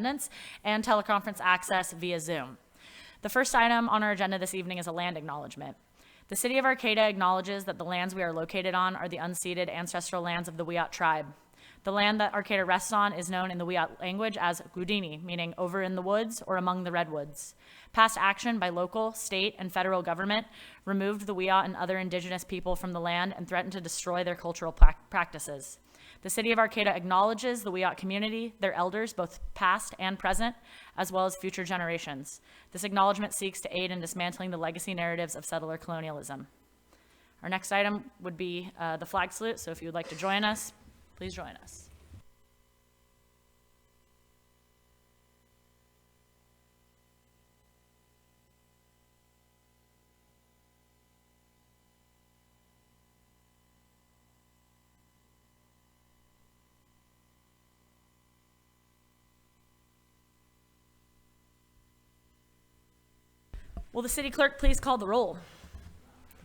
attendance and teleconference access via Zoom. The first item on our agenda this evening is a land acknowledgement. The City of Arcata acknowledges that the lands we are located on are the unceded ancestral lands of the Wiyot tribe. The land that Arcata rests on is known in the Wiyot language as Gudini, meaning over in the woods or among the redwoods. Past action by local, state, and federal government removed the Wiyot and other indigenous people from the land and threatened to destroy their cultural practices. The City of Arcata acknowledges the Wiyot community, their elders, both past and present, as well as future generations. This acknowledgement seeks to aid in dismantling the legacy narratives of settler colonialism. Our next item would be the flag salute, so if you would like to join us, please join us. Will the city clerk please call the roll?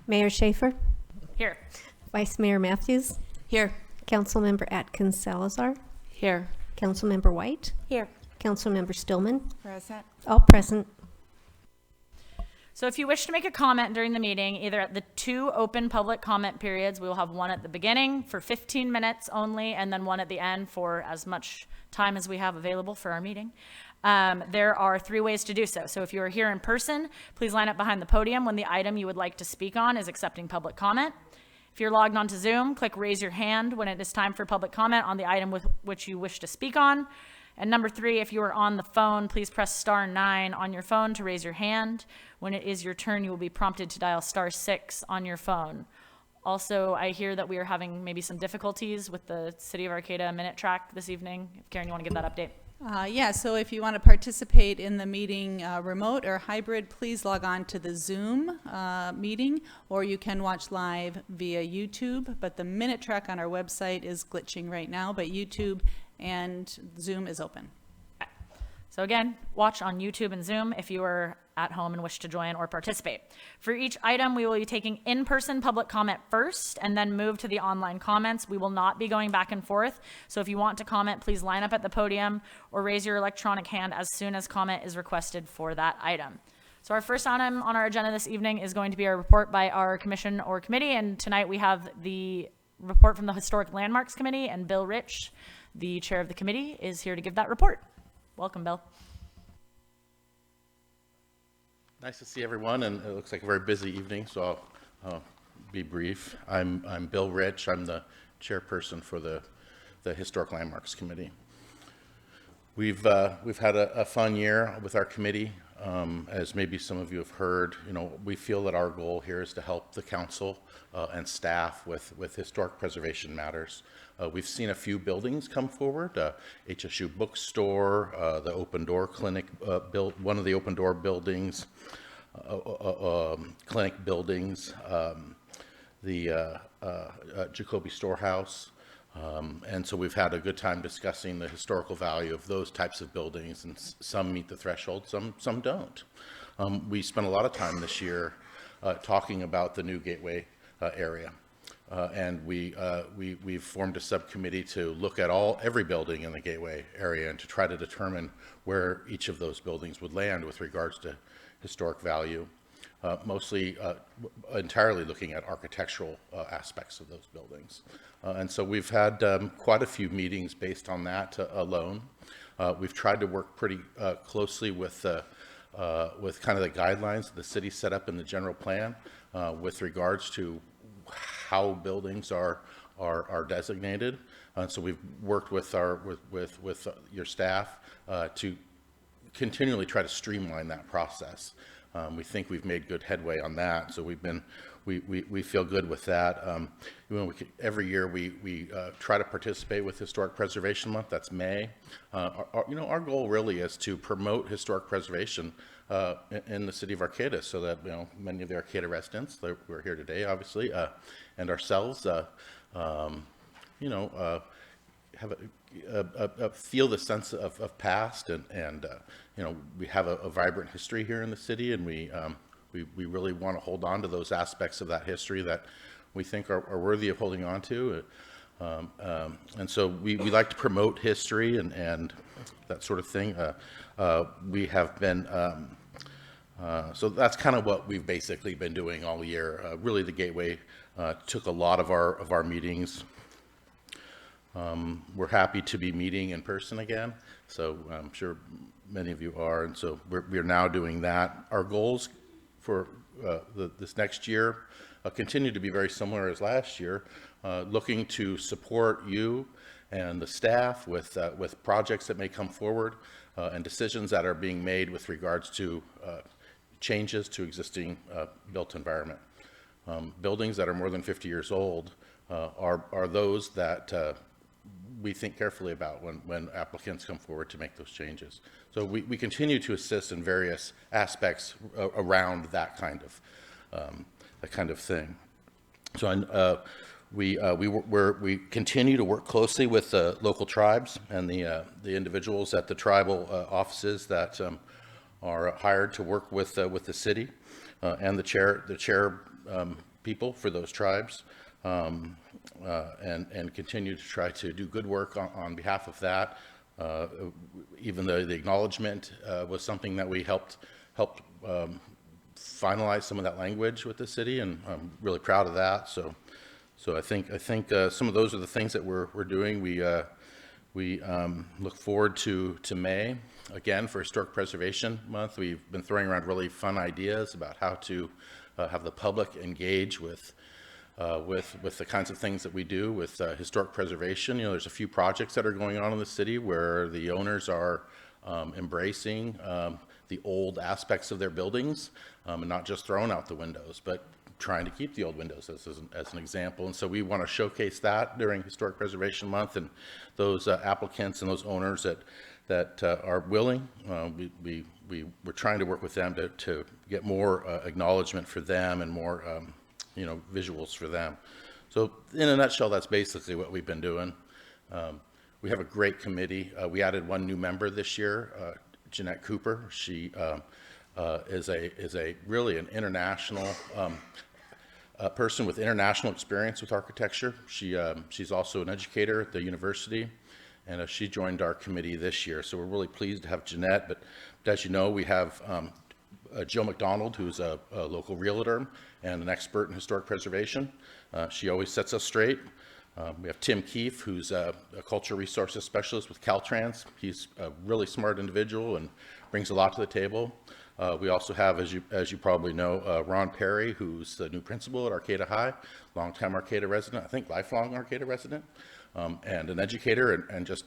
Mayor Schaefer? Here. Vice Mayor Matthews? Here. Councilmember Atkins Salazar? Here. Councilmember White? Here. Councilmember Stillman? Present. All present. So if you wish to make a comment during the meeting, either at the 2 open public comment periods, we will have one at the beginning for 15 minutes only, and then one at the end for as much time as we have available for our meeting. There are 3 ways to do so. So if you are here in person, please line up behind the podium when the item you would like to speak on is accepting public comment. If you're logged onto Zoom, click raise your hand when it is time for public comment on the item with which you wish to speak on. And number 3, if you are on the phone, please press *9 on your phone to raise your hand. When it is your turn, you will be prompted to dial *6 on your phone. Also, I hear that we are having maybe some difficulties with the City of Arcata minute track this evening. Karen, you want to give that update? Yeah, so if you want to participate in the meeting remote or hybrid, please log on to the Zoom meeting, or you can watch live via YouTube. But the minute track on our website is glitching right now, but YouTube and Zoom is open. So again, watch on YouTube and Zoom if you are at home and wish to join or participate. For each item, we will be taking in-person public comment first and then move to the online comments. We will not be going back and forth. So if you want to comment, please line up at the podium or raise your electronic hand as soon as comment is requested for that item. So our first item on our agenda this evening is going to be a report by our commission or committee. And tonight we have the report from the Historic Landmarks Committee, and Bill Rich, the chair of the committee, is here to give that report. Welcome, Bill. Nice to see everyone, and it looks like a very busy evening, so I'll be brief. I'm Bill Rich. I'm the chairperson for the Historic Landmarks Committee. We've had a fun year with our committee. As maybe some of you have heard, we feel that our goal here is to help the council and staff with historic preservation matters. We've seen a few buildings come forward, HSU bookstore, the Open Door Clinic, one of the Open Door buildings, clinic buildings, the Jacoby Storehouse. And so we've had a good time discussing the historical value of those types of buildings, and some meet the threshold, some don't. We spent a lot of time this year talking about the new Gateway area. And we've formed a subcommittee to look at every building in the Gateway area and to try to determine where each of those buildings would land with regards to historic value, mostly entirely looking at architectural aspects of those buildings. And so we've had quite a few meetings based on that alone. We've tried to work pretty closely with kind of the guidelines the city set up in the general plan with regards to how buildings are designated. So we've worked with your staff to continually try to streamline that process. We think we've made good headway on that, so we feel good with that. Every year we try to participate with Historic Preservation Month. That's May. Our goal really is to promote historic preservation in the city of Arcata, so that many of the Arcata residents who are here today, obviously, and ourselves, have feel the sense of past, and we have a vibrant history here in the city, and we really want to hold on to those aspects of that history that we think are worthy of holding on to. And so we like to promote history and that sort of thing. We have been, so that's kind of what we've basically been doing all year. Really, the Gateway took a lot of our meetings. We're happy to be meeting in person again, so I'm sure many of you are, and so we're now doing that. Our goals for this next year continue to be very similar as last year, looking to support you and the staff with projects that may come forward and decisions that are being made with regards to changes to existing built environment. Buildings that are more than 50 years old are those that we think carefully about when applicants come forward to make those changes. So we continue to assist in various aspects around that kind of thing. So we continue to work closely with local tribes and the individuals at the tribal offices that are hired to work with the city and the chair people for those tribes. And continue to try to do good work on behalf of that. Even though the acknowledgement was something that we helped finalize some of that language with the city, and I'm really proud of that. So I think some of those are the things that we're doing. We look forward to May again for Historic Preservation Month. We've been throwing around really fun ideas about how to have the public engage with the kinds of things that we do with historic preservation. You know, there's a few projects that are going on in the city where the owners are embracing the old aspects of their buildings and not just throwing out the windows, but trying to keep the old windows as an example. And so we want to showcase that during Historic Preservation Month, and those applicants and those owners that are willing, we're trying to work with them to get more acknowledgement for them and more visuals for them. So in a nutshell, that's basically what we've been doing. We have a great committee. We added one new member this year, Jeanette Cooper. She is a really an international person with international experience with architecture. She's also an educator at the university, and she joined our committee this year. So we're really pleased to have Jeanette. But as you know, we have Jill McDonald, who's a local realtor and an expert in historic preservation. She always sets us straight. We have Tim Keefe, who's a cultural resources specialist with Caltrans. He's a really smart individual and brings a lot to the table. We also have, as you probably know, Ron Perry, who's the new principal at Arcata High, longtime Arcata resident, I think lifelong Arcata resident, and an educator and just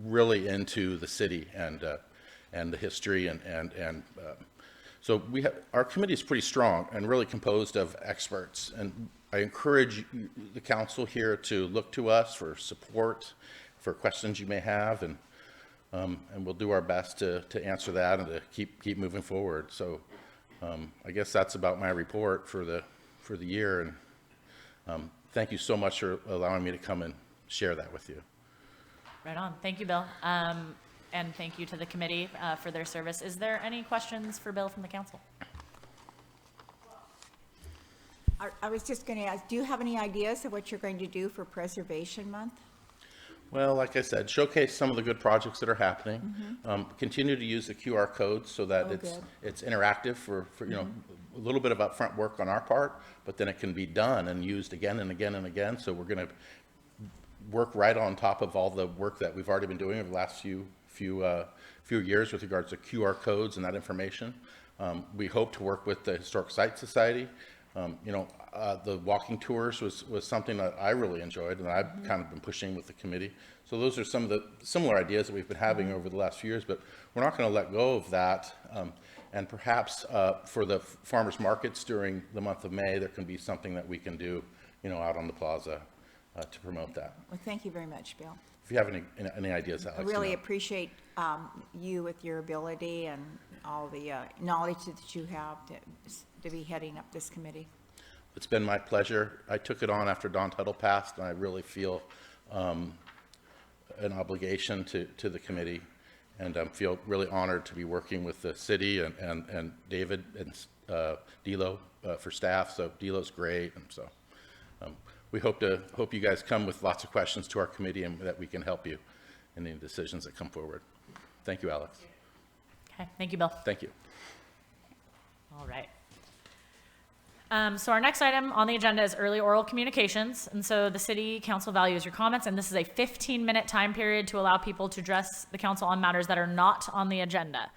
really into the city and the history so our committee is pretty strong and really composed of experts, and I encourage the council here to look to us for support, for questions you may have, and we'll do our best to answer that and to keep moving forward. So I guess that's about my report for the year, and thank you so much for allowing me to come and share that with you. Right on. Thank you, Bill. And thank you to the committee for their service. Is there any questions for Bill from the council? I was just going to ask, do you have any ideas of what you're going to do for Preservation Month? Well, like I said, showcase some of the good projects that are happening. Continue to use the QR codes so that it's interactive for a little bit of upfront work on our part, but then it can be done and used again and again and again. So we're going to work right on top of all the work that we've already been doing over the last few years with regards to QR codes and that information. We hope to work with the Historic Site Society. The walking tours was something that I really enjoyed, and I've kind of been pushing with the committee. So those are some of the similar ideas that we've been having over the last few years, but we're not going to let go of that. And perhaps for the farmers markets during the month of May, there can be something that we can do, out on the plaza to promote that. Well, thank you very much, Bill. If you have any ideas, Alex, I really appreciate you with your ability and all the knowledge that you have to be heading up this committee. It's been my pleasure. I took it on after Don Tuttle passed, and I really feel an obligation to the committee, and feel really honored to be working with the city and David and Dilo for staff. So Dilo's great, and so we hope you guys come with lots of questions to our committee and that we can help you in any decisions that come forward. Thank you, Alex. Okay, thank you, Bill. Thank you. All right. So our next item on the agenda is early oral communications. And so the city council values your comments, and this is a 15-minute time period to allow people to address the council on matters that are not on the agenda.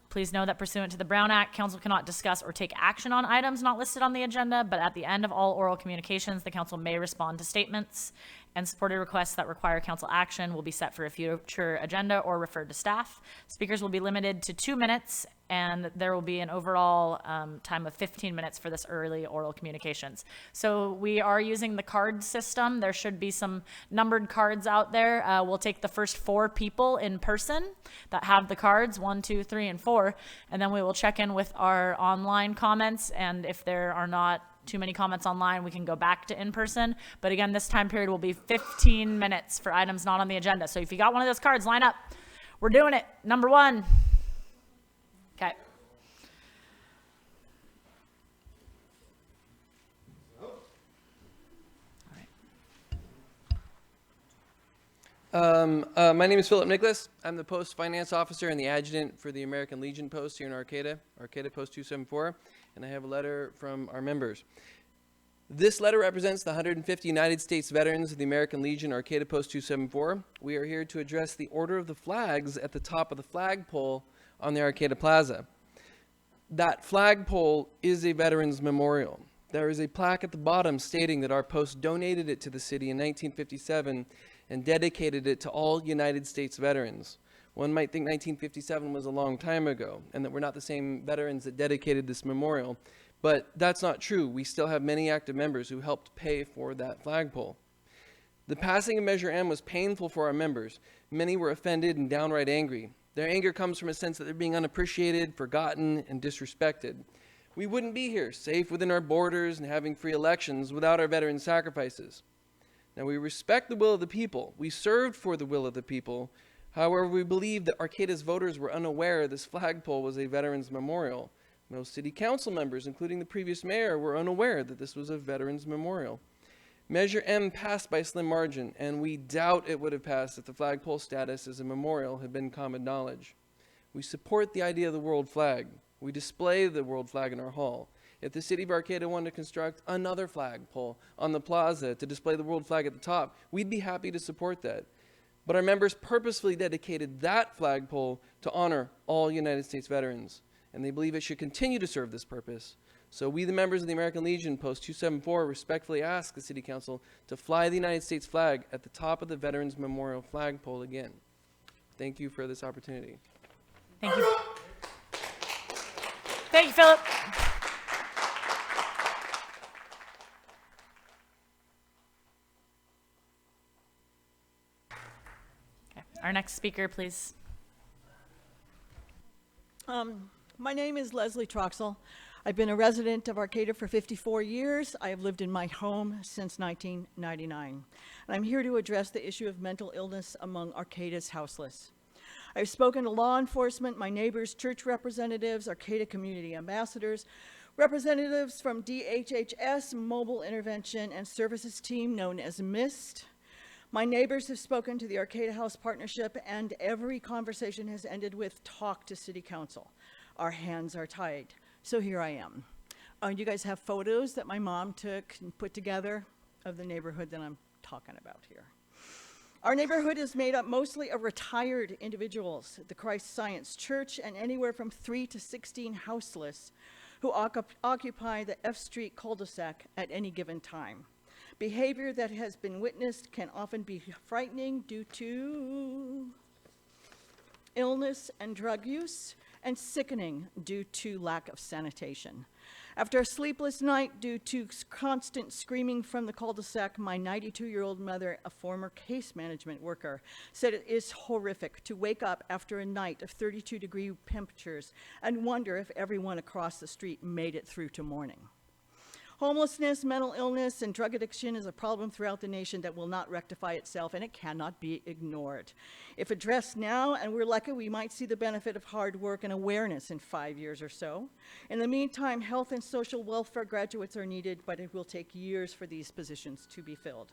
Please know that pursuant to the Brown Act, council cannot discuss or take action on items not listed on the agenda, but at the end of all oral communications, the council may respond to statements, and supported requests that require council action will be set for a future agenda or referred to staff. Speakers will be limited to 2 minutes, and there will be an overall time of 15 minutes for this early oral communications. So we are using the card system. There should be some numbered cards out there. We'll take the first 4 people in person that have the cards, 1, 2, 3, and 4, and then we will check in with our online comments, and if there are not too many comments online, we can go back to in-person. But again, this time period will be 15 minutes for items not on the agenda. So if you got one of those cards, line up. We're doing it. Number 1. Okay. My name is Philip Nicholas. I'm the Post Finance Officer and the Adjutant for the American Legion Post here in Arcata Post 274, and I have a letter from our members. This letter represents the 150 United States veterans of the American Legion, Arcata Post 274. We are here to address the order of the flags at the top of the flagpole on the Arcata Plaza. That flagpole is a veterans memorial. There is a plaque at the bottom stating that our post donated it to the city in 1957 and dedicated it to all United States veterans. One might think 1957 was a long time ago and that we're not the same veterans that dedicated this memorial, but that's not true. We still have many active members who helped pay for that flagpole. The passing of Measure M was painful for our members. Many were offended and downright angry. Their anger comes from a sense that they're being unappreciated, forgotten, and disrespected. We wouldn't be here, safe within our borders and having free elections, without our veteran sacrifices. Now, we respect the will of the people. We served for the will of the people. However, we believe that Arcata's voters were unaware this flagpole was a veterans memorial. Most city council members, including the previous mayor, were unaware that this was a veterans memorial. Measure M passed by a slim margin, and we doubt it would have passed if the flagpole status as a memorial had been common knowledge. We support the idea of the world flag. We display the world flag in our hall. If the city of Arcata wanted to construct another flagpole on the plaza to display the world flag at the top, we'd be happy to support that. But our members purposefully dedicated that flagpole to honor all United States veterans, and they believe it should continue to serve this purpose. So we, the members of the American Legion Post 274, respectfully ask the City Council to fly the United States flag at the top of the Veterans Memorial flagpole again. Thank you for this opportunity. Thank you. Thank you, Philip. Okay. Our next speaker, please. My name is Leslie Troxel. I've been a resident of Arcata for 54 years. I have lived in my home since 1999. And I'm here to address the issue of mental illness among Arcata's houseless. I've spoken to law enforcement, my neighbors, church representatives, Arcata community ambassadors, representatives from DHHS, Mobile Intervention and Services Team known as MIST. My neighbors have spoken to the Arcata House Partnership, and every conversation has ended with talk to City Council. Our hands are tied. So here I am. You guys have photos that my mom took and put together of the neighborhood that I'm talking about here. Our neighborhood is made up mostly of retired individuals at the Christ Science Church and anywhere from 3 to 16 houseless who occupy the F Street cul-de-sac at any given time. Behavior that has been witnessed can often be frightening due to illness and drug use, and sickening due to lack of sanitation. After a sleepless night due to constant screaming from the cul-de-sac, my 92-year-old mother, a former case management worker, said it is horrific to wake up after a night of 32-degree temperatures and wonder if everyone across the street made it through to morning. Homelessness, mental illness, and drug addiction is a problem throughout the nation that will not rectify itself, and it cannot be ignored. If addressed now, and we're lucky, we might see the benefit of hard work and awareness in 5 years or so. In the meantime, health and social welfare graduates are needed, but it will take years for these positions to be filled.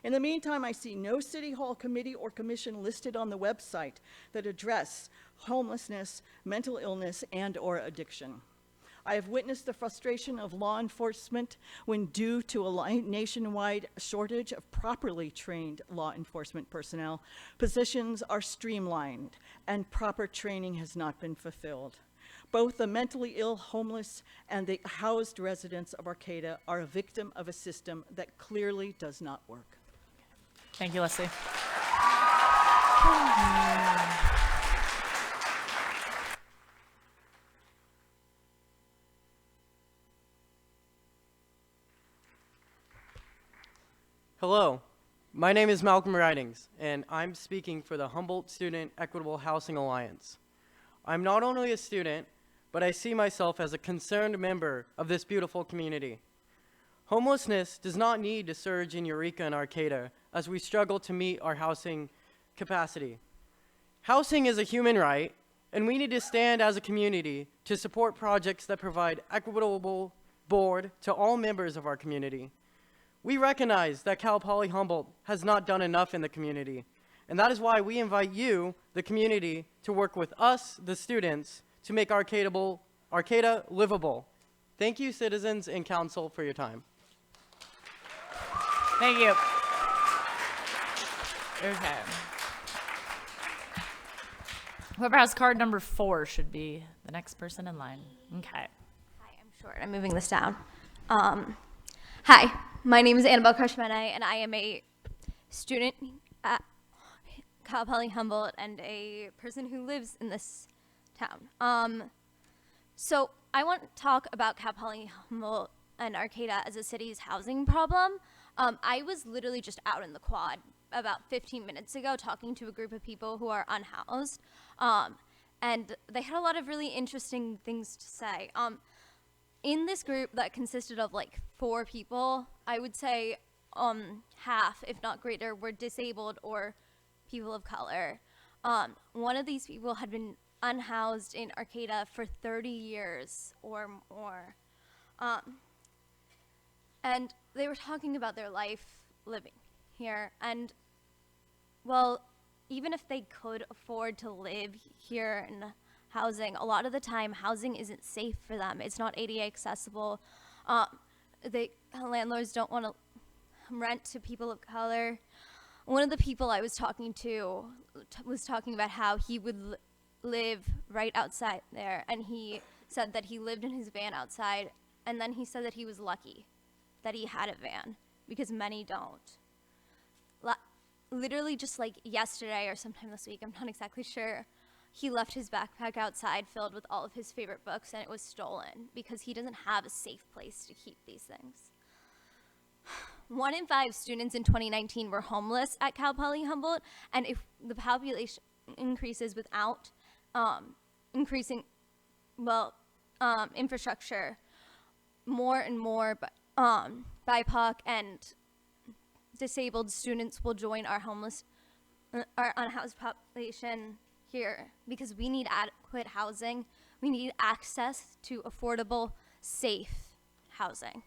In the meantime, I see no City Hall committee or commission listed on the website that address homelessness, mental illness, and/or addiction. I have witnessed the frustration of law enforcement when, due to a nationwide shortage of properly trained law enforcement personnel, positions are streamlined and proper training has not been fulfilled. Both the mentally ill, homeless, and the housed residents of Arcata are a victim of a system that clearly does not work. Thank you, Leslie. Hello, my name is Malcolm Ridings, and I'm speaking for the Humboldt Student Equitable Housing Alliance. I'm not only a student, but I see myself as a concerned member of this beautiful community. Homelessness does not need to surge in Eureka and Arcata as we struggle to meet our housing capacity. Housing is a human right, and we need to stand as a community to support projects that provide equitable board to all members of our community. We recognize that Cal Poly Humboldt has not done enough in the community, and that is why we invite you, the community, to work with us, the students, to make Arcata livable. Thank you, citizens and council, for your time. Thank you. Okay. Whoever has card number 4 should be the next person in line. Okay. Hi, I'm short. I'm moving this down. Hi, my name is Annabelle Krushmene, and I am a student at Cal Poly Humboldt and a person who lives in this town. So I want to talk about Cal Poly Humboldt and Arcata as a city's housing problem. I was literally just out in the quad about 15 minutes ago talking to a group of people who are unhoused, and they had a lot of really interesting things to say. In this group that consisted of like 4 people, I would say half, if not greater, were disabled or people of color. One of these people had been unhoused in Arcata for 30 years or more. And they were talking about their life living here. And, well, even if they could afford to live here in housing, a lot of the time housing isn't safe for them. It's not ADA accessible. Landlords don't want to rent to people of color. One of the people I was talking to was talking about how he would live right outside there, and he said that he lived in his van outside, and then he said that he was lucky that he had a van, because many don't. Literally just like yesterday or sometime this week, I'm not exactly sure, he left his backpack outside filled with all of his favorite books, and it was stolen because he doesn't have a safe place to keep these things. 1 in 5 students in 2019 were homeless at Cal Poly Humboldt, and if the population increases without increasing, infrastructure, more and more BIPOC and disabled students will join our unhoused population here, because we need adequate housing. We need access to affordable, safe housing.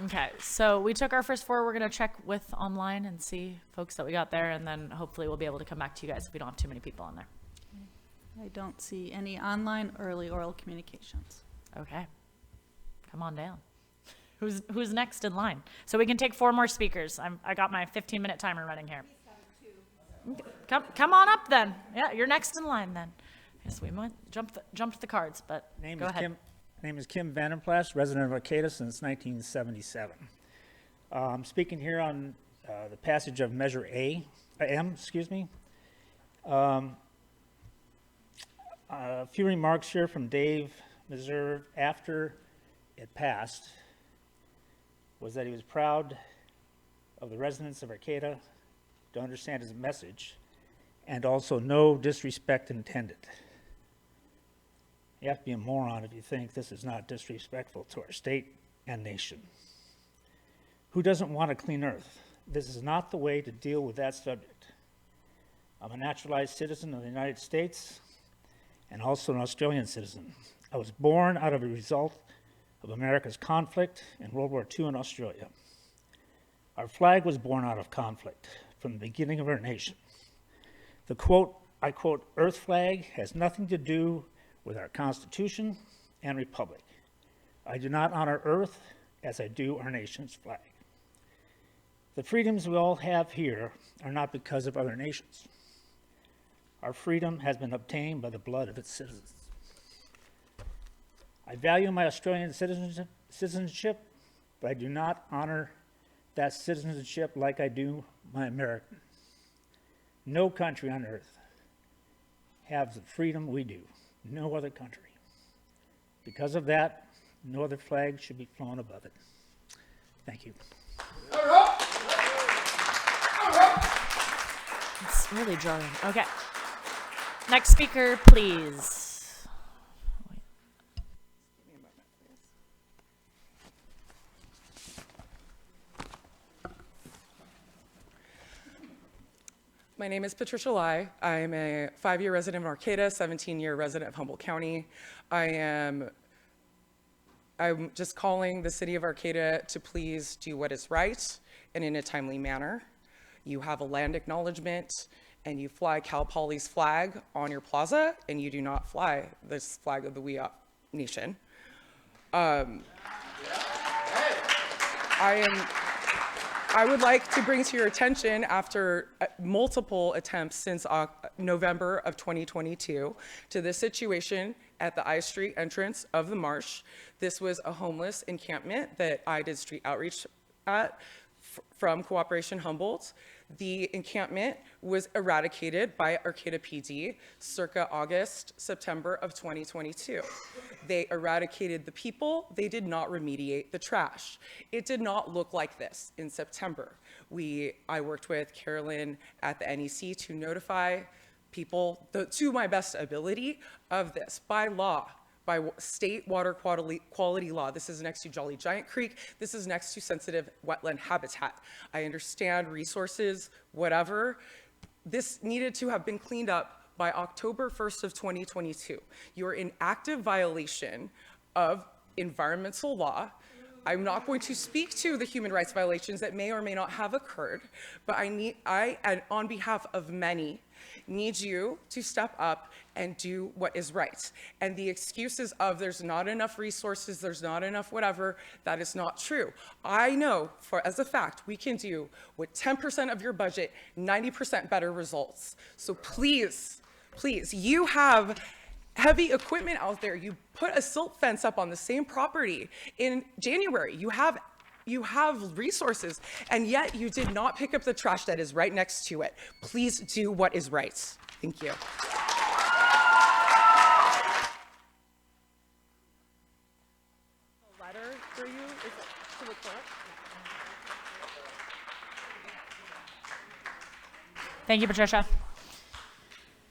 Okay, so we took our first 4. We're going to check with online and see folks that we got there, and then hopefully we'll be able to come back to you guys if we don't have too many people on there. I don't see any online early oral communications. Okay, come on down. Who's next in line? So we can take 4 more speakers. I got my 15-minute timer running here. Come on up then. Yeah, you're next in line then. Yes, we might jumped the cards, but go ahead. Name is Kim Vandenplas, resident of Arcata since 1977. I'm speaking here on the passage of Measure M. A few remarks here from Dave Meserve after it passed was that he was proud of the residents of Arcata to understand his message, and also no disrespect intended. You have to be a moron if you think this is not disrespectful to our state and nation. Who doesn't want a clean earth? This is not the way to deal with that subject. I'm a naturalized citizen of the United States and also an Australian citizen. I was born out of a result of America's conflict in World War II in Australia. Our flag was born out of conflict from the beginning of our nation. The quote, I quote, "Earth flag has nothing to do with our Constitution and Republic. I do not honor Earth as I do our nation's flag. The freedoms we all have here are not because of other nations. Our freedom has been obtained by the blood of its citizens. I value my Australian citizenship, but I do not honor that citizenship like I do my American. No country on earth has the freedom we do. No other country. Because of that, no other flag should be flown above it. Thank you. It's really jarring. Okay. Next speaker, please. My name is Patricia Lai. I'm a 5-year resident of Arcata, 17-year resident of Humboldt County. I'm just calling the city of Arcata to please do what is right and in a timely manner. You have a land acknowledgement and you fly Cal Poly's flag on your plaza, and you do not fly this flag of the Wiyot Nation. I would like to bring to your attention, after multiple attempts since November of 2022, to this situation at the I Street entrance of the marsh. This was a homeless encampment that I did street outreach at from Cooperation Humboldt. The encampment was eradicated by Arcata PD circa August, September of 2022. They eradicated the people. They did not remediate the trash. It did not look like this in September. I worked with Carolyn at the NEC to notify people to my best ability of this by law, by state water quality law. This is next to Jolly Giant Creek. This is next to sensitive wetland habitat. I understand resources, whatever. This needed to have been cleaned up by October 1st of 2022. You're in active violation of environmental law. I'm not going to speak to the human rights violations that may or may not have occurred, but I, on behalf of many, need you to step up and do what is right. And the excuses of there's not enough resources, there's not enough whatever, that is not true. I know as a fact, we can do with 10% of your budget, 90% better results. So please, please, you have heavy equipment out there. You put a silt fence up on the same property in January. You have resources, and yet you did not pick up the trash that is right next to it. Please do what is right. Thank you. A letter for you, is it to the clerk? Thank you, Patricia.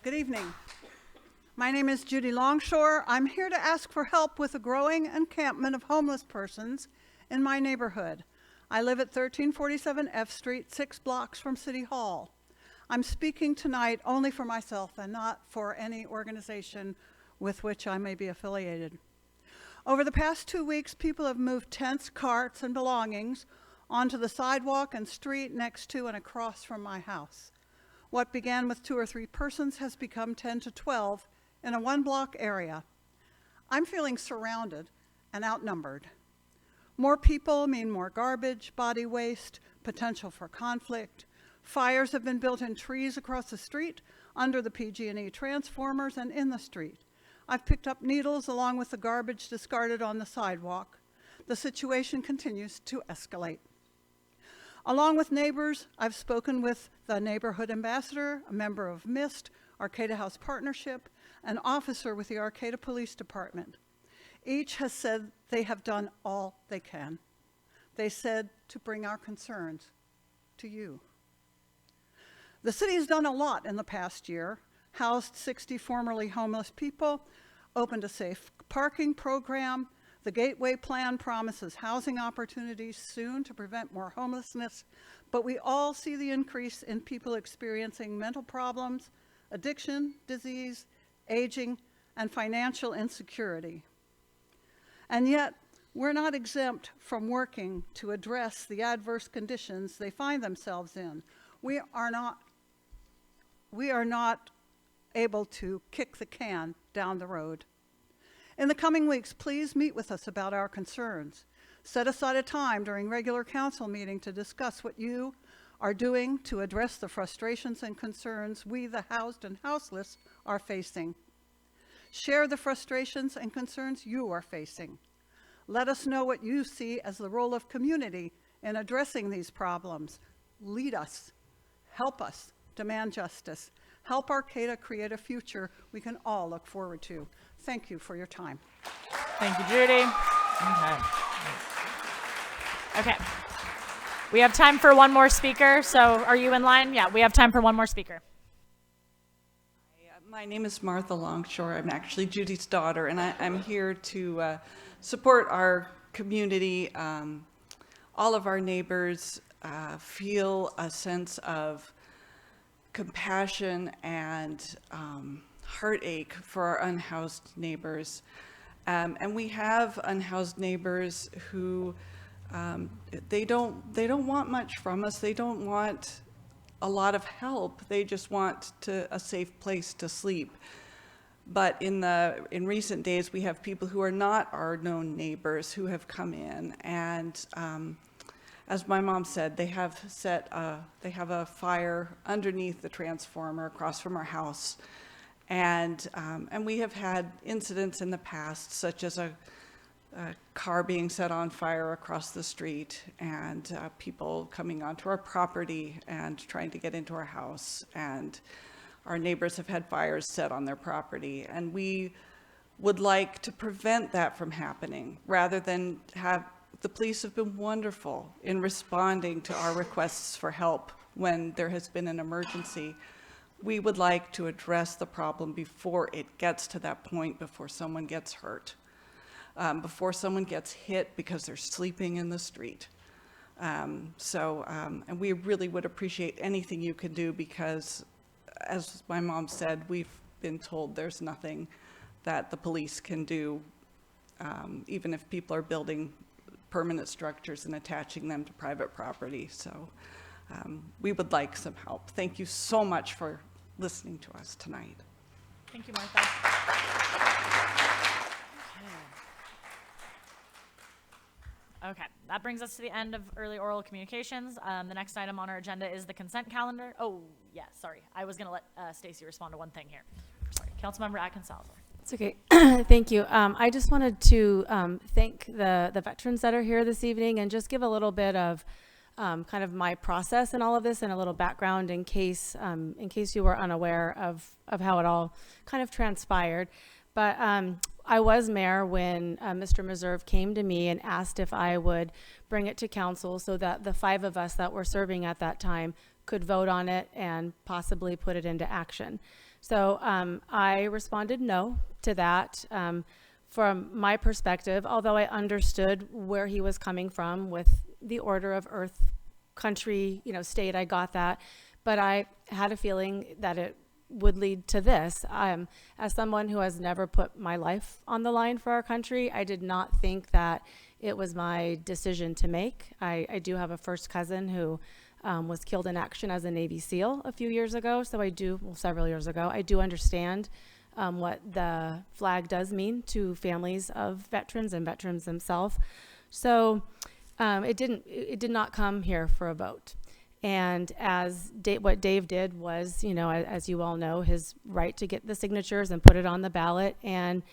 Good evening. My name is Judy Longshore. I'm here to ask for help with a growing encampment of homeless persons in my neighborhood. I live at 1347 F Street, 6 blocks from City Hall. I'm speaking tonight only for myself and not for any organization with which I may be affiliated. Over the past 2 weeks, people have moved tents, carts, and belongings onto the sidewalk and street next to and across from my house. What began with 2 or 3 persons has become 10 to 12 in a 1-block area. I'm feeling surrounded and outnumbered. More people mean more garbage, body waste, potential for conflict. Fires have been built in trees across the street, under the PG&E transformers, and in the street. I've picked up needles along with the garbage discarded on the sidewalk. The situation continues to escalate. Along with neighbors, I've spoken with the neighborhood ambassador, a member of MIST, Arcata House Partnership, an officer with the Arcata Police Department. Each has said they have done all they can. They said to bring our concerns to you. The city has done a lot in the past year, housed 60 formerly homeless people, opened a safe parking program. The Gateway Plan promises housing opportunities soon to prevent more homelessness, but we all see the increase in people experiencing mental problems, addiction, disease, aging, and financial insecurity. And yet, we're not exempt from working to address the adverse conditions they find themselves in. We are not able to kick the can down the road. In the coming weeks, please meet with us about our concerns. Set aside a time during regular council meeting to discuss what you are doing to address the frustrations and concerns we, the housed and houseless, are facing. Share the frustrations and concerns you are facing. Let us know what you see as the role of community in addressing these problems. Lead us, help us, demand justice. Help Arcata create a future we can all look forward to. Thank you for your time. Thank you, Judy. Okay. We have time for one more speaker. So are you in line? Yeah, we have time for one more speaker. My name is Martha Longshore. I'm actually Judy's daughter, and I'm here to support our community. All of our neighbors feel a sense of compassion and heartache for our unhoused neighbors. And we have unhoused neighbors who they don't want much from us. They don't want a lot of help. They just want a safe place to sleep. But in recent days, we have people who are not our known neighbors who have come in, and as my mom said, they have a fire underneath the transformer across from our house, and we have had incidents in the past, such as a car being set on fire across the street, and people coming onto our property and trying to get into our house, and our neighbors have had fires set on their property, and we would like to prevent that from happening. Rather than the police have been wonderful in responding to our requests for help when there has been an emergency. We would like to address the problem before it gets to that point, before someone gets hurt, before someone gets hit because they're sleeping in the street. And we really would appreciate anything you can do, because as my mom said, we've been told there's nothing that the police can do, even if people are building permanent structures and attaching them to private property. So we would like some help. Thank you so much for listening to us tonight. Thank you, Martha. Okay, that brings us to the end of early oral communications. The next item on our agenda is the consent calendar. Oh, yeah, sorry. I was going to let Stacy respond to one thing here. Sorry, Councilmember Atkins Salazar. It's okay. Thank you. I just wanted to thank the veterans that are here this evening and just give a little bit of kind of my process in all of this and a little background in case you were unaware of how it all kind of transpired. But I was mayor when Mr. Meserve came to me and asked if I would bring it to council so that the 5 of us that were serving at that time could vote on it and possibly put it into action. So I responded no to that. From my perspective, although I understood where he was coming from with the order of earth, country, state, I got that, but I had a feeling that it would lead to this. As someone who has never put my life on the line for our country, I did not think that it was my decision to make. I do have a first cousin who was killed in action as a Navy SEAL a few years ago, so several years ago. I do understand what the flag does mean to families of veterans and veterans themselves. So it did not come here for a vote. And what Dave did was, as you all know, his right to get the signatures and put it on the ballot, and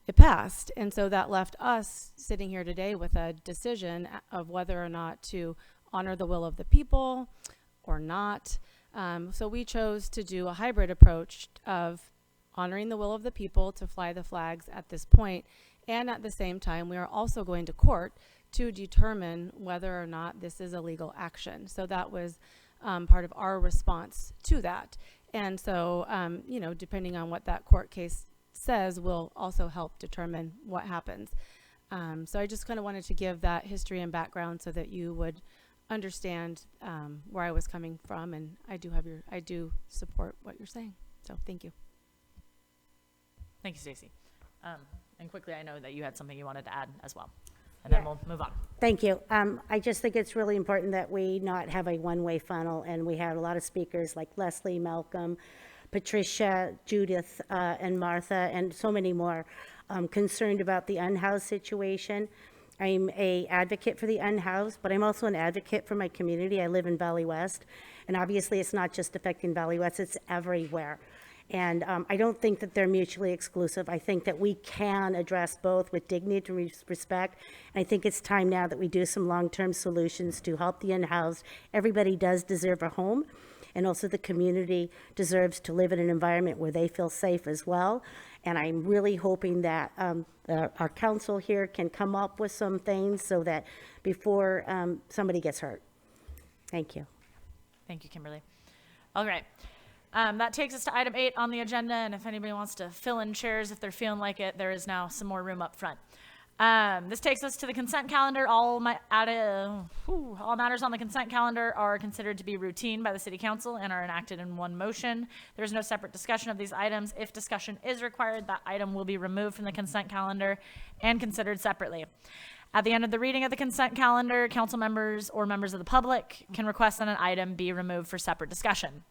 it passed. And so that left us sitting here today with a decision of whether or not to honor the will of the people or not. So we chose to do a hybrid approach of honoring the will of the people to fly the flags at this point, and at the same time we are also going to court to determine whether or not this is a legal action. So that was part of our response to that. And so, you know, depending on what that court case says will also help determine what happens. So I just kind of wanted to give that history and background so that you would understand where I was coming from, and I do support what you're saying. So thank you. Thank you, Stacy. And quickly, I know that you had something you wanted to add as well, and then we'll move on. Thank you. I just think it's really important that we not have a one-way funnel, and we had a lot of speakers like Leslie, Malcolm, Patricia, Judith, and Martha, and so many more concerned about the unhoused situation. I'm an advocate for the unhoused, but I'm also an advocate for my community. I live in Valley West, and obviously it's not just affecting Valley West, it's everywhere. And I don't think that they're mutually exclusive. I think that we can address both with dignity and respect. And I think it's time now that we do some long-term solutions to help the unhoused. Everybody does deserve a home, and also the community deserves to live in an environment where they feel safe as well. And I'm really hoping that our council here can come up with some things so that before somebody gets hurt. Thank you. Thank you, Kimberly. All right. That takes us to item 8 on the agenda, and if anybody wants to fill in chairs if they're feeling like it, there is now some more room up front. This takes us to the consent calendar. All matters on the consent calendar are considered to be routine by the City Council and are enacted in one motion. There is no separate discussion of these items. If discussion is required, that item will be removed from the consent calendar and considered separately. At the end of the reading of the consent calendar, council members or members of the public can request that an item be removed for separate discussion.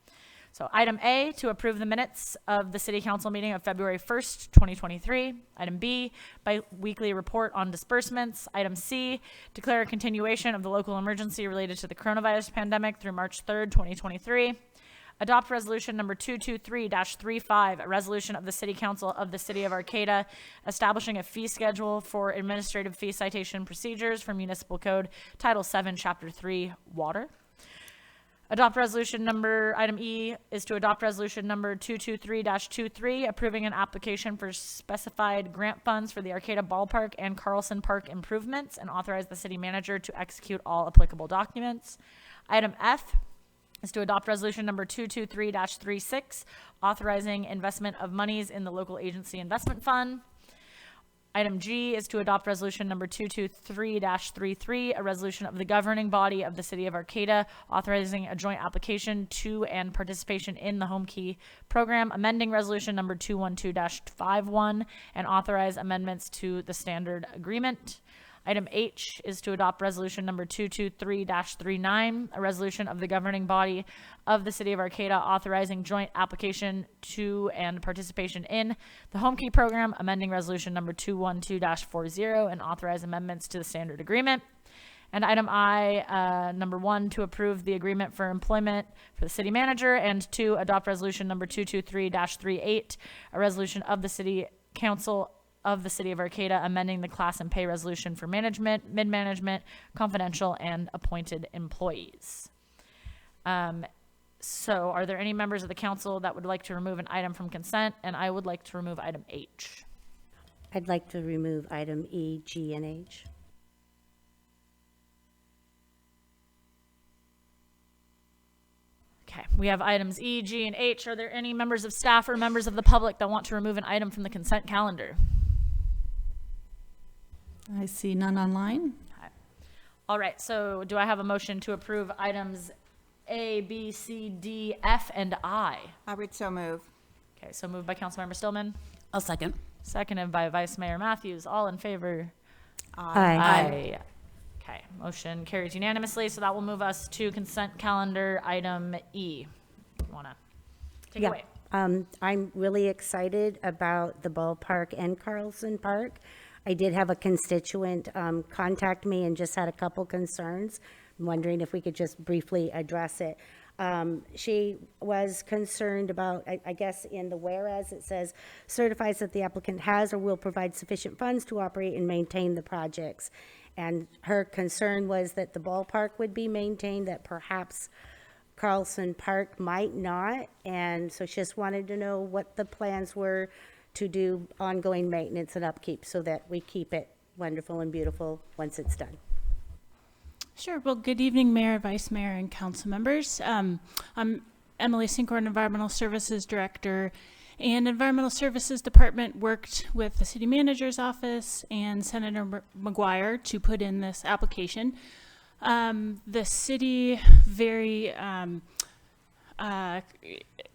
So item A, to approve the minutes of the City Council meeting of February 1st, 2023. Item B, bi-weekly report on disbursements. Item C, declare a continuation of the local emergency related to the coronavirus pandemic through March 3rd, 2023. Adopt resolution number 223-35, a resolution of the City Council of the City of Arcata establishing a fee schedule for administrative fee citation procedures for Municipal Code Title 7, Chapter 3, Water. Item E is to adopt resolution number 223-23, approving an application for specified grant funds for the Arcata Ballpark and Carlson Park improvements and authorize the city manager to execute all applicable documents. Item F is to adopt resolution number 223-36, authorizing investment of monies in the local agency investment fund. Item G is to adopt resolution number 223-33, a resolution of the governing body of the City of Arcata authorizing a joint application to and participation in the Home Key program, amending resolution number 212-51, and authorize amendments to the standard agreement. Item H is to adopt resolution number 223-39, a resolution of the governing body of the City of Arcata authorizing joint application to and participation in the Home Key program, amending resolution number 212-40, and authorize amendments to the standard agreement. And item I, number 1, to approve the agreement for employment for the city manager, and 2, adopt resolution number 223-38, a resolution of the City Council of the City of Arcata amending the class and pay resolution for management, mid-management, confidential, and appointed employees. So are there any members of the council that would like to remove an item from consent? And I would like to remove item H. I'd like to remove item E, G, and H. Okay, we have items E, G, and H. Are there any members of staff or members of the public that want to remove an item from the consent calendar? I see none online. Okay. All right, so do I have a motion to approve items A, B, C, D, F, and I? I would so move. Okay, so moved by Councilmember Stillman. I'll second. Seconded by Vice Mayor Matthews. All in favor? Aye. Okay, motion carries unanimously, so that will move us to consent calendar item E. You want to take it away? I'm really excited about the ballpark and Carlson Park. I did have a constituent contact me and just had a couple concerns. I'm wondering if we could just briefly address it. She was concerned about, I guess in the whereas it says, certifies that the applicant has or will provide sufficient funds to operate and maintain the projects. And her concern was that the ballpark would be maintained, that perhaps Carlson Park might not. And so she just wanted to know what the plans were to do ongoing maintenance and upkeep so that we keep it wonderful and beautiful once it's done. Sure. Well, good evening, Mayor, Vice Mayor, and council members. I'm Emily Sinkhorn, Environmental Services Director, and Environmental Services Department worked with the City Manager's Office and Senator McGuire to put in this application. The city very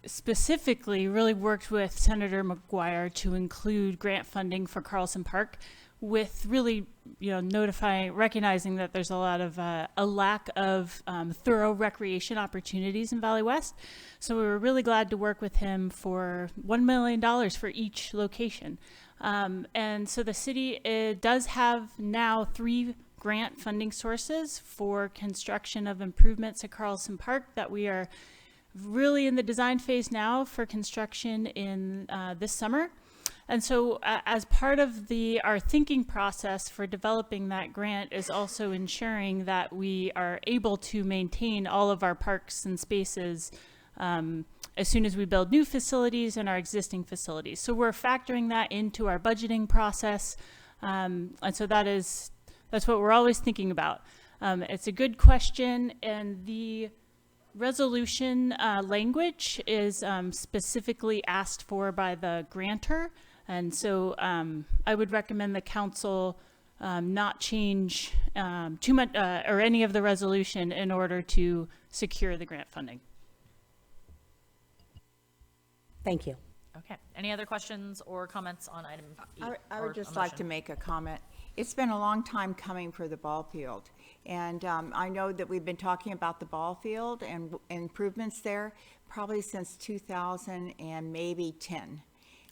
specifically really worked with Senator McGuire to include grant funding for Carlson Park, with really, recognizing that there's a lot of a lack of thorough recreation opportunities in Valley West. So we were really glad to work with him for $1 million for each location. And so the city does have now 3 grant funding sources for construction of improvements at Carlson Park that we are really in the design phase now for construction in this summer. And so as part of our thinking process for developing that grant is also ensuring that we are able to maintain all of our parks and spaces as soon as we build new facilities and our existing facilities. So we're factoring that into our budgeting process. And so that's what we're always thinking about. It's a good question, and the resolution language is specifically asked for by the grantor. And so I would recommend the council not change too much or any of the resolution in order to secure the grant funding. Thank you. Okay. Any other questions or comments on item E? I would just like to make a comment. It's been a long time coming for the ball field. And I know that we've been talking about the ball field and improvements there probably since 2000 and maybe 10.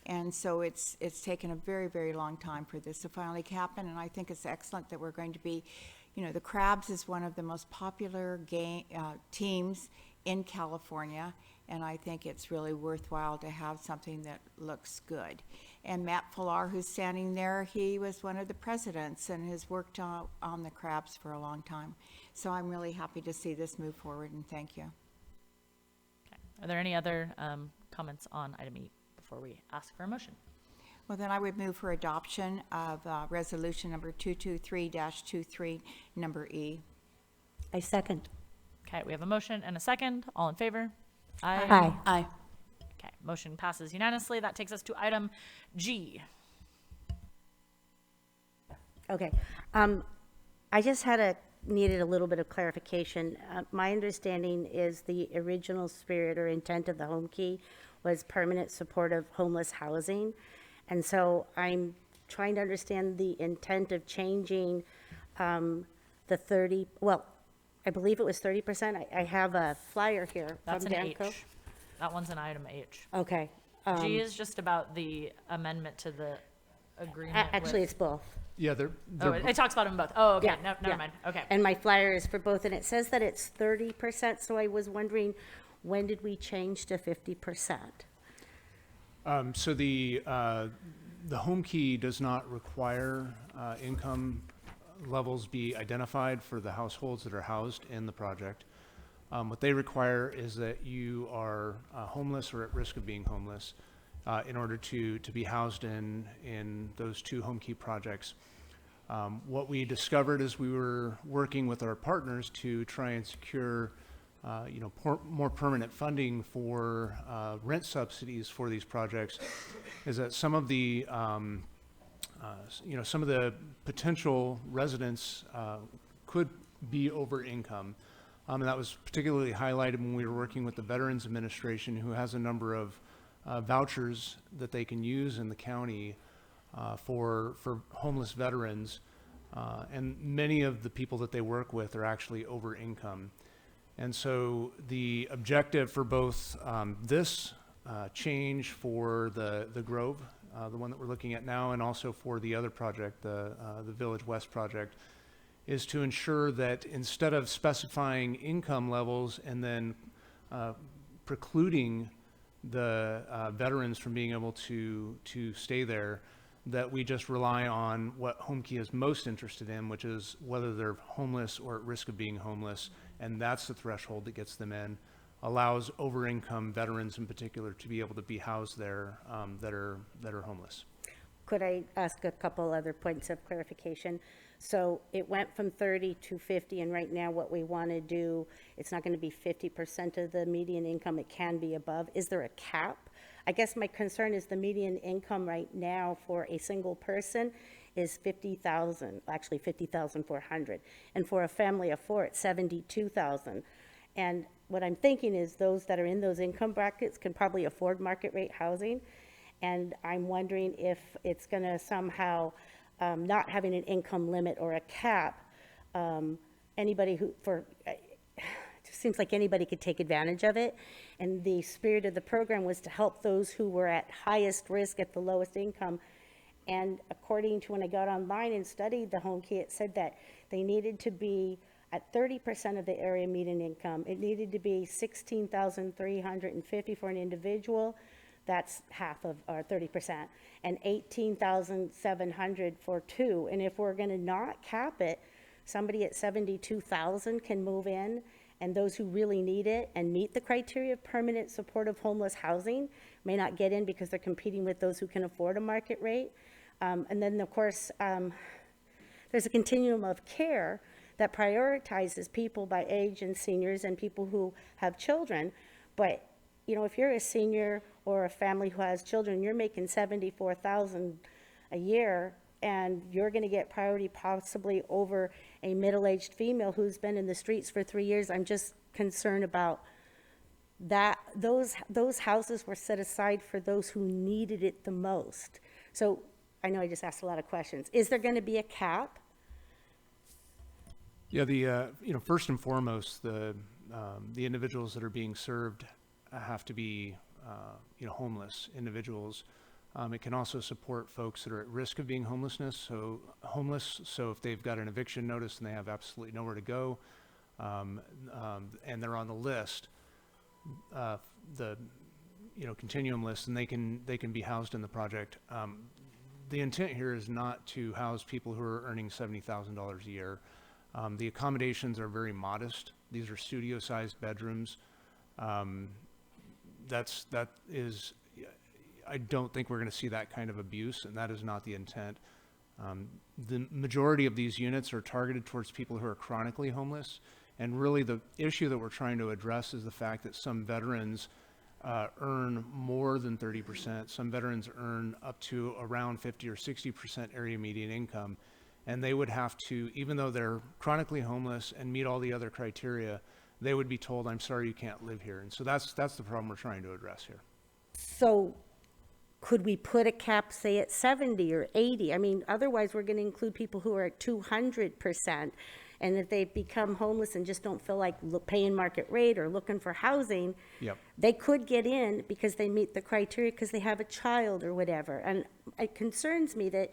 And so it's taken a very, very long time for this to finally happen. And I think it's excellent that we're going to be, the Crabs is one of the most popular teams in California. And I think it's really worthwhile to have something that looks good. And Matt Fuller, who's standing there, he was one of the presidents and has worked on the Crabs for a long time. So I'm really happy to see this move forward, and thank you. Okay. Are there any other comments on item E before we ask for a motion? Well, then I would move for adoption of resolution number 223-23, number E. I second. Okay, we have a motion and a second. All in favor? Aye. Aye. Aye. Okay, motion passes unanimously. That takes us to item G. Okay. I just needed a little bit of clarification. My understanding is the original spirit or intent of the home key was permanent support of homeless housing. And so I'm trying to understand the intent of changing the 30, well, I believe it was 30%. I have a flyer here That's from an Danco. H. That one's an item H. Okay. G is just about the amendment to the agreement. Actually, it's both. Yeah, they're it talks about them both. Oh, okay. Yeah, Never mind. Okay. And my flyer is for both, and it says that it's 30%, so I was wondering, when did we change to 50%? so the home key does not require income levels be identified for the households that are housed in the project. What they require is that you are homeless or at risk of being homeless in order to be housed in those 2 home key projects. What we discovered as we were working with our partners to try and secure more permanent funding for rent subsidies for these projects is that some of the some of the potential residents could be over income. And that was particularly highlighted when we were working with the Veterans Administration, who has a number of vouchers that they can use in the county for homeless veterans. And many of the people that they work with are actually over income. And so the objective for both this change for the Grove, the one that we're looking at now, and also for the other project, the Village West project, is to ensure that instead of specifying income levels and then precluding the veterans from being able to stay there, that we just rely on what Home Key is most interested in, which is whether they're homeless or at risk of being homeless, and that's the threshold that gets them in, allows over-income veterans in particular to be able to be housed there that are homeless. Could I ask a couple other points of clarification? So it went from 30 to 50, and right now what we want to do, it's not going to be 50% of the median income, it can be above. Is there a cap? I guess my concern is the median income right now for a single person is 50,000, actually 50,400. And for a family of four, it's 72,000. And what I'm thinking is those that are in those income brackets can probably afford market rate housing. And I'm wondering if it's going to somehow, not having an income limit or a cap, anybody who, it just seems like anybody could take advantage of it. And the spirit of the program was to help those who were at highest risk at the lowest income. And according to when I got online and studied the home key, it said that they needed to be at 30% of the area median income. It needed to be 16,350 for an individual. That's half of, or 30%, and 18,700 for two. And if we're going to not cap it, somebody at 72,000 can move in, and those who really need it and meet the criteria of permanent supportive homeless housing may not get in because they're competing with those who can afford a market rate. And then, of course, there's a continuum of care that prioritizes people by age and seniors and people who have children. But, you know, if you're a senior or a family who has children, you're making $74,000 a year, and you're going to get priority possibly over a middle-aged female who's been in the streets for 3 years. I'm just concerned about that. Those houses were set aside for those who needed it the most. So I know I just asked a lot of questions. Is there going to be a cap? Yeah, first and foremost, the individuals that are being served have to be, homeless individuals. It can also support folks that are at risk of being homeless. So if they've got an eviction notice and they have absolutely nowhere to go, and they're on the list, the continuum list, and they can be housed in the project. The intent here is not to house people who are earning $70,000 a year. The accommodations are very modest. These are studio-sized bedrooms. I don't think we're going to see that kind of abuse, and that is not the intent. The majority of these units are targeted towards people who are chronically homeless, and really the issue that we're trying to address is the fact that some veterans earn more than 30%. Some veterans earn up to around 50 or 60% area median income, and they would have to, even though they're chronically homeless and meet all the other criteria, they would be told, I'm sorry, you can't live here. And so that's the problem we're trying to address here. So could we put a cap, say, at 70 or 80? I mean, otherwise we're going to include people who are at 200%. And if they become homeless and just don't feel like paying market rate or looking for housing, Yep. they could get in because they meet the criteria because they have a child or whatever. And it concerns me that,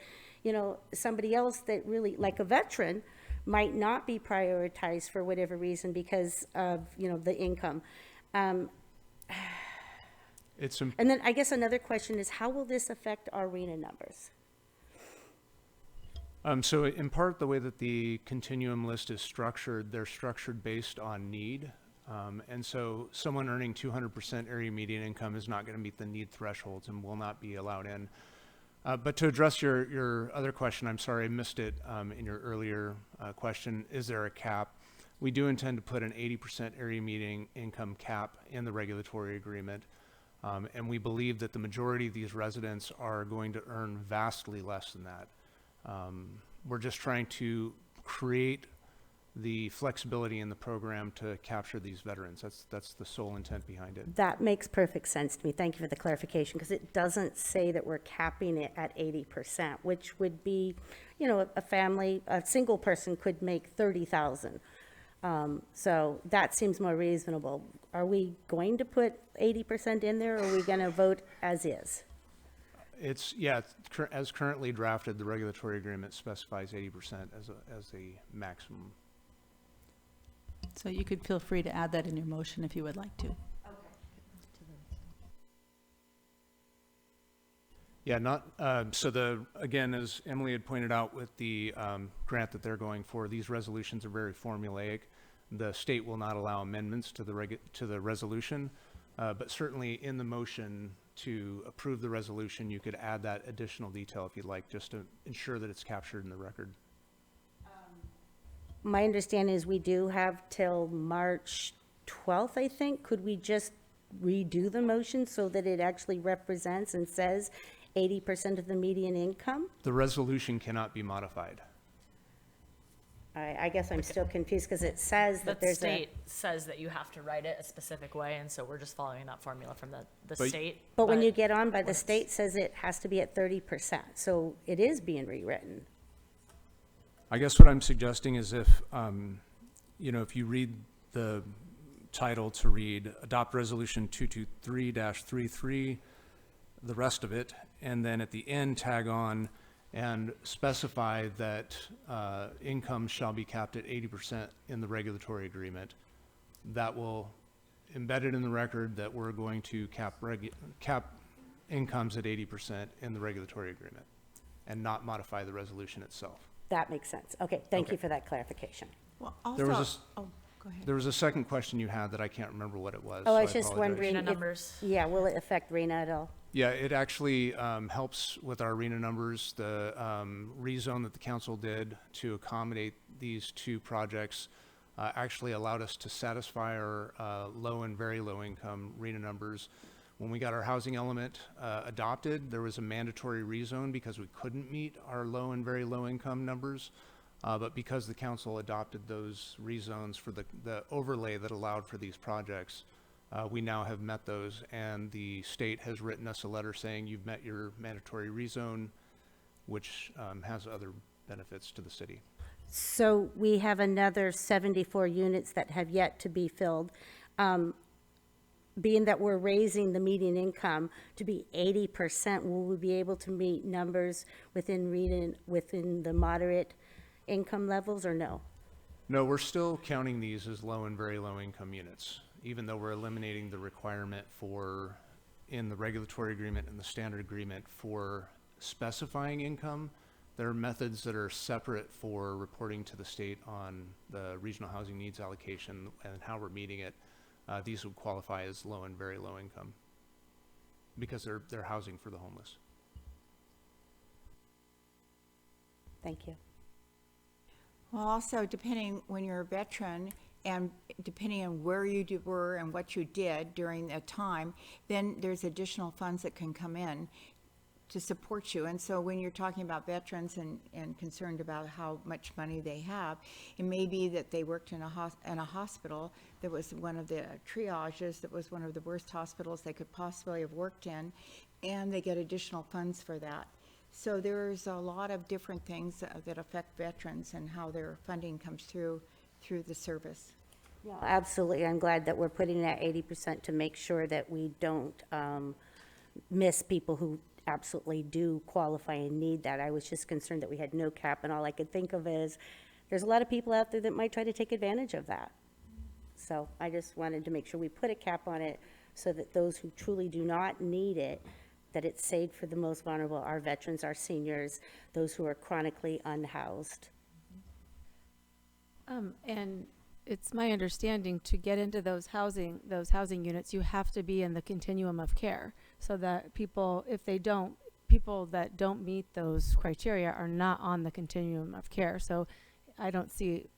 somebody else that really, like a veteran, might not be prioritized for whatever reason because of, the income. And then I guess another question is, how will this affect our RENA numbers? So in part, the way that the continuum list is structured, they're structured based on need. And so someone earning 200% area median income is not going to meet the need thresholds and will not be allowed in. But to address your other question, I'm sorry, I missed it in your earlier question, is there a cap? We do intend to put an 80% area median income cap in the regulatory agreement. And we believe that the majority of these residents are going to earn vastly less than that. We're just trying to create the flexibility in the program to capture these veterans. That's the sole intent behind it. That makes perfect sense to me. Thank you for the clarification, because it doesn't say that we're capping it at 80%, which would be, a single person could make 30,000. So that seems more reasonable. Are we going to put 80% in there, or are we going to vote as is? As currently drafted, the regulatory agreement specifies 80% as a maximum. So you could feel free to add that in your motion if you would like to. Okay. Yeah, again, as Emily had pointed out with the grant that they're going for, these resolutions are very formulaic. The state will not allow amendments to the resolution, but certainly in the motion to approve the resolution, you could add that additional detail if you'd like, just to ensure that it's captured in the record. My understanding is we do have till March 12th, I think. Could we just redo the motion so that it actually represents and says 80% of the median income? The resolution cannot be modified. I guess I'm still confused because it says that The there's state says that you have to write it a specific way, and so we're just following that formula from the But- state. But when you get on by the state says it has to be at 30%, so it is being rewritten. I guess what I'm suggesting is if, if you read the title to read Adopt Resolution 223-33, the rest of it, and then at the end tag on and specify that income shall be capped at 80% in the regulatory agreement, that will embed it in the record that we're going to cap incomes at 80% in the regulatory agreement and not modify the resolution itself. That makes sense. Okay, thank you for that clarification. Well, There was also, a oh, go ahead. There was a second question you had that I can't remember what it was. Oh, so I was just apologize. wondering. RENA numbers. Yeah, will it affect RENA at all? Yeah, it actually helps with our RENA numbers. The rezone that the council did to accommodate these two projects actually allowed us to satisfy our low and very low income RENA numbers. When we got our housing element adopted, there was a mandatory rezone because we couldn't meet our low and very low income numbers. But because the council adopted those rezones for the overlay that allowed for these projects, we now have met those, and the state has written us a letter saying you've met your mandatory rezone, which has other benefits to the city. So we have another 74 units that have yet to be filled. Being that we're raising the median income to be 80%, will we be able to meet numbers within the moderate income levels, or no? No, we're still counting these as low and very low income units, even though we're eliminating the requirement for, in the regulatory agreement and the standard agreement, for specifying income. There are methods that are separate for reporting to the state on the regional housing needs allocation and how we're meeting it. These would qualify as low and very low income because they're housing for the homeless. Thank you. Well, also, depending when you're a veteran and depending on where you were and what you did during that time, then there's additional funds that can come in to support you. And so when you're talking about veterans and concerned about how much money they have, it may be that they worked in a hospital that was one of the triages, that was one of the worst hospitals they could possibly have worked in, and they get additional funds for that. So there's a lot of different things that affect veterans and how their funding comes through the service. Yeah, absolutely. I'm glad that we're putting that 80% to make sure that we don't miss people who absolutely do qualify and need that. I was just concerned that we had no cap, and all I could think of is there's a lot of people out there that might try to take advantage of that. So I just wanted to make sure we put a cap on it so that those who truly do not need it, that it's saved for the most vulnerable, our veterans, our seniors, those who are chronically unhoused. And it's my understanding to get into those housing units, you have to be in the continuum of care, so that people that don't meet those criteria are not on the continuum of care. So I don't see,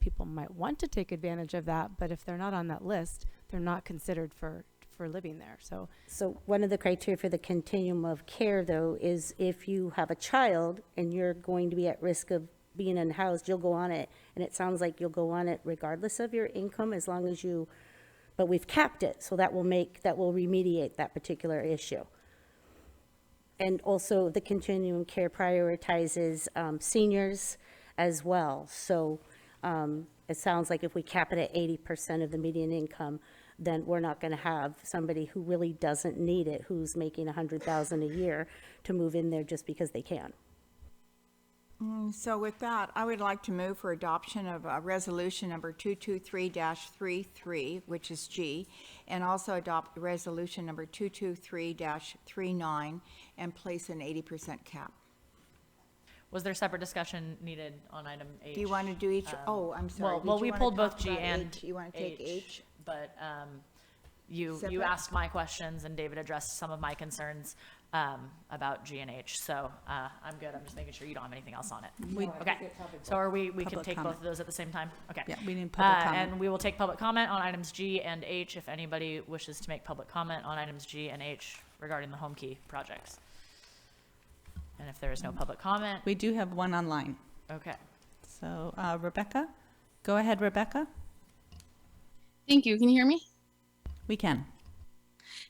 people might want to take advantage of that, but if they're not on that list, they're not considered for living there. So one of the criteria for the continuum of care, though, is if you have a child and you're going to be at risk of being unhoused, you'll go on it. And it sounds like you'll go on it regardless of your income, as long as but we've capped it, so that will remediate that particular issue. And also, the continuum care prioritizes seniors as well. So it sounds like if we cap it at 80% of the median income, then we're not going to have somebody who really doesn't need it, who's making $100,000 a year, to move in there just because they can. So with that, I would like to move for adoption of resolution number 223-33, which is G, and also adopt resolution number 223-39 and place an 80% cap. Was there separate discussion needed on item H? Do you want to do each? Oh, I'm sorry. Well, Did we you wanna pulled both talk G about and H? You want to take H? But you Separate? asked my questions and David addressed some of my concerns about G&H. So I'm good. I'm just making sure you don't have anything else on it. Okay. So are we can Public take comment. both of those at the same time? Okay. Yeah, we need public comment. And we will take public comment on items G and H if anybody wishes to make public comment on items G and H regarding the home key projects. And if there is no public comment, We do have one online. okay. So Rebecca, go ahead, Rebecca. Thank you. Can you hear me? We can.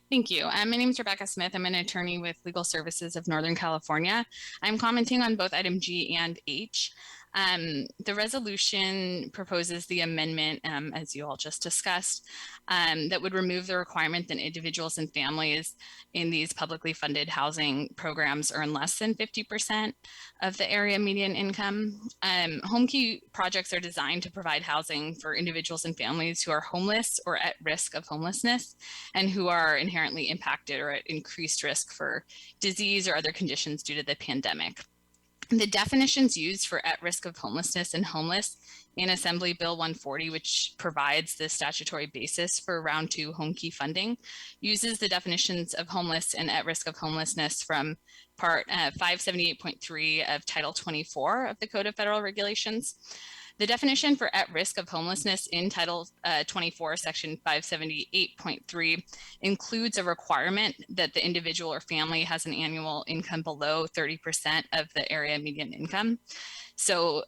Thank you. My name is Rebecca Smith. I'm an attorney with Legal Services of Northern California. I'm commenting on both item G and H. The resolution proposes the amendment, as you all just discussed, that would remove the requirement that individuals and families in these publicly funded housing programs earn less than 50% of the area median income. Home key projects are designed to provide housing for individuals and families who are homeless or at risk of homelessness and who are inherently impacted or at increased risk for disease or other conditions due to the pandemic. The definitions used for at risk of homelessness and homeless in Assembly Bill 140, which provides the statutory basis for round 2 home key funding, uses the definitions of homeless and at risk of homelessness from part 578.3 of Title 24 of the Code of Federal Regulations. The definition for at risk of homelessness in Title 24, Section 578.3 includes a requirement that the individual or family has an annual income below 30% of the area median income. So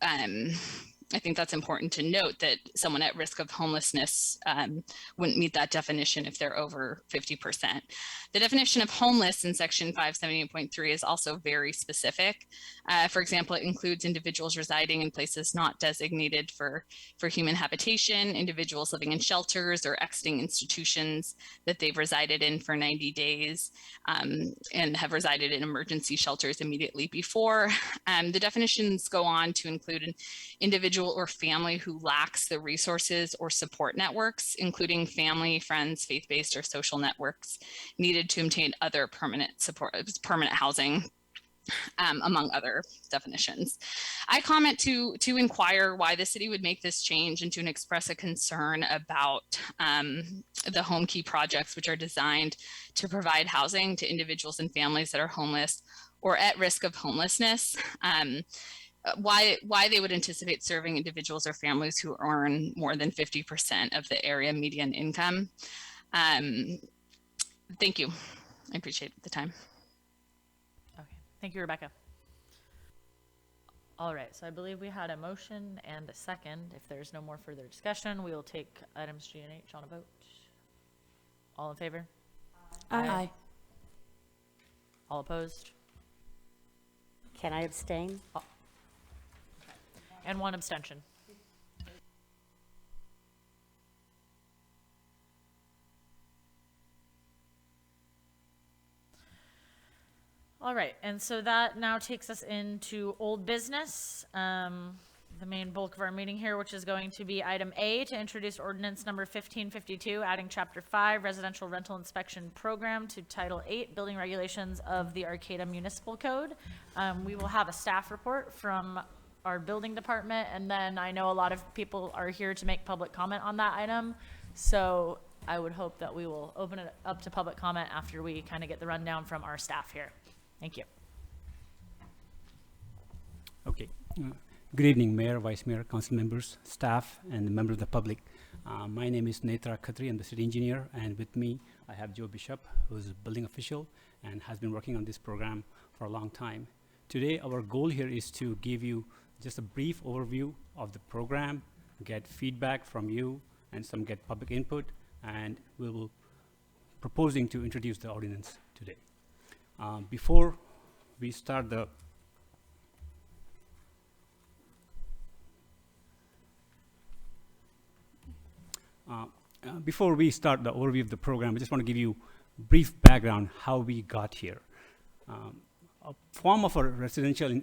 I think that's important to note that someone at risk of homelessness wouldn't meet that definition if they're over 50%. The definition of homeless in Section 578.3 is also very specific. For example, it includes individuals residing in places not designated for human habitation, individuals living in shelters or exiting institutions that they've resided in for 90 days and have resided in emergency shelters immediately before. The definitions go on to include an individual or family who lacks the resources or support networks, including family, friends, faith-based or social networks needed to obtain other permanent housing, among other definitions. I comment to inquire why the city would make this change and to express a concern about the home key projects, which are designed to provide housing to individuals and families that are homeless or at risk of homelessness. Why they would anticipate serving individuals or families who earn more than 50% of the area median income. Thank you. I appreciate the time. Okay. Thank you, Rebecca. All right. So I believe we had a motion and a second. If there's no more further discussion, we will take items G and H on a vote. All in favor? Aye. All opposed? Can I abstain? And one abstention. All right, and so that now takes us into old business, the main bulk of our meeting here, which is going to be item A, to introduce ordinance number 1552, adding chapter 5, residential rental inspection program to title 8, building regulations of the Arcata Municipal Code. We will have a staff report from our building department, and then I know a lot of people are here to make public comment on that item, so I would hope that we will open it up to public comment after we kind of get the rundown from our staff here. Thank you. Okay. Good evening, Mayor, Vice Mayor, Council members, staff, and members of the public. My name is Netra Khatri. I'm the city engineer, and with me I have Joe Bishop, who's a building official and has been working on this program for a long time. Today, our goal here is to give you just a brief overview of the program, get feedback from you, and some get public input, and we will proposing to introduce the ordinance today. Before we start the overview of the program, I just want to give you a brief background how we got here. A form of a residential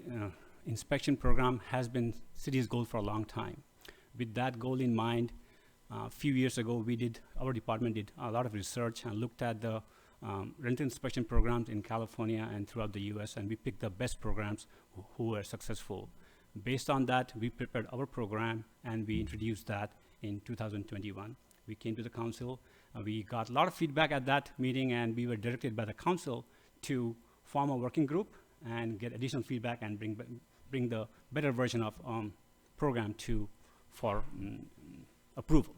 inspection program has been city's goal for a long time. With that goal in mind, a few years ago, our department did a lot of research and looked at the rental inspection programs in California and throughout the US, and we picked the best programs who were successful. Based on that, we prepared our program and we introduced that in 2021. We came to the council We got a lot of feedback at that meeting, and we were directed by the council to form a working group and get additional feedback and bring the better version of program for approval.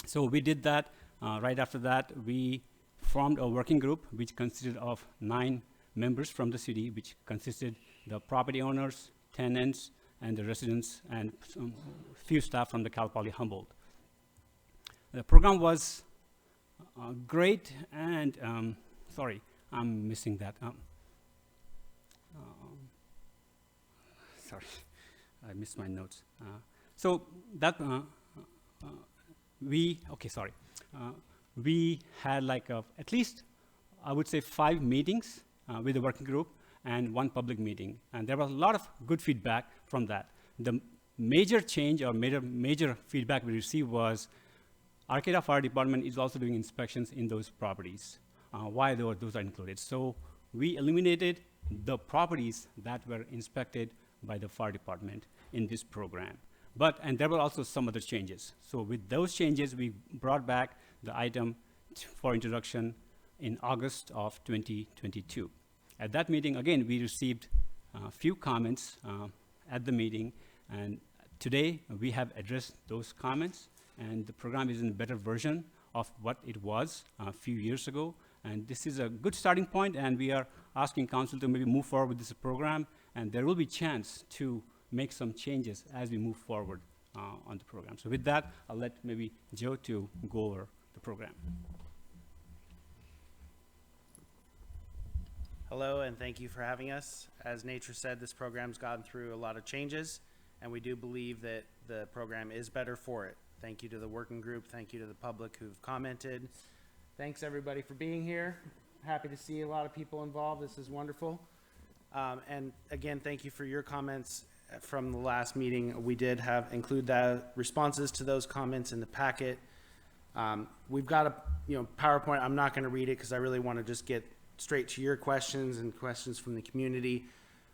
So we did that. Right after that, we formed a working group which consisted of 9 members from the city, which consisted the property owners, tenants, and the residents, and some few staff from the Cal Poly Humboldt. The program was great, and sorry, I'm missing that. Sorry, I missed my notes. So that we had like at least, I would say, 5 meetings with the working group and 1 public meeting. And there was a lot of good feedback from that. The major change or major feedback we received was Arcata Fire Department is also doing inspections in those properties. Why those are included? So we eliminated the properties that were inspected by the fire department in this program. And there were also some other changes. So with those changes, we brought back the item for introduction in August of 2022. At that meeting, again, we received a few comments at the meeting, and today we have addressed those comments, and the program is in a better version of what it was a few years ago. And this is a good starting point, and we are asking council to maybe move forward with this program, and there will be chance to make some changes as we move forward on the program. So with that, I'll let maybe Joe to go over the program. Hello, and thank you for having us. As Nature said, this program's gone through a lot of changes, and we do believe that the program is better for it. Thank you to the working group. Thank you to the public who've commented. Thanks, everybody, for being here. Happy to see a lot of people involved. This is wonderful. And again, thank you for your comments from the last meeting. We did include the responses to those comments in the packet. We've got a PowerPoint. I'm not going to read it because I really want to just get straight to your questions and questions from the community.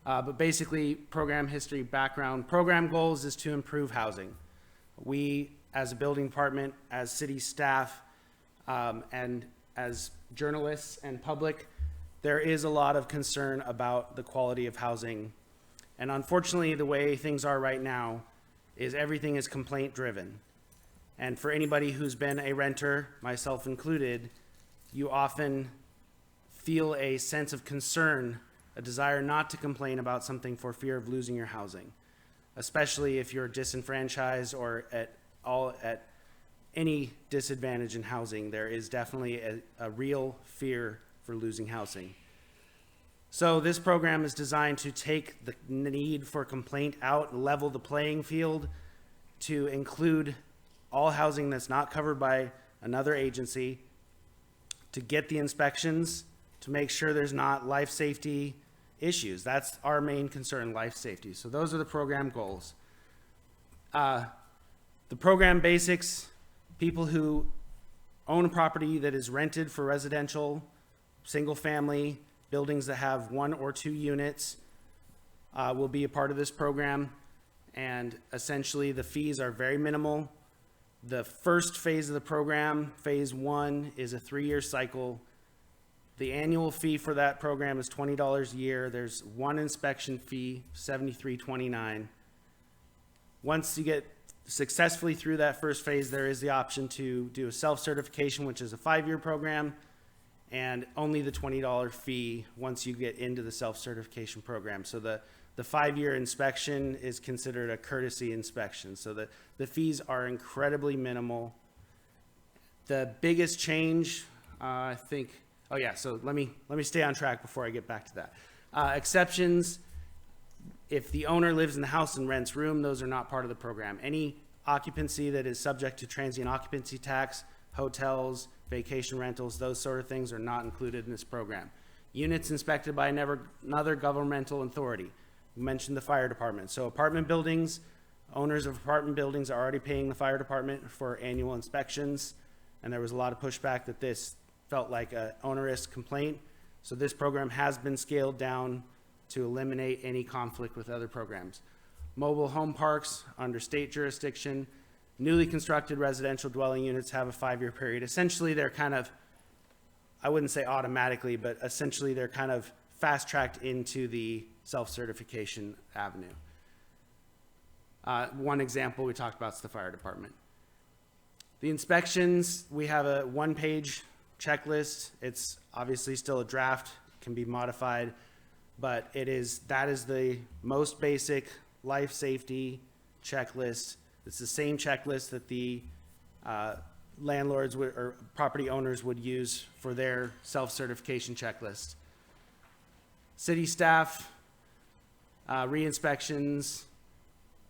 But basically, program history, background. Program goals is to improve housing. We, as a building department, as city staff, and as journalists and public, there is a lot of concern about the quality of housing. And unfortunately, the way things are right now is everything is complaint driven. And for anybody who's been a renter, myself included, you often feel a sense of concern, a desire not to complain about something for fear of losing your housing, especially if you're disenfranchised or at any disadvantage in housing. There is definitely a real fear for losing housing. So this program is designed to take the need for complaint out and level the playing field to include all housing that's not covered by another agency, to get the inspections, to make sure there's not life safety issues. That's our main concern, life safety. So those are the program goals. The program basics: people who own a property that is rented for residential, single family, buildings that have 1 or 2 units will be a part of this program. And essentially the fees are very minimal. The first phase of the program, phase 1, is a 3-year cycle. The annual fee for that program is $20 a year. There's 1 inspection fee, $73.29. Once you get successfully through that first phase, there is the option to do a self-certification, which is a 5-year program, and only the $20 fee once you get into the self-certification program. So the 5-year inspection is considered a courtesy inspection. So the fees are incredibly minimal. The biggest change, I think, oh yeah, so let me stay on track before I get back to that. Exceptions: if the owner lives in the house and rents room, those are not part of the program. Any occupancy that is subject to transient occupancy tax, hotels, vacation rentals, those sort of things are not included in this program. Units inspected by another governmental authority. We mentioned the fire department. So apartment buildings, owners of apartment buildings are already paying the fire department for annual inspections, and there was a lot of pushback that this felt like an onerous complaint. So this program has been scaled down to eliminate any conflict with other programs. Mobile home parks under state jurisdiction. Newly constructed residential dwelling units have a 5-year period. Essentially, they're kind of, I wouldn't say automatically, but essentially they're kind of fast-tracked into the self-certification avenue. One example we talked about is the fire department. The inspections, we have a 1-page checklist. It's obviously still a draft, can be modified, but that is the most basic life safety checklist. It's the same checklist that the landlords or property owners would use for their self-certification checklist. City staff, re-inspections.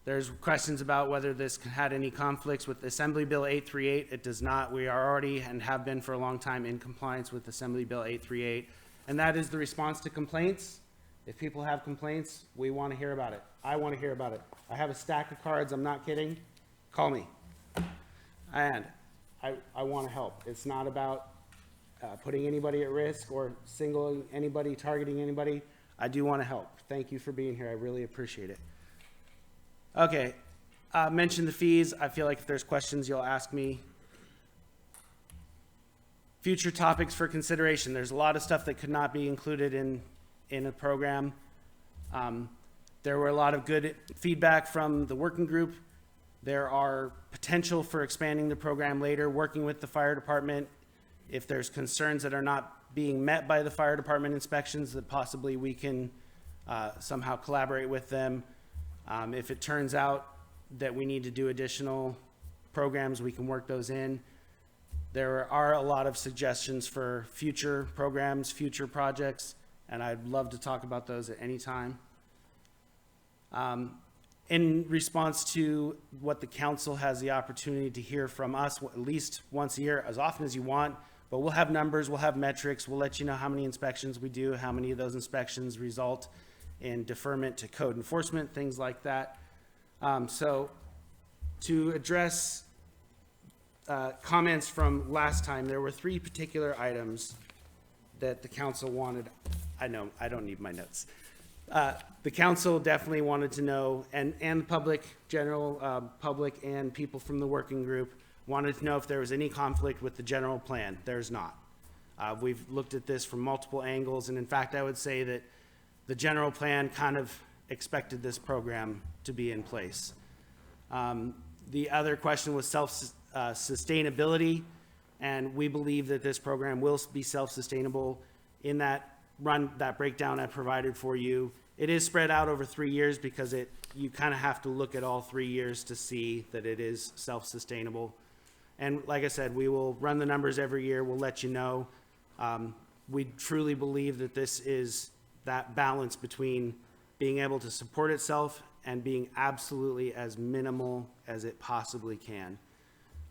There's questions about whether this had any conflicts with Assembly Bill 838. It does not. We are already and have been for a long time in compliance with Assembly Bill 838. And that is the response to complaints. If people have complaints, we want to hear about it. I want to hear about it. I have a stack of cards. I'm not kidding. Call me. And I want to help. It's not about putting anybody at risk or singling anybody, targeting anybody. I do want to help. Thank you for being here. I really appreciate it. Okay. Mention the fees. I feel like if there's questions, you'll ask me. Future topics for consideration. There's a lot of stuff that could not be included in a program. There were a lot of good feedback from the working group. There are potential for expanding the program later, working with the fire department. If there's concerns that are not being met by the fire department inspections, that possibly we can somehow collaborate with them. If it turns out that we need to do additional programs, we can work those in. There are a lot of suggestions for future programs, future projects, and I'd love to talk about those at any time. In response to what the council has the opportunity to hear from us at least once a year, as often as you want, but we'll have numbers, we'll have metrics, we'll let you know how many inspections we do, how many of those inspections result in deferment to code enforcement, things like that. So to address comments from last time, there were 3 particular items that the council wanted. I know, I don't need my notes. The council definitely wanted to know, and the public, general public and people from the working group wanted to know if there was any conflict with the general plan. There's not. We've looked at this from multiple angles, and in fact, I would say that the general plan kind of expected this program to be in place. The other question was sustainability, and we believe that this program will be self-sustainable. In that breakdown I provided for you, it is spread out over 3 years because you kind of have to look at all 3 years to see that it is self-sustainable. And like I said, we will run the numbers every year. We'll let you know. We truly believe that this is that balance between being able to support itself and being absolutely as minimal as it possibly can.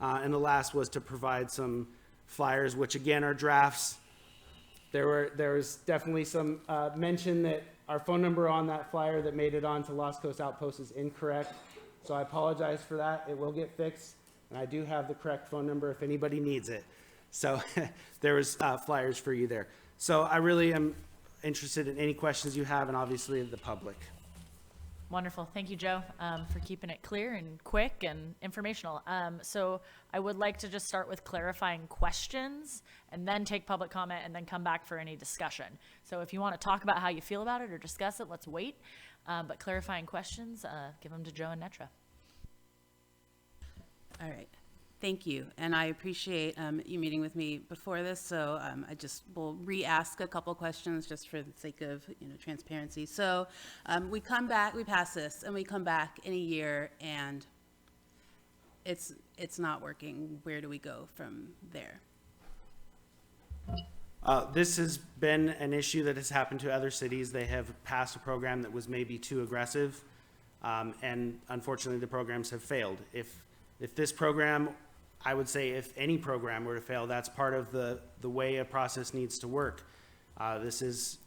And the last was to provide some flyers, which again are drafts. There was definitely some mention that our phone number on that flyer that made it onto Lost Coast Outpost is incorrect. So I apologize for that. It will get fixed. And I do have the correct phone number if anybody needs it. So there was flyers for you there. So I really am interested in any questions you have, and obviously the public. Wonderful. Thank you, Joe, for keeping it clear and quick and informational. So I would like to just start with clarifying questions and then take public comment and then come back for any discussion. So if you want to talk about how you feel about it or discuss it, let's wait. But clarifying questions, give them to Joe and Netra. All right. Thank you. And I appreciate you meeting with me before this. So I just will re-ask a couple questions just for the sake of transparency. So we come back, we pass this, and we come back in a year, and it's not working. Where do we go from there? This has been an issue that has happened to other cities. They have passed a program that was maybe too aggressive, and unfortunately the programs have failed. If this program, I would say if any program were to fail, that's part of the way a process needs to work. This is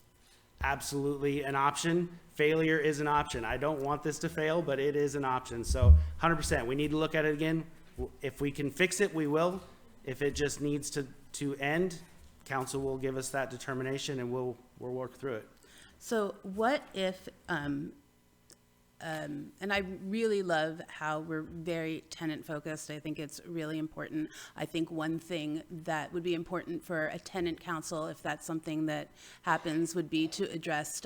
absolutely an option. Failure is an option. I don't want this to fail, but it is an option. So 100%, we need to look at it again. If we can fix it, we will. If it just needs to end, council will give us that determination and we'll work through it. So what if And I really love how we're very tenant focused. I think it's really important. I think one thing that would be important for a tenant council, if that's something that happens, would be to address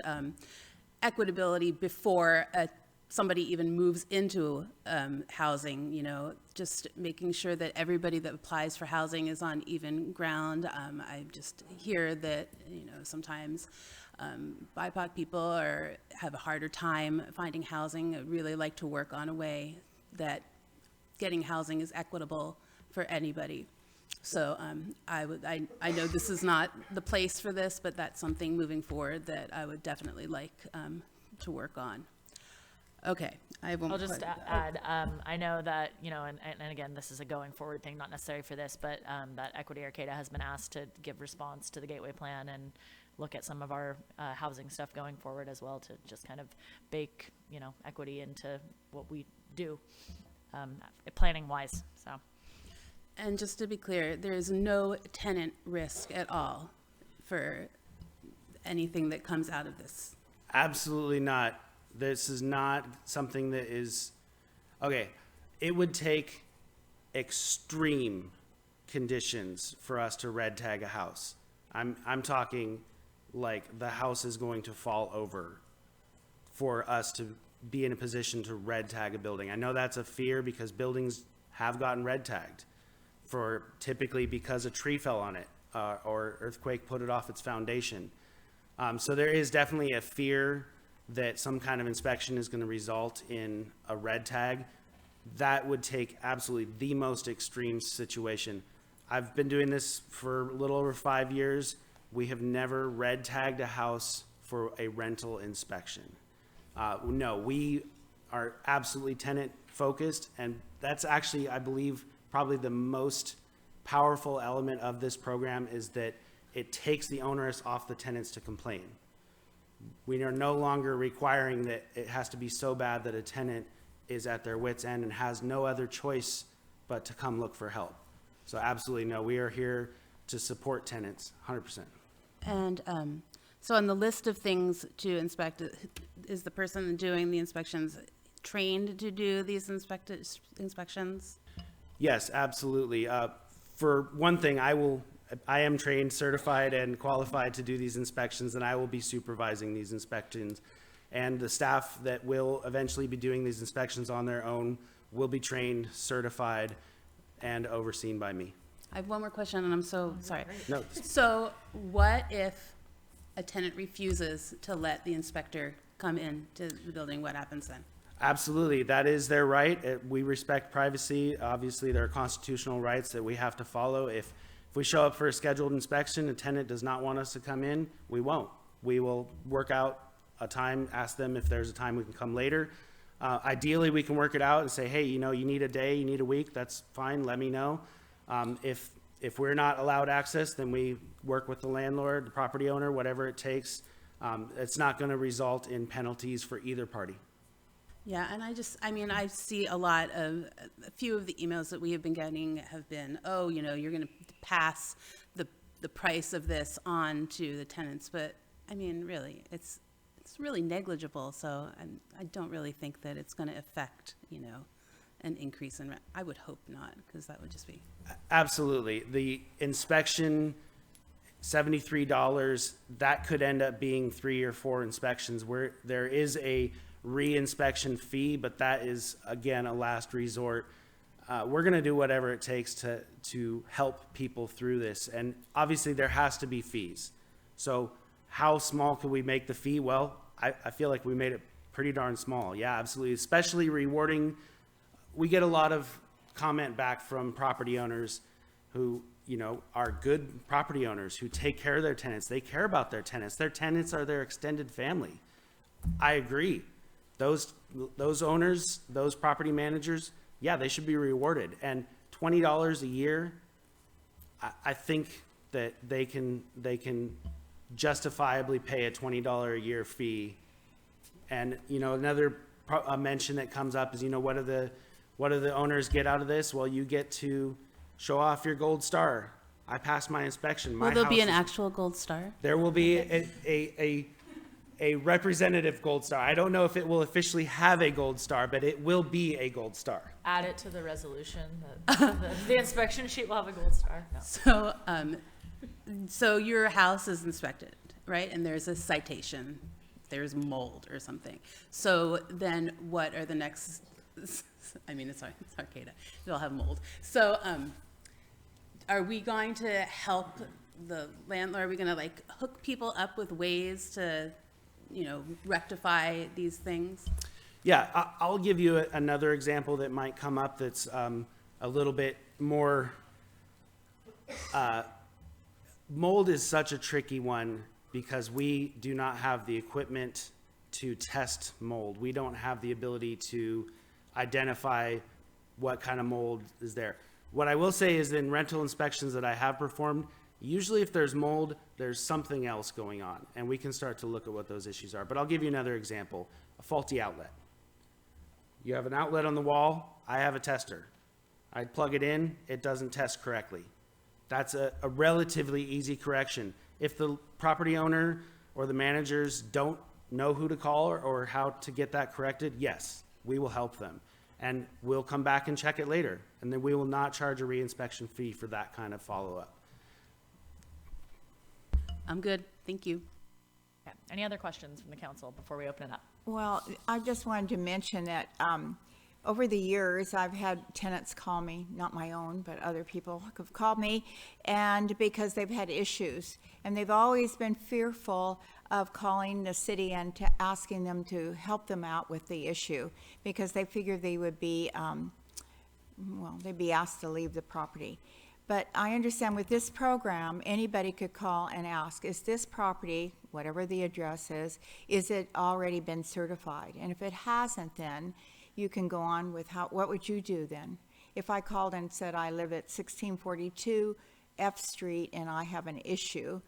equitability before somebody even moves into housing, you know, just making sure that everybody that applies for housing is on even ground. I just hear that, you know, sometimes BIPOC people have a harder time finding housing. I'd really like to work on a way that getting housing is equitable for anybody. So I know this is not the place for this, but that's something moving forward that I would definitely like to work on. Okay, I won't. I'll just add, I know that, you know, and again, this is a going forward thing, not necessarily for this, but that Equity Arcata has been asked to give response to the Gateway Plan and look at some of our housing stuff going forward as well, to just kind of bake, you know, equity into what we do, planning wise, so. And just to be clear, there is no tenant risk at all for anything that comes out of this. Absolutely not. This is not something that is, okay, it would take extreme conditions for us to red tag a house. I'm talking like the house is going to fall over for us to be in a position to red tag a building. I know that's a fear because buildings have gotten red tagged for typically because a tree fell on it or earthquake put it off its foundation. So there is definitely a fear that some kind of inspection is going to result in a red tag. That would take absolutely the most extreme situation. I've been doing this for a little over 5 years. We have never red tagged a house for a rental inspection. No, we are absolutely tenant focused, and that's actually, I believe, probably the most powerful element of this program is that it takes the onus off the tenants to complain. We are no longer requiring that it has to be so bad that a tenant is at their wit's end and has no other choice but to come look for help. So absolutely no, we are here to support tenants, 100%. And so on the list of things to inspect, is the person doing the inspections trained to do these inspections? Yes, absolutely. For one thing, I am trained, certified, and qualified to do these inspections, and I will be supervising these inspections. And the staff that will eventually be doing these inspections on their own will be trained, certified, and overseen by me. I have one more question, and I'm so sorry. No. So what if a tenant refuses to let the inspector come in to the building? What happens then? Absolutely, that is their right. We respect privacy. Obviously, there are constitutional rights that we have to follow. If we show up for a scheduled inspection, a tenant does not want us to come in, we won't. We will work out a time, ask them if there's a time we can come later. Ideally, we can work it out and say, hey, you know, you need a day, you need a week, that's fine, let me know. If we're not allowed access, then we work with the landlord, the property owner, whatever it takes. It's not going to result in penalties for either party. Yeah, and I see a few of the emails that we have been getting have been, oh, you know, you're going to pass the price of this on to the tenants. But I mean, really, it's really negligible. So I don't really think that it's going to affect, you know, an increase in rent. I would hope not, because that would just be. Absolutely. The inspection, $73, that could end up being 3 or 4 inspections where there is a re-inspection fee, but that is, again, a last resort. We're going to do whatever it takes to help people through this. And obviously there has to be fees. So how small can we make the fee? Well, I feel like we made it pretty darn small. Yeah, absolutely. Especially rewarding. We get a lot of comment back from property owners who, you know, are good property owners who take care of their tenants. They care about their tenants. Their tenants are their extended family. I agree. Those owners, those property managers, yeah, they should be rewarded. And $20 a year, I think that they can justifiably pay a $20 a year fee. And, you know, another mention that comes up is, you know, what do the owners get out of this? Well, you get to show off your gold star. I passed my inspection. Will there be an actual gold star? There will be a representative gold star. I don't know if it will officially have a gold star, but it will be a gold star. Add it to the resolution. The inspection sheet will have a gold star. No. So your house is inspected, right? And there's a citation. There's mold or something. So then what are the next, I mean, it's Arcata. It'll have mold. So are we going to help the landlord? Are we going to like hook people up with ways to, you know, rectify these things? Yeah, I'll give you another example that might come up that's a little bit more, mold is such a tricky one because we do not have the equipment to test mold. We don't have the ability to identify what kind of mold is there. What I will say is in rental inspections that I have performed, usually if there's mold, there's something else going on, and we can start to look at what those issues are. But I'll give you another example, a faulty outlet. You have an outlet on the wall, I have a tester. I plug it in, it doesn't test correctly. That's a relatively easy correction. If the property owner or the managers don't know who to call or how to get that corrected, yes, we will help them. And we'll come back and check it later. And then we will not charge a reinspection fee for that kind of follow-up. I'm good, thank you. Okay. Any other questions from the council before we open it up? Well, I just wanted to mention that over the years, I've had tenants call me, not my own, but other people have called me, and because they've had issues. And they've always been fearful of calling the city and asking them to help them out with the issue because they figured they would be, they'd be asked to leave the property. But I understand with this program, anybody could call and ask, is this property, whatever the address is it already been certified? And if it hasn't, then you can go on with what would you do then? If I called and said I live at 1642 F Street and I have an issue.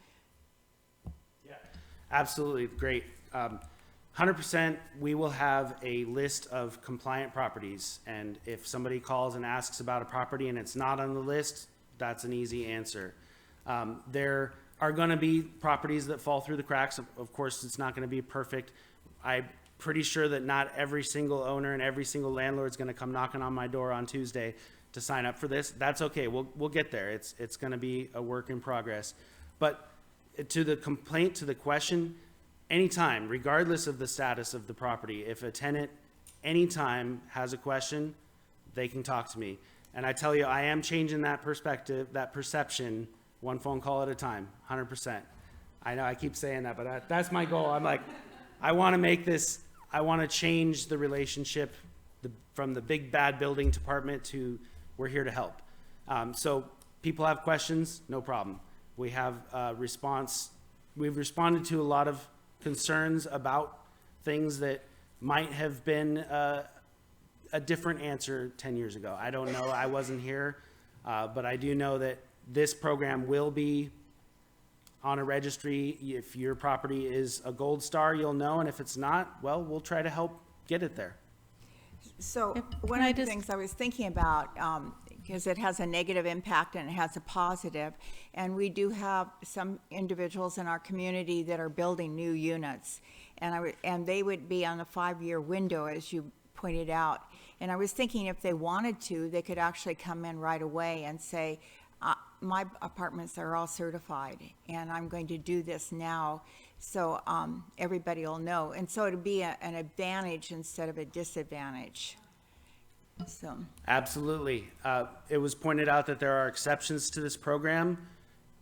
Yeah, absolutely, great. 100%, we will have a list of compliant properties. And if somebody calls and asks about a property and it's not on the list, that's an easy answer. There are going to be properties that fall through the cracks. Of course, it's not going to be perfect. I'm pretty sure that not every single owner and every single landlord is going to come knocking on my door on Tuesday to sign up for this. That's okay. We'll get there. It's going to be a work in progress. But to the complaint, to the question, anytime, regardless of the status of the property, if a tenant anytime has a question, they can talk to me. And I tell you, I am changing that perspective, that perception, one phone call at a time, 100%. I know I keep saying that, but that's my goal. I'm like, I want to make this, I want to change the relationship from the big bad building department to we're here to help. So people have questions, no problem. We have we've responded to a lot of concerns about things that might have been a different answer 10 years ago. I don't know, I wasn't here, but I do know that this program will be on a registry. If your property is a gold star, you'll know, and if it's not, well, we'll try to help get it there. So one of the things I was thinking about, because it has a negative impact and it has a positive, and we do have some individuals in our community that are building new units, and they would be on a 5-year window, as you pointed out. And I was thinking if they wanted to, they could actually come in right away and say, my apartments are all certified and I'm going to do this now, so everybody will know. And so it'd be an advantage instead of a disadvantage. So Absolutely. It was pointed out that there are exceptions to this program.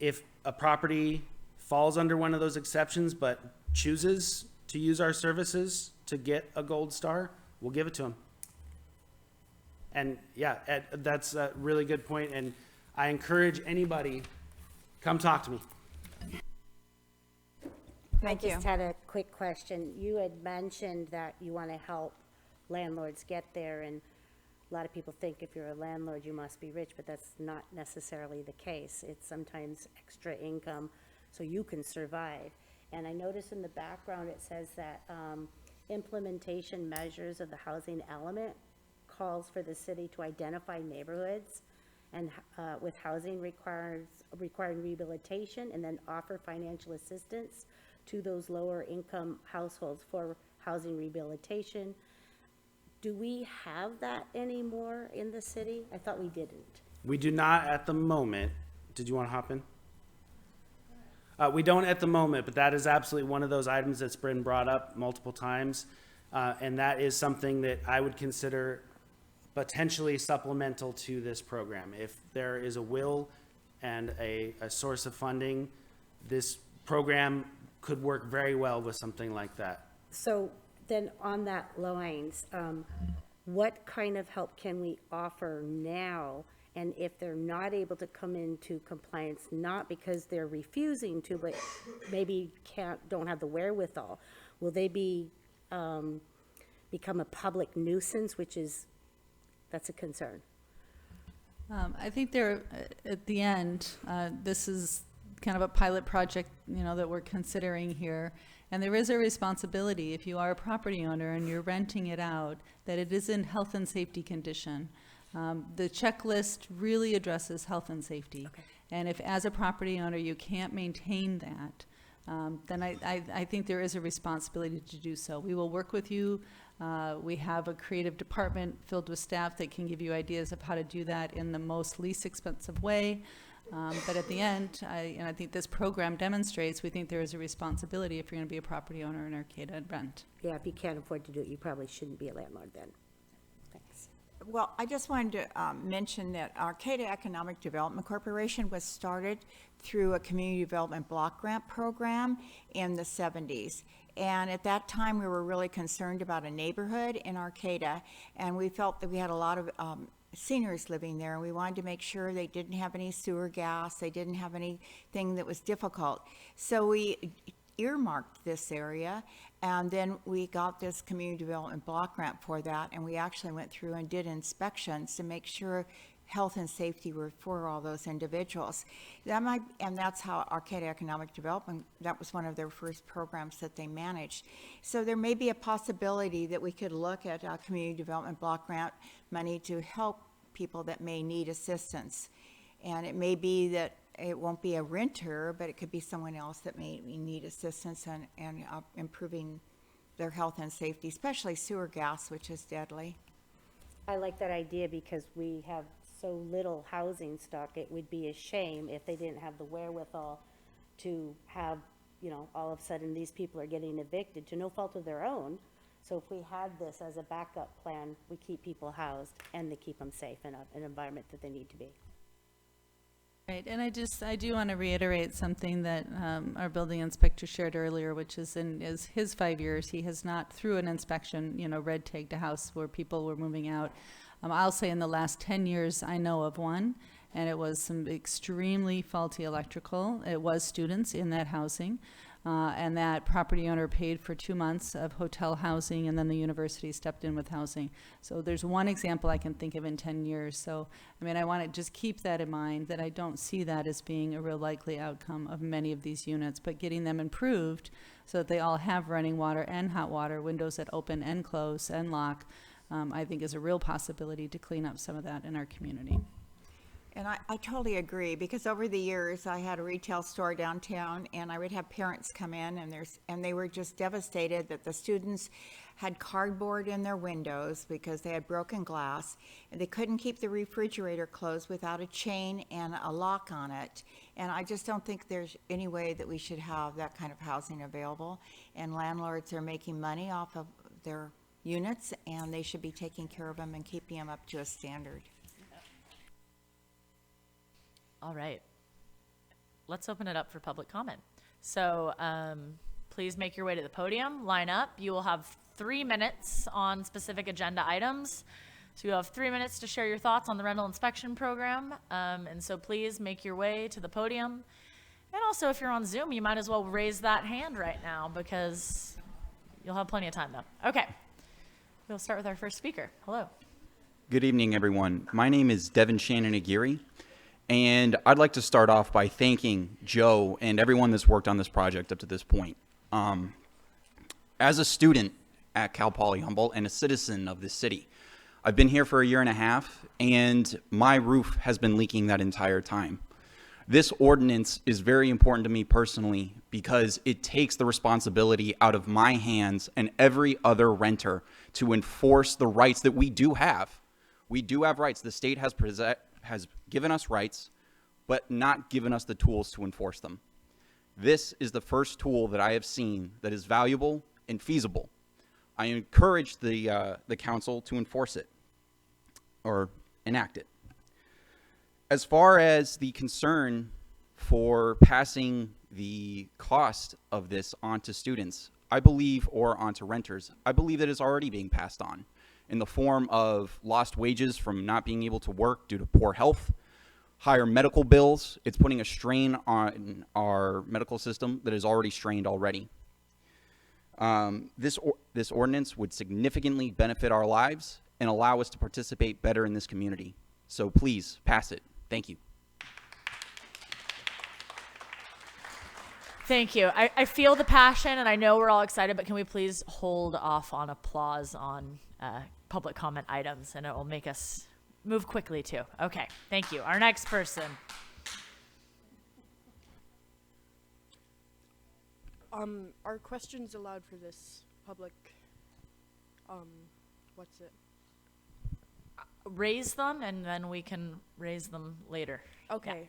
If a property falls under one of those exceptions but chooses to use our services to get a gold star, we'll give it to them. And yeah, that's a really good point. And I encourage anybody, come talk to me. Thank you. I just had a quick question. You had mentioned that you want to help landlords get there, and a lot of people think if you're a landlord, you must be rich, but that's not necessarily the case. It's sometimes extra income so you can survive. And I noticed in the background it says that implementation measures of the housing element calls for the city to identify neighborhoods and with housing requiring rehabilitation, and then offer financial assistance to those lower income households for housing rehabilitation. Do we have that anymore in the city? I thought we didn't. We do not at the moment. Did you want to hop in? We don't at the moment, but that is absolutely one of those items that's been brought up multiple times. And that is something that I would consider potentially supplemental to this program. If there is a will and a source of funding, this program could work very well with something like that. So then on that lines, what kind of help can we offer now? And if they're not able to come into compliance, not because they're refusing to, but maybe don't have the wherewithal, will they become a public nuisance, that's a concern? I think they're, at the end, this is kind of a pilot project, that we're considering here. And there is a responsibility, if you are a property owner and you're renting it out, that it is in health and safety condition. The checklist really addresses health and safety. Okay. And if as a property owner you can't maintain that, then I think there is a responsibility to do so. We will work with you. We have a creative department filled with staff that can give you ideas of how to do that in the most least expensive way. But at the end, I think this program demonstrates we think there is a responsibility if you're going to be a property owner in Arcata and rent. Yeah, if you can't afford to do it, you probably shouldn't be a landlord then. Thanks. Well, I just wanted to mention that Arcata Economic Development Corporation was started through a community development block grant program in the 70s. And at that time, we were really concerned about a neighborhood in Arcata, and we felt that we had a lot of seniors living there, and we wanted to make sure they didn't have any sewer gas, they didn't have anything that was difficult. So we earmarked this area, and then we got this community development block grant for that, and we actually went through and did inspections to make sure health and safety were for all those individuals. And that's how Arcata Economic Development, that was one of their first programs that they managed. So there may be a possibility that we could look at community development block grant money to help people that may need assistance. And it may be that it won't be a renter, but it could be someone else that may need assistance and improving their health and safety, especially sewer gas, which is deadly. I like that idea because we have so little housing stock. It would be a shame if they didn't have the wherewithal to have, all of a sudden these people are getting evicted to no fault of their own. So if we had this as a backup plan, we keep people housed and they keep them safe in an environment that they need to be. Right, and I do want to reiterate something that our building inspector shared earlier, which is in his 5 years, he has not, through an inspection, red tagged a house where people were moving out. I'll say in the last 10 years, I know of one, and it was some extremely faulty electrical. It was students in that housing, and that property owner paid for 2 months of hotel housing, and then the university stepped in with housing. So there's one example I can think of in 10 years. So, I want to just keep that in mind, that I don't see that as being a real likely outcome of many of these units, but getting them improved so that they all have running water and hot water, windows that open and close and lock, I think is a real possibility to clean up some of that in our community. And I totally agree, because over the years I had a retail store downtown, and I would have parents come in and they were just devastated that the students had cardboard in their windows because they had broken glass, and they couldn't keep the refrigerator closed without a chain and a lock on it. And I just don't think there's any way that we should have that kind of housing available. And landlords are making money off of their units, and they should be taking care of them and keeping them up to a standard. All right. Let's open it up for public comment. So please make your way to the podium, line up. You will have 3 minutes on specific agenda items. So you have 3 minutes to share your thoughts on the rental inspection program. And so please make your way to the podium. And also, if you're on Zoom, you might as well raise that hand right now, because you'll have plenty of time though. Okay. We'll start with our first speaker. Hello. Good evening, everyone. My name is Devin Shannon Aguirre, and I'd like to start off by thanking Joe and everyone that's worked on this project up to this point. As a student at Cal Poly Humboldt and a citizen of this city, I've been here for 1.5 years, and my roof has been leaking that entire time. This ordinance is very important to me personally because it takes the responsibility out of my hands and every other renter to enforce the rights that we do have. We do have rights. The state has given us rights, but not given us the tools to enforce them. This is the first tool that I have seen that is valuable and feasible. I encourage the council to enforce it or enact it. As far as the concern for passing the cost of this onto students, I believe, or onto renters, I believe that it's already being passed on in the form of lost wages from not being able to work due to poor health, higher medical bills. It's putting a strain on our medical system that is already strained already. This ordinance would significantly benefit our lives and allow us to participate better in this community. So please pass it. Thank you. Thank you. I feel the passion, and I know we're all excited, but can we please hold off on applause on public comment items, and it will make us move quickly too. Okay, thank you. Our next person. Are questions allowed for this public, what's it? Raise them, and then we can raise them later. Okay,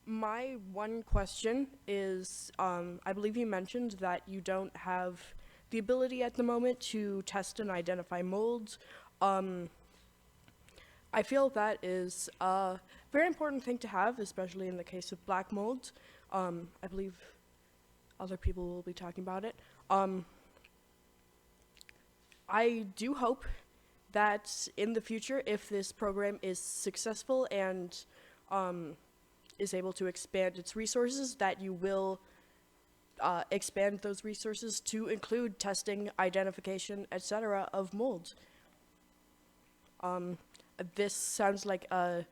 my one question is, I believe you mentioned that you don't have the ability at the moment to test and identify molds. I feel that is a very important thing to have, especially in the case of black mold. I believe other people will be talking about it. I do hope that in the future, if this program is successful and is able to expand its resources, that you will expand those resources to include testing, identification, etc. of molds. This sounds like a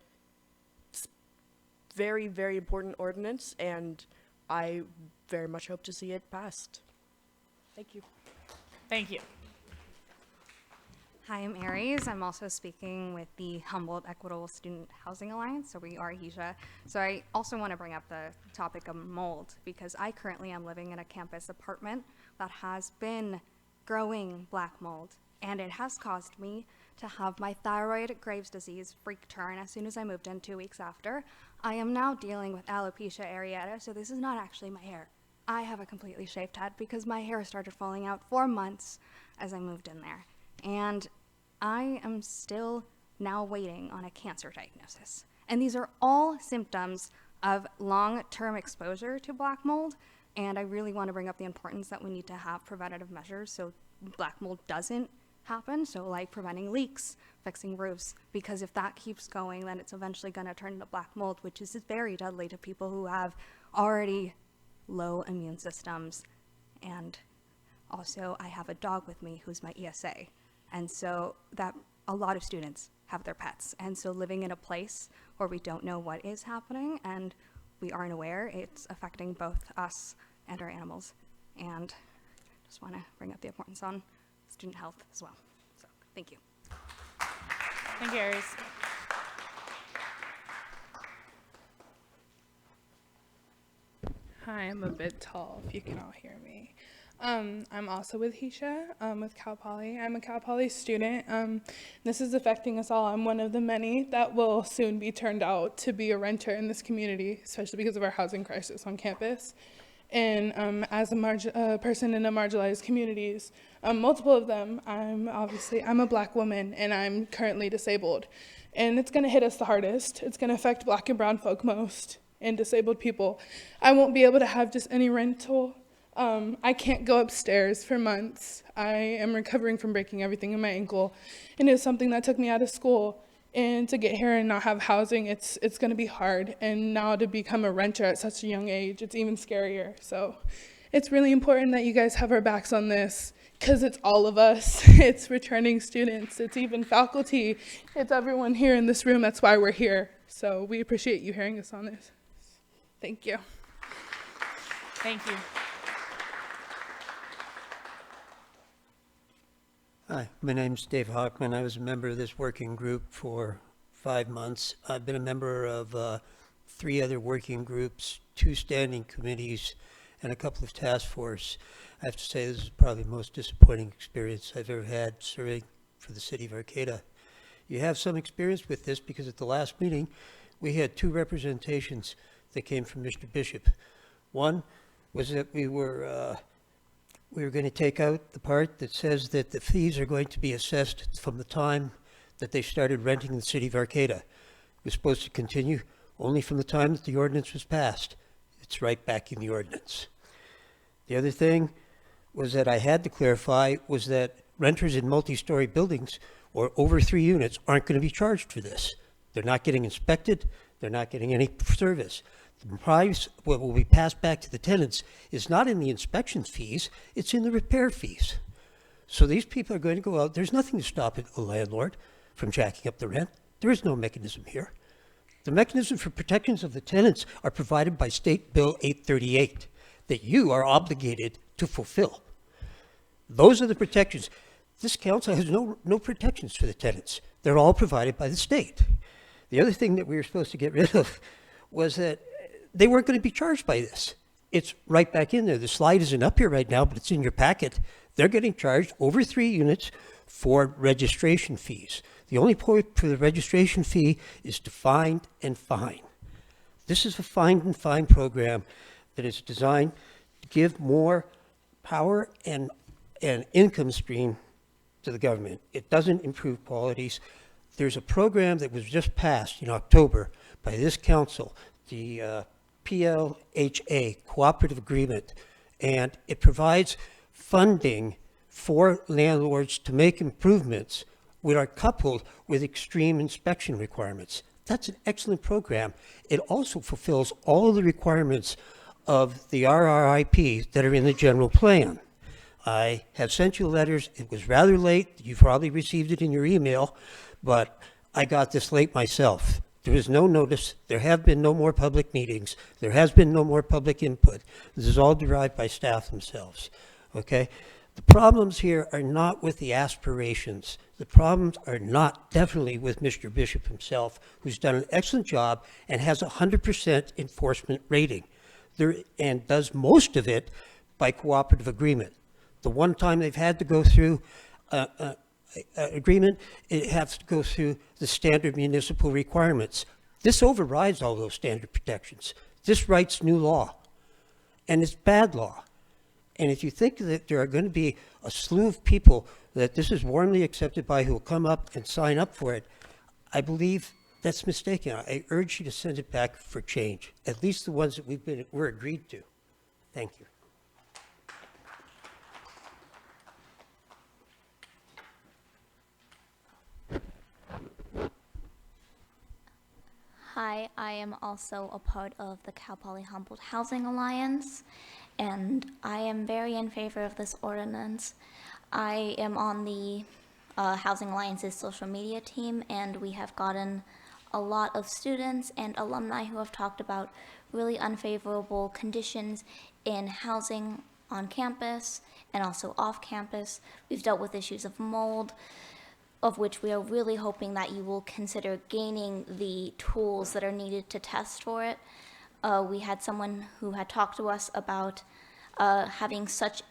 very, very important ordinance, and I very much hope to see it passed. Thank you. Thank you. Hi, I'm Aries. I'm also speaking with the Humboldt Equitable Student Housing Alliance, so we are HESA. So I also want to bring up the topic of mold, because I currently am living in a campus apartment that has been growing black mold, and it has caused me to have my thyroid Graves' disease freak turn as soon as I moved in 2 weeks after. I am now dealing with alopecia areata, so this is not actually my hair. I have a completely shaved head because my hair started falling out 4 months as I moved in there. And I am still now waiting on a cancer diagnosis. And these are all symptoms of long-term exposure to black mold, and I really want to bring up the importance that we need to have preventative measures so black mold doesn't happen, so like preventing leaks, fixing roofs, because if that keeps going, then it's eventually going to turn into black mold, which is very deadly to people who have already low immune systems. And also, I have a dog with me who's my ESA. And so that a lot of students have their pets. And so living in a place where we don't know what is happening and we aren't aware, it's affecting both us and our animals. And just want to bring up the importance on student health as well. So thank you. Thank you, Aries. Hi, I'm a bit tall, if you can all hear me. I'm also with HESA, with Cal Poly. I'm a Cal Poly student. This is affecting us all. I'm one of the many that will soon be turned out to be a renter in this community, especially because of our housing crisis on campus. And as a person in the marginalized communities, multiple of them, I'm a black woman and I'm currently disabled. And it's gonna hit us the hardest. It's gonna affect black and brown folk most and disabled people. I won't be able to have just any rental. I can't go upstairs for months. I am recovering from breaking everything in my ankle. And it's something that took me out of school. And to get here and not have housing, it's going to be hard. And now to become a renter at such a young age, it's even scarier. So it's really important that you guys have our backs on this, because it's all of us. It's returning students. It's even faculty. It's everyone here in this room. That's why we're here. So we appreciate you hearing us on this. Thank you. Thank you. Hi, my name's Dave Hockman. I was a member of this working group for 5 months. I've been a member of 3 other working groups, 2 standing committees, and a couple of task force. I have to say this is probably the most disappointing experience I've ever had serving for the city of Arcata. You have some experience with this because at the last meeting, we had 2 representations that came from Mr. Bishop. One was that we were going to take out the part that says that the fees are going to be assessed from the time that they started renting the city of Arcata. It was supposed to continue only from the time that the ordinance was passed. It's right back in the ordinance. The other thing was that I had to clarify was that renters in multi-story buildings or over 3 units aren't going to be charged for this. They're not getting inspected. They're not getting any service. The price, what will be passed back to the tenants, is not in the inspection fees, it's in the repair fees. So these people are going to go out. There's nothing to stop a landlord from jacking up the rent. There is no mechanism here. The mechanism for protections of the tenants are provided by State Bill 838 that you are obligated to fulfill. Those are the protections. This council has no protections for the tenants. They're all provided by the state. The other thing that we were supposed to get rid of was that they weren't going to be charged by this. It's right back in there. The slide isn't up here right now, but it's in your packet. They're getting charged over 3 units for registration fees. The only point for the registration fee is to find and fine. This is a find and fine program that is designed to give more power and income stream to the government. It doesn't improve qualities. There's a program that was just passed in October by this council, the PLHA, Cooperative Agreement, and it provides funding for landlords to make improvements which are coupled with extreme inspection requirements. That's an excellent program. It also fulfills all of the requirements of the RRIP that are in the general plan. I have sent you letters. It was rather late. You probably received it in your email, but I got this late myself. There is no notice. There have been no more public meetings. There has been no more public input. This is all derived by staff themselves, okay? The problems here are not with the aspirations. The problems are not definitely with Mr. Bishop himself, who's done an excellent job and has a 100% enforcement rating and does most of it by cooperative agreement. The one time they've had to go through agreement, it has to go through the standard municipal requirements. This overrides all those standard protections. This writes new law, and it's bad law. And if you think that there are going to be a slew of people that this is warmly accepted by who will come up and sign up for it, I believe that's mistaken. I urge you to send it back for change, at least the ones that we're agreed to. Thank you. Hi, I am also a part of the Cal Poly Humboldt Housing Alliance, and I am very in favor of this ordinance. I am on the Housing Alliance's social media team, and we have gotten a lot of students and alumni who have talked about really unfavorable conditions in housing on campus and also off campus. We've dealt with issues of mold, of which we are really hoping that you will consider gaining the tools that are needed to test for it. We had someone who had talked to us about having such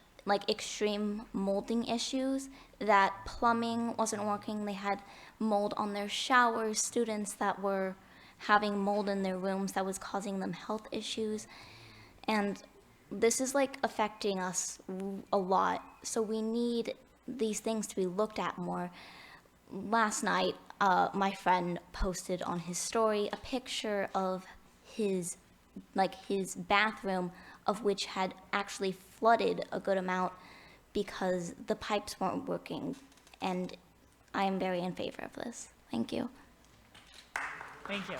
extreme molding issues that plumbing wasn't working. They had mold on their showers, students that were having mold in their rooms that was causing them health issues. And this is affecting us a lot. So we need these things to be looked at more. Last night, my friend posted on his story a picture of his bathroom, of which had actually flooded a good amount because the pipes weren't working. And I am very in favor of this. Thank you. Thank you.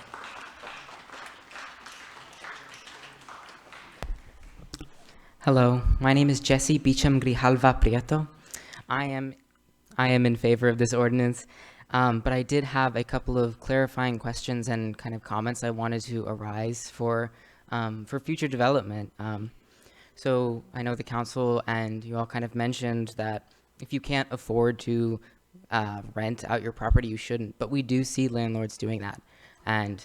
Hello, my name is Jesse Beecham Grijalva Prieto. I am in favor of this ordinance, but I did have a couple of clarifying questions and kind of comments I wanted to arise for future development. So I know the council and you all kind of mentioned that if you can't afford to rent out your property, you shouldn't, but we do see landlords doing that. And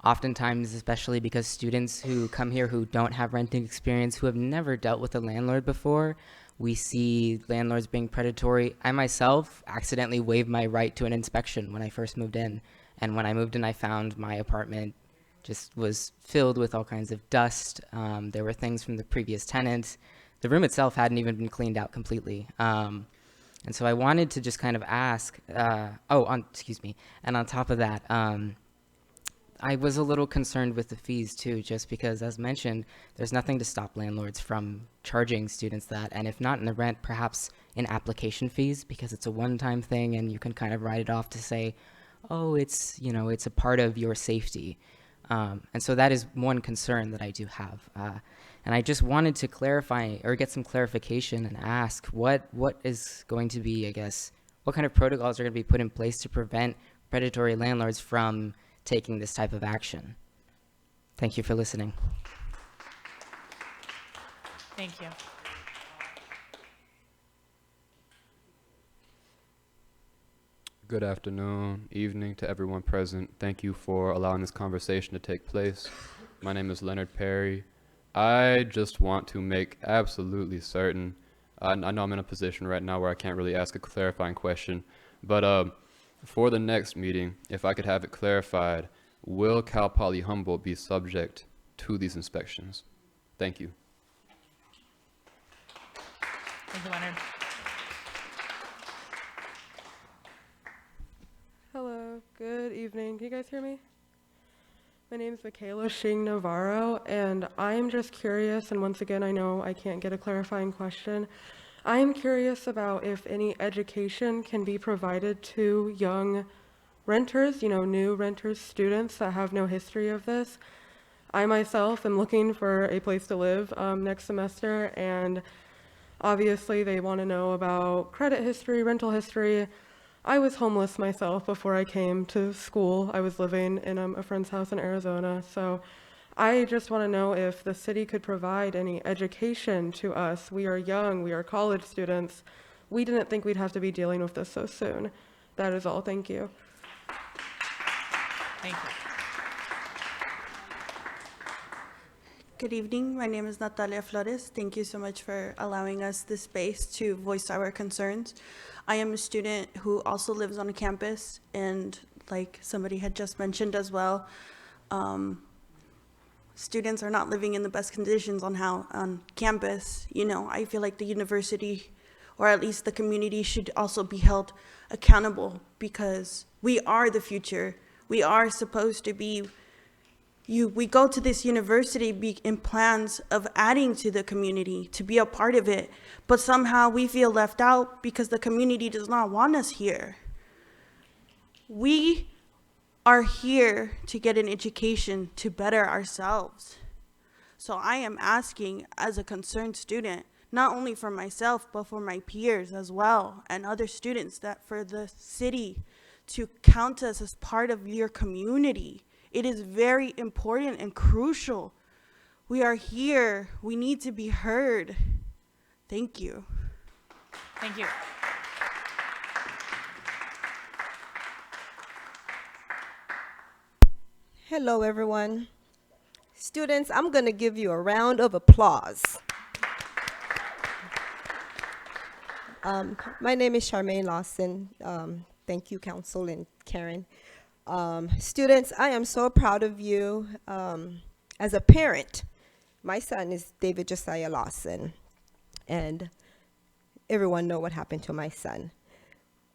Oftentimes, especially because students who come here who don't have renting experience, who have never dealt with a landlord before, we see landlords being predatory. I myself accidentally waived my right to an inspection when I first moved in. And when I moved in, I found my apartment just was filled with all kinds of dust. There were things from the previous tenants. The room itself hadn't even been cleaned out completely. And so I wanted to just kind of ask, excuse me. And on top of that, I was a little concerned with the fees too, just because, as mentioned, there's nothing to stop landlords from charging students that, and if not in the rent, perhaps in application fees, because it's a one-time thing and you can kind of write it off to say, oh, it's, you know, it's a part of your safety. And so that is one concern that I do have. And I just wanted to clarify or get some clarification and ask what is going to be, I guess, what kind of protocols are going to be put in place to prevent predatory landlords from taking this type of action. Thank you for listening. Thank you. Good afternoon, evening to everyone present. Thank you for allowing this conversation to take place. My name is Leonard Perry. I just want to make absolutely certain, I know I'm in a position right now where I can't really ask a clarifying question, but for the next meeting, if I could have it clarified, will Cal Poly Humboldt be subject to these inspections? Thank you. Thank you, Leonard. Hello, good evening. Can you guys hear me? My name is Michaela Shing Navarro, and I am just curious, and once again, I know I can't get a clarifying question. I am curious about if any education can be provided to young renters, you know, new renters, students that have no history of this. I myself am looking for a place to live next semester, and obviously they want to know about credit history, rental history. I was homeless myself before I came to school. I was living in a friend's house in Arizona, so I just want to know if the city could provide any education to us. We are young, we are college students. We didn't think we'd have to be dealing with this so soon. That is all. Thank you. Thank you. Good evening. My name is Natalia Flores. Thank you so much for allowing us this space to voice our concerns. I am a student who also lives on campus, and like somebody had just mentioned as well, students are not living in the best conditions on campus. You know, I feel like the university, or at least the community, should also be held accountable, because we are the future. We are supposed to be, we go to this university in plans of adding to the community, to be a part of it, but somehow we feel left out because the community does not want us here. We are here to get an education to better ourselves. So I am asking, as a concerned student, not only for myself, but for my peers as well, and other students, that for the city to count us as part of your community. It is very important and crucial. We are here. We need to be heard. Thank you. Thank you. Hello, everyone. Students, I'm going to give you a round of applause. My name is Charmaine Lawson. Thank you, Council and Karen. Students, I am so proud of you. As a parent, my son is David Josiah Lawson, and everyone know what happened to my son.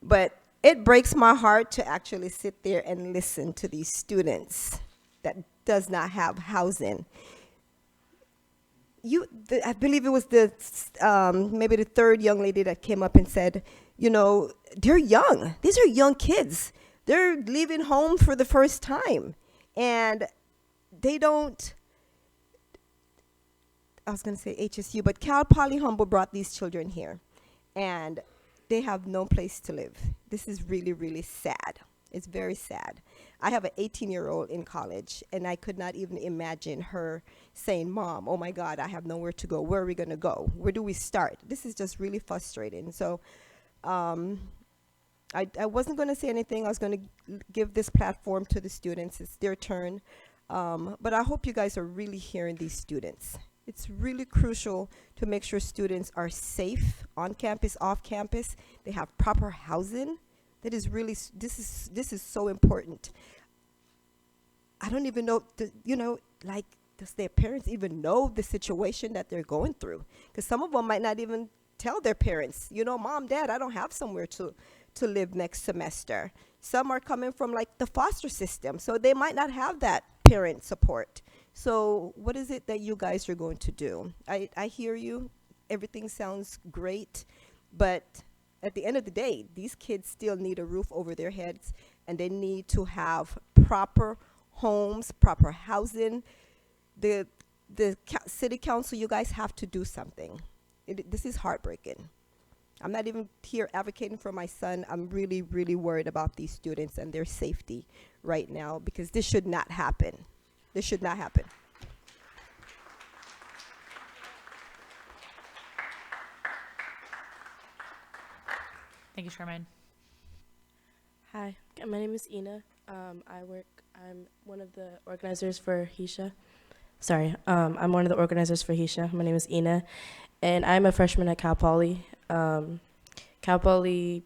But it breaks my heart to actually sit there and listen to these students that does not have housing. I believe it was maybe the third young lady that came up and said, you know, they're young. These are young kids. They're leaving home for the first time. And they don't, I was going to say HSU, but Cal Poly Humboldt brought these children here. And they have no place to live. This is really, really sad. It's very sad. I have an 18-year-old in college, and I could not even imagine her saying, Mom, oh my God, I have nowhere to go. Where are we going to go? Where do we start? This is just really frustrating. So I wasn't going to say anything. I was going to give this platform to the students. It's their turn. But I hope you guys are really hearing these students. It's really crucial to make sure students are safe on campus, off campus. They have proper housing. That is really, this is so important. I don't even know, like, does their parents even know the situation that they're going through? Because some of them might not even tell their parents, Mom, Dad, I don't have somewhere to live next semester. Some are coming from like the foster system, so they might not have that parent support. So what is it that you guys are going to do? I hear you. Everything sounds great, but at the end of the day, these kids still need a roof over their heads, and they need to have proper homes, proper housing. The city council, you guys have to do something. This is heartbreaking. I'm not even here advocating for my son. I'm really, really worried about these students and their safety right now, because this should not happen. This should not happen. Thank you, Charmaine. Hi, my name is Ina. I'm one of the organizers for HESHA. I'm one of the organizers for HESHA. My name is Ina, and I'm a freshman at Cal Poly. Cal Poly,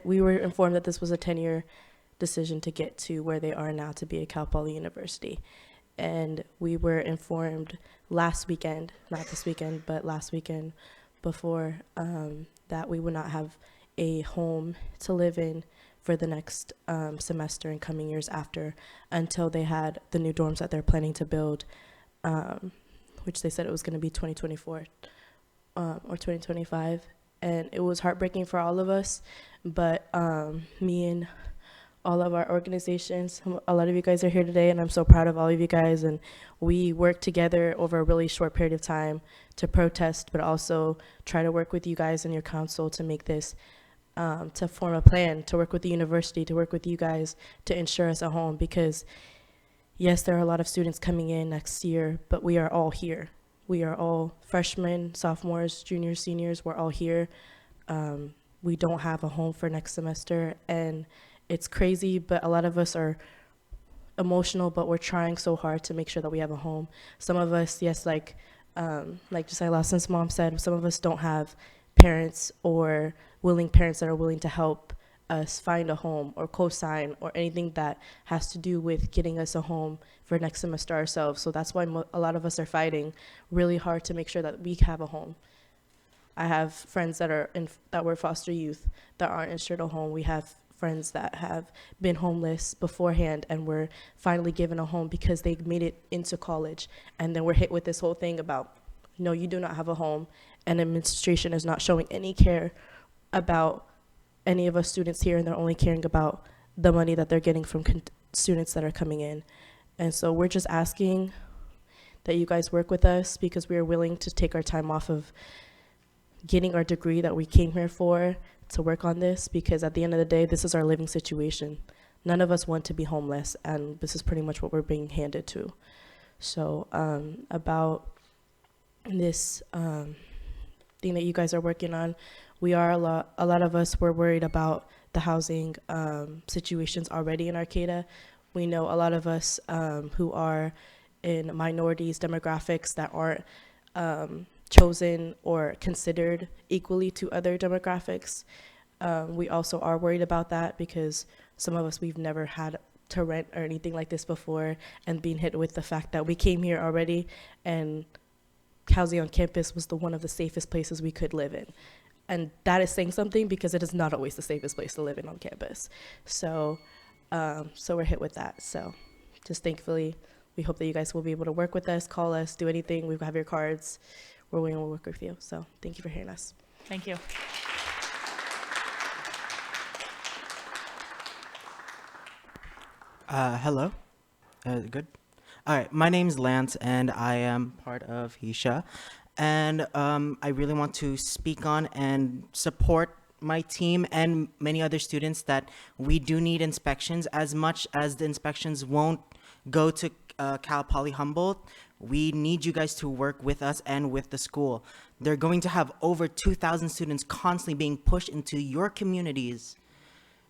we were informed that this was a 10-year decision to get to where they are now, to be a Cal Poly University. And we were informed last weekend, not this weekend, but last weekend before, that we would not have a home to live in for the next semester and coming years after, until they had the new dorms that they're planning to build, which they said it was going to be 2024 or 2025. And it was heartbreaking for all of us, but me and all of our organizations, a lot of you guys are here today, and I'm so proud of all of you guys, and we worked together over a really short period of time to protest, but also try to work with you guys and your council to make this, to form a plan, to work with the university, to work with you guys to ensure us a home, because yes, there are a lot of students coming in next year, but we are all here. We are all freshmen, sophomores, juniors, seniors, we're all here. We don't have a home for next semester, and it's crazy, but a lot of us are emotional, but we're trying so hard to make sure that we have a home. Some of us, yes, like Josiah Lawson's mom said, some of us don't have parents or willing parents that are willing to help us find a home or co-sign or anything that has to do with getting us a home for next semester ourselves. So that's why a lot of us are fighting really hard to make sure that we have a home. I have friends that were foster youth that aren't insured a home. We have friends that have been homeless beforehand and were finally given a home because they made it into college, and then we're hit with this whole thing about, no, you do not have a home, and administration is not showing any care about any of us students here, and they're only caring about the money that they're getting from students that are coming in. And so we're just asking that you guys work with us, because we are willing to take our time off of getting our degree that we came here for to work on this, because at the end of the day, this is our living situation. None of us want to be homeless, and this is pretty much what we're being handed to. So about this thing that you guys are working on, we are a lot of us were worried about the housing situations already in Arcata. We know a lot of us who are in minorities, demographics that aren't chosen or considered equally to other demographics. We also are worried about that, because some of us, we've never had to rent or anything like this before, and being hit with the fact that we came here already and housing on campus was one of the safest places we could live in. And that is saying something, because it is not always the safest place to live in on campus. So we're hit with that. So just thankfully, we hope that you guys will be able to work with us, call us, do anything. We have your cards. We're willing to work with you. So thank you for hearing us. Thank you. Hello. Good. All right. My name's Lance, and I am part of HESHA. And I really want to speak on and support my team and many other students that we do need inspections. As much as the inspections won't go to Cal Poly Humboldt, we need you guys to work with us and with the school. They're going to have over 2,000 students constantly being pushed into your communities,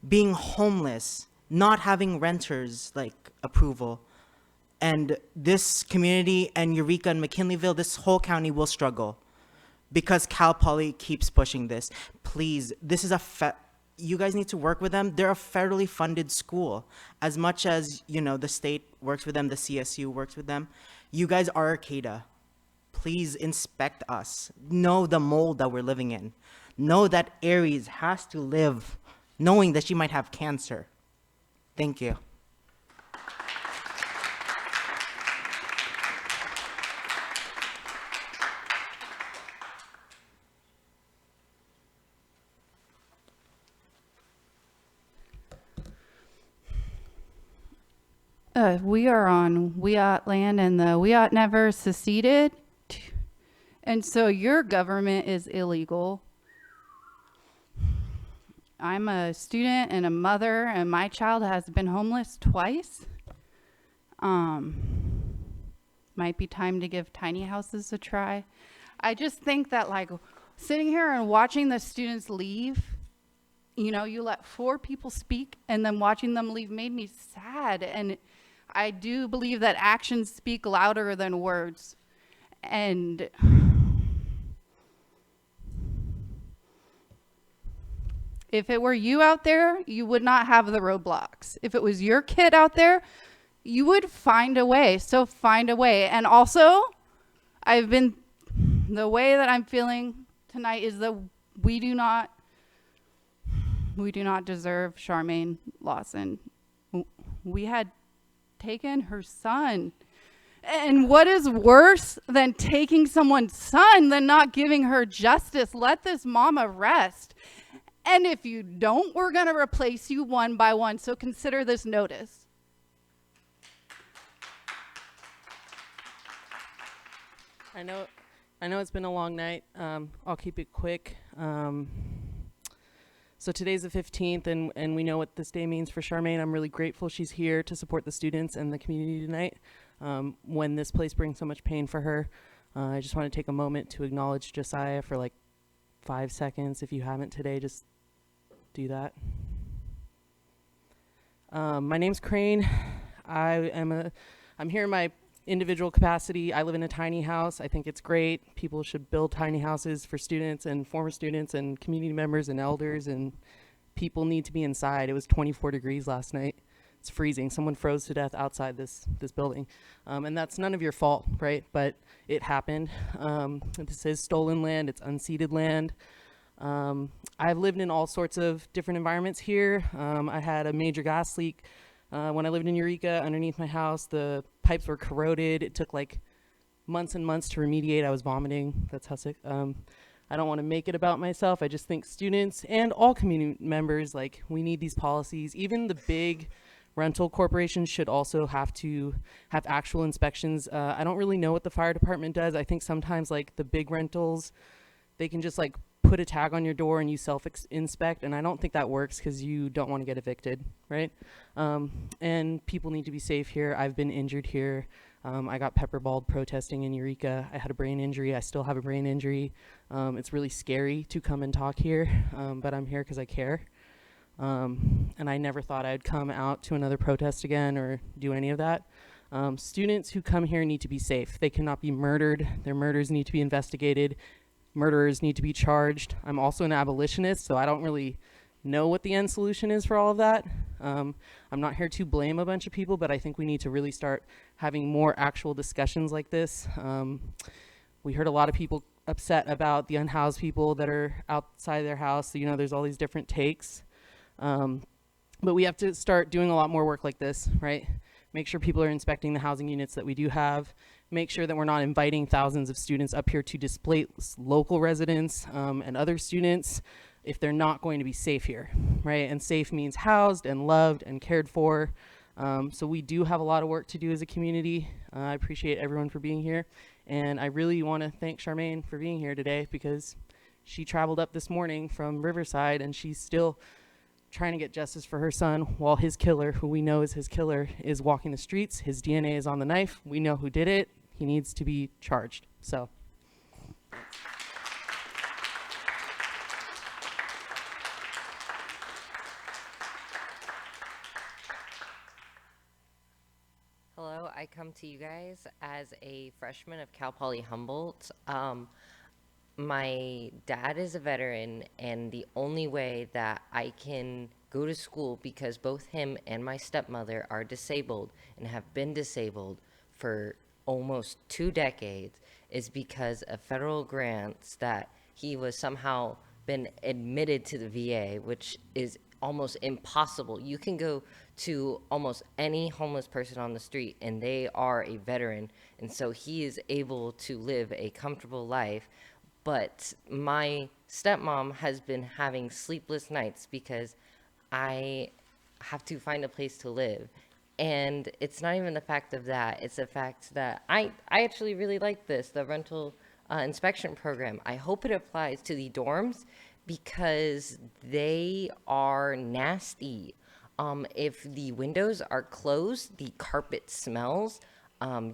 being homeless, not having renters like approval. And this community and Eureka and McKinleyville, this whole county will struggle because Cal Poly keeps pushing this. Please, this is you guys need to work with them. They're a federally funded school. As much as, you know, the state works with them, the CSU works with them. You guys are Arcata. Please inspect us. Know the mold that we're living in. Know that Aries has to live knowing that she might have cancer. Thank you. We are on Wiyot land, and the Wiyot never seceded. And so your government is illegal. I'm a student and a mother, and my child has been homeless twice. Might be time to give tiny houses a try. I just think that, like, sitting here and watching the students leave, you know, you let 4 people speak, and then watching them leave made me sad. And I do believe that actions speak louder than words. And if it were you out there, you would not have the roadblocks. If it was your kid out there, you would find a way. So find a way. And also, the way that I'm feeling tonight is that we do not deserve Charmaine Lawson. We had taken her son. And what is worse than taking someone's son than not giving her justice? Let this mama rest. And if you don't, we're going to replace you one by one. So consider this notice. I know it's been a long night. I'll keep it quick. So today's the 15th, and we know what this day means for Charmaine. I'm really grateful she's here to support the students and the community tonight when this place brings so much pain for her. I just want to take a moment to acknowledge Josiah for like 5 seconds. If you haven't today, just do that. My name's Crane. I'm here in my individual capacity. I live in a tiny house. I think it's great. People should build tiny houses for students and former students and community members and elders, and people need to be inside. It was 24 degrees last night. It's freezing. Someone froze to death outside this building. And that's none of your fault, right? But it happened. This is stolen land. It's unceded land. I've lived in all sorts of different environments here. I had a major gas leak when I lived in Eureka underneath my house. The pipes were corroded. It took like months and months to remediate. I was vomiting. That's how sick. I don't want to make it about myself. I just think students and all community members, like, we need these policies. Even the big rental corporations should also have to have actual inspections. I don't really know what the fire department does. I think sometimes, like, the big rentals, they can just like put a tag on your door and you self-inspect, and I don't think that works because you don't want to get evicted, right? And people need to be safe here. I've been injured here. I got pepperballed protesting in Eureka. I had a brain injury. I still have a brain injury. It's really scary to come and talk here, but I'm here because I care. And I never thought I'd come out to another protest again or do any of that. Students who come here need to be safe. They cannot be murdered. Their murders need to be investigated. Murderers need to be charged. I'm also an abolitionist, so I don't really know what the end solution is for all of that. I'm not here to blame a bunch of people, but I think we need to really start having more actual discussions like this. We heard a lot of people upset about the unhoused people that are outside their house. So, you know, there's all these different takes. But we have to start doing a lot more work like this, right? Make sure people are inspecting the housing units that we do have. Make sure that we're not inviting thousands of students up here to displace local residents and other students if they're not going to be safe here, right? And safe means housed and loved and cared for. So we do have a lot of work to do as a community. I appreciate everyone for being here. And I really want to thank Charmaine for being here today because she traveled up this morning from Riverside and she's still trying to get justice for her son while his killer, who we know is his killer, is walking the streets. His DNA is on the knife. We know who did it. He needs to be charged. So. I come to you guys as a freshman of Cal Poly Humboldt. My dad is a veteran, and the only way that I can go to school, because both him and my stepmother are disabled and have been disabled for almost 2 decades, is because of federal grants that he was somehow been admitted to the VA, which is almost impossible. You can go to almost any homeless person on the street and they are a veteran, and so he is able to live a comfortable life. But my stepmom has been having sleepless nights because I have to find a place to live. And it's not even the fact of that. It's the fact that I actually really like this, the rental inspection program. I hope it applies to the dorms because they are nasty. If the windows are closed, the carpet smells.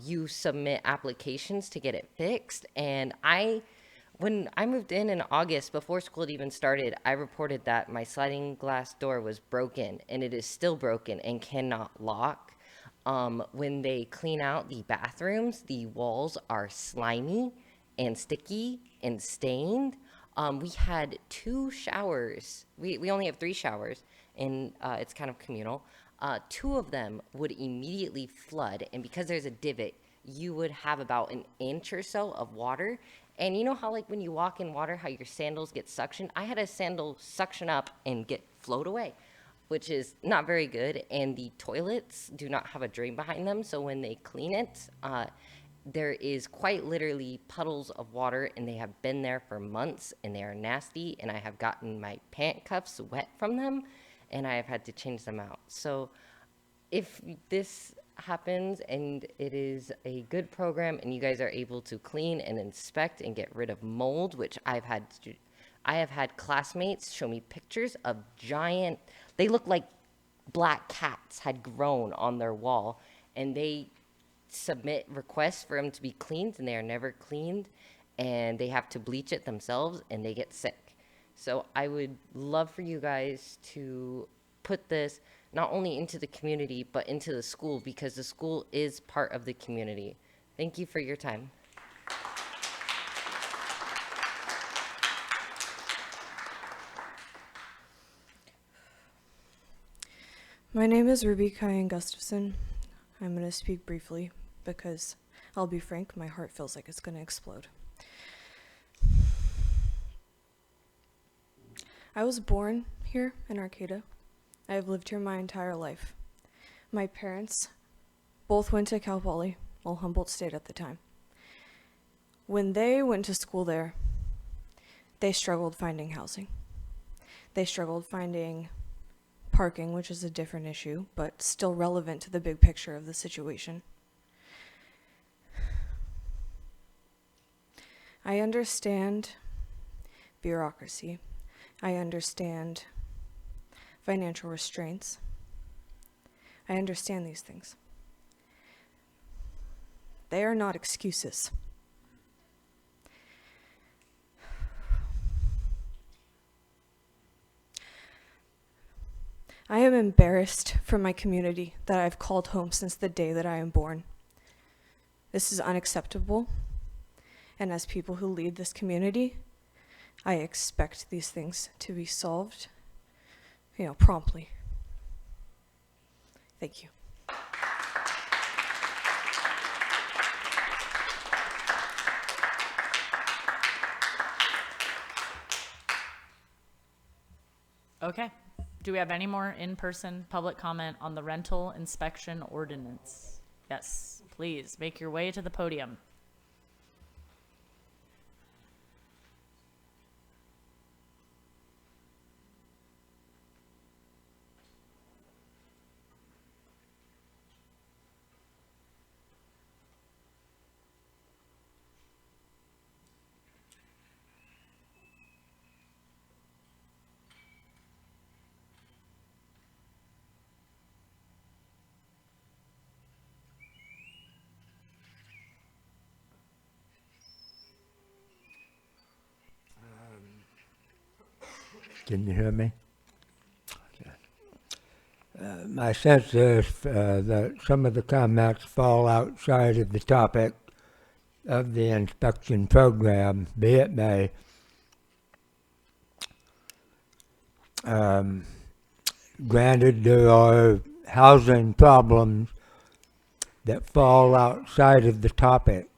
You submit applications to get it fixed. And when I moved in August, before school had even started, I reported that my sliding glass door was broken, and it is still broken and cannot lock. When they clean out the bathrooms, the walls are slimy and sticky and stained. We had 2 showers. We only have 3 showers, and it's kind of communal. 2 of them would immediately flood, and because there's a divot, you would have about an inch or so of water. And you know how, like, when you walk in water, how your sandals get suctioned? I had a sandal suction up and float away, which is not very good. And the toilets do not have a drain behind them, so when they clean it, there is quite literally puddles of water, and they have been there for months, and they are nasty, and I have gotten my pant cuffs wet from them, and I have had to change them out. So if this happens and it is a good program and you guys are able to clean and inspect and get rid of mold, which I have had classmates show me pictures of giant, they look like black cats had grown on their wall, and they submit requests for them to be cleaned and they are never cleaned, and they have to bleach it themselves and they get sick. So I would love for you guys to put this not only into the community, but into the school, because the school is part of the community. Thank you for your time. My name is Ruby Kyan Gustafson. I'm going to speak briefly because, I'll be frank, my heart feels like it's going to explode. I was born here in Arcata. I have lived here my entire life. My parents both went to Cal Poly, well, Humboldt State at the time. When they went to school there, they struggled finding housing. They struggled finding parking, which is a different issue, but still relevant to the big picture of the situation. I understand bureaucracy. I understand financial restraints. I understand these things. They are not excuses. I am embarrassed for my community that I've called home since the day that I am born. This is unacceptable, and as people who lead this community, I expect these things to be solved, promptly. Thank you. Okay. Do we have any more in-person public comment on the rental inspection ordinance? Yes, please make your way to the podium. Can you hear me? Okay. My sense is that some of the comments fall outside of the topic of the inspection program, be it may. Granted, there are housing problems that fall outside of the topic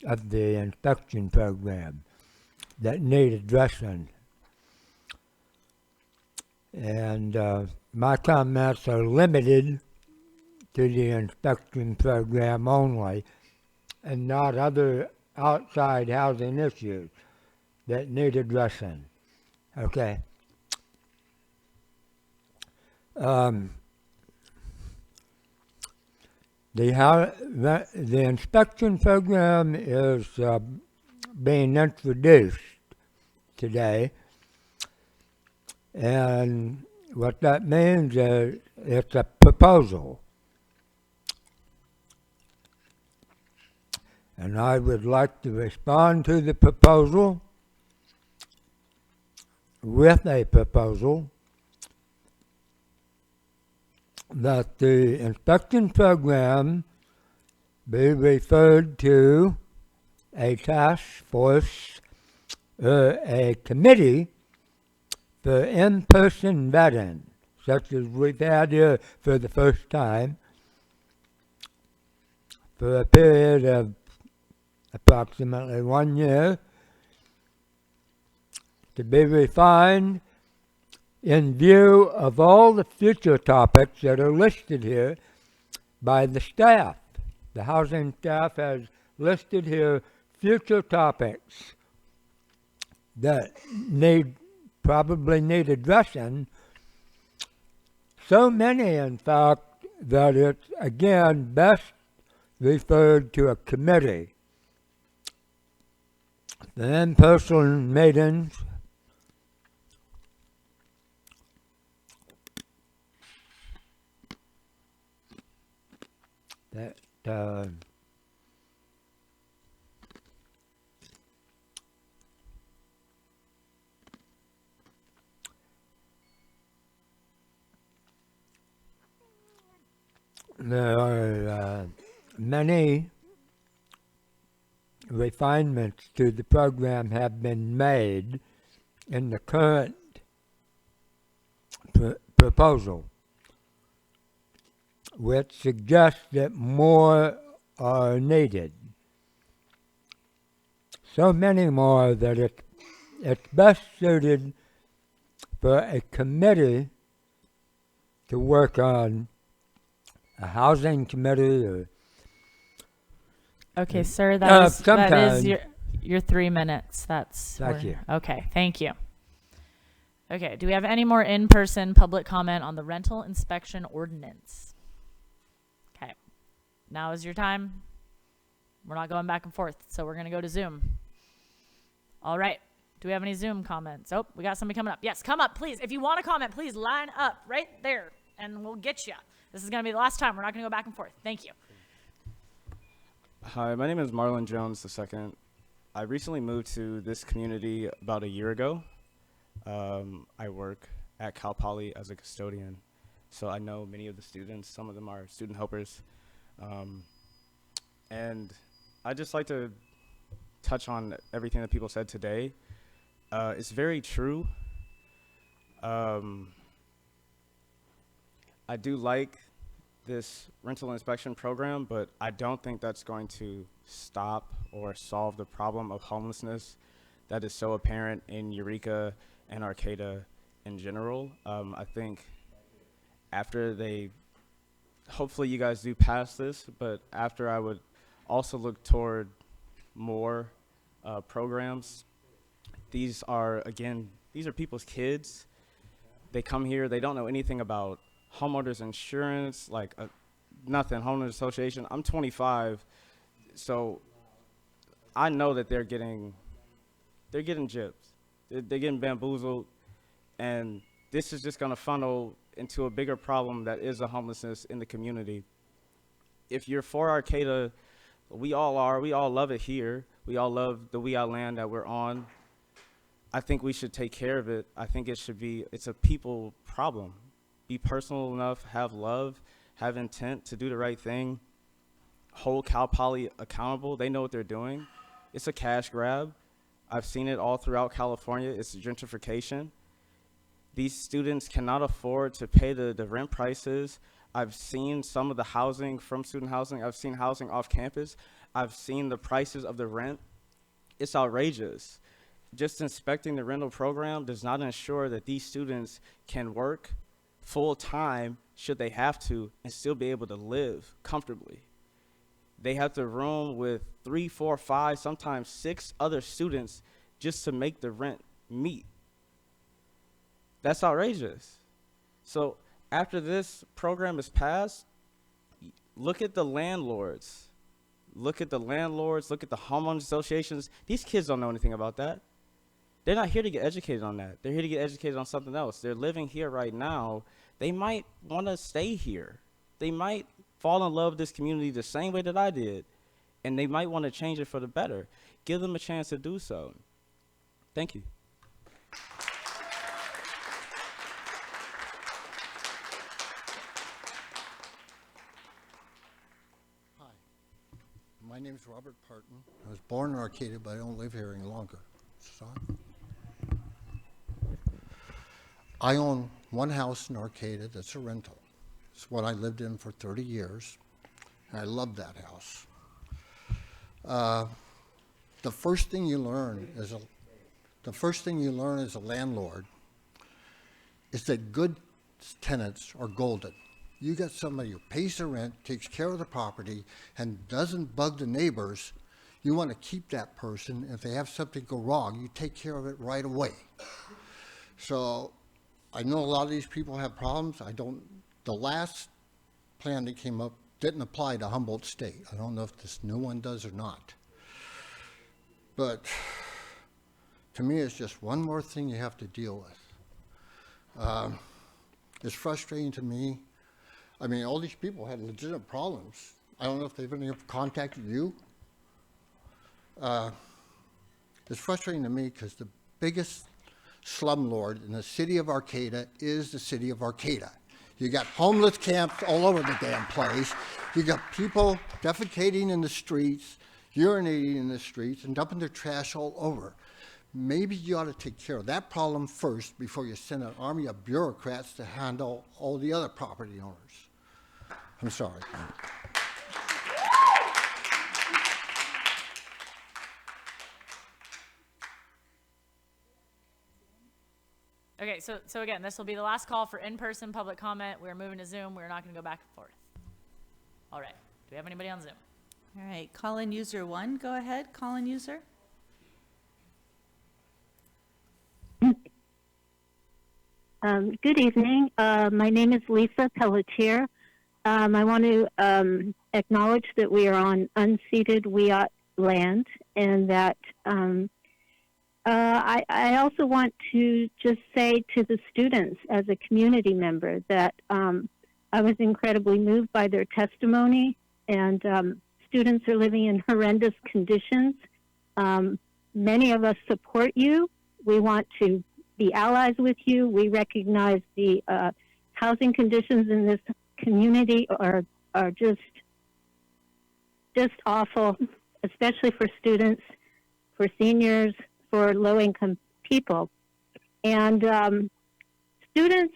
of the inspection program that need addressing. And my comments are limited to the inspection program only and not other outside housing issues that need addressing. Okay. The inspection program is being introduced today, and what that means is it's a proposal. And I would like to respond to the proposal with a proposal that the inspection program be referred to a task force or a committee for in-person vetting, such as we've had here for the first time, for a period of approximately 1 year, to be refined in view of all the future topics that are listed here by the staff. The housing staff has listed here future topics that probably need addressing. So many, in fact, that it's, again, best referred to a committee. The in-person meetings that there are many refinements to the program have been made in the current proposal, which suggests that more are needed. So many more that it's best suited for a committee to work on, a housing committee or... Okay, sir, that is sometimes. your 3 minutes. Thank you. Okay, thank you. Okay, do we have any more in-person public comment on the rental inspection ordinance? Okay, now is your time. We're not going back and forth, so we're going to go to Zoom. All right, do we have any Zoom comments? Oh, we got somebody coming up. Yes, come up, please. If you want to comment, please line up right there, and we'll get you. This is going to be the last time. We're not going to go back and forth. Thank you. Hi, my name is Marlon Jones II. I recently moved to this community about a year ago. I work at Cal Poly as a custodian, so I know many of the students. Some of them are student helpers. And I'd just like to touch on everything that people said today. It's very true. I do like this rental inspection program, but I don't think that's going to stop or solve the problem of homelessness that is so apparent in Eureka and Arcata in general. I think after hopefully you guys do pass this, but after, I would also look toward more programs. These are people's kids. They come here, they don't know anything about homeowners insurance, like nothing, homeowners association. I'm 25, so I know that they're getting gypped. They're getting bamboozled, and this is just gonna funnel into a bigger problem that is the homelessness in the community. If you're for Arcata, we all love it here. We all love the WEOT land that we're on. I think we should take care of it. I think it's a people problem. be personal enough, have love, have intent to do the right thing, hold Cal Poly accountable. They know what they're doing. It's a cash grab. I've seen it all throughout California. It's gentrification. These students cannot afford to pay the rent prices. I've seen some of the housing from student housing. I've seen housing off campus. I've seen the prices of the rent. It's outrageous. Just inspecting the rental program does not ensure that these students can work full time, should they have to, and still be able to live comfortably. They have to room with 3, 4, 5, sometimes 6 other students just to make the rent meet. That's outrageous. So after this program is passed, look at the landlords. Look at the landlords, look at the homeowners associations. These kids don't know anything about that. They're not here to get educated on that. They're here to get educated on something else. They're living here right now. They might want to stay here. They might fall in love with this community the same way that I did, and they might want to change it for the better. Give them a chance to do so. Thank you. Hi, my name is Robert Parton. I was born in Arcata, but I don't live here any longer. So I own one house in Arcata that's a rental. It's what I lived in for 30 years. And I love that house. The first thing you learn as a landlord is that good tenants are golden. You got somebody who pays the rent, takes care of the property, and doesn't bug the neighbors. You want to keep that person. If they have something go wrong, you take care of it right away. So I know a lot of these people have problems. The last plan that came up didn't apply to Humboldt State. I don't know if this new one does or not. But to me, it's just one more thing you have to deal with. It's frustrating to me. I mean, all these people had legitimate problems. I don't know if they've ever contacted you. It's frustrating to me because the biggest slumlord in the city of Arcata is the city of Arcata. You got homeless camps all over the damn place. You got people defecating in the streets, urinating in the streets, and dumping their trash all over. Maybe you ought to take care of that problem first before you send an army of bureaucrats to handle all the other property owners. I'm sorry. Okay, so again, this will be the last call for in-person public comment. We're moving to Zoom. We're not going to go back and forth. All right. Do we have anybody on Zoom? All right. Call-in user 1, go ahead. Call-in user. Good evening. My name is Lisa Pelletier. I want to acknowledge that we are on unceded Wiyot land, and that I also want to just say to the students as a community member that I was incredibly moved by their testimony, and students are living in horrendous conditions. Many of us support you. We want to be allies with you. We recognize the housing conditions in this community are just awful, especially for students, for seniors, for low-income people. And students,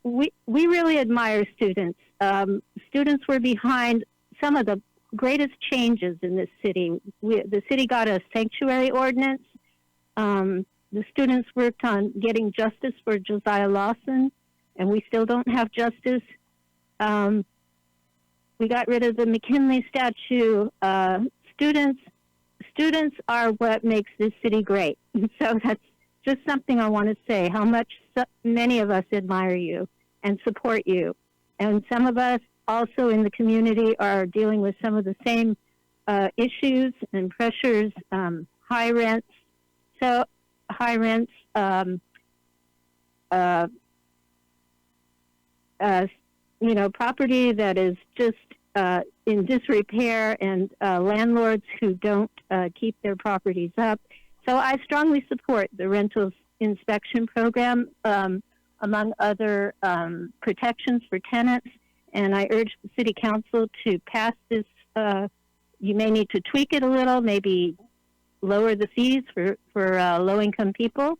we really admire students. Students were behind some of the greatest changes in this city. The city got a sanctuary ordinance. The students worked on getting justice for Josiah Lawson, and we still don't have justice. We got rid of the McKinley statue. Students are what makes this city great. So that's just something I want to say, how much many of us admire you and support you. And some of us also in the community are dealing with some of the same issues and pressures, high rents. So high rents, property that is just in disrepair, and landlords who don't keep their properties up. So I strongly support the rentals inspection program. among other protections for tenants. And I urge the City Council to pass this. You may need to tweak it a little, maybe lower the fees for low-income people.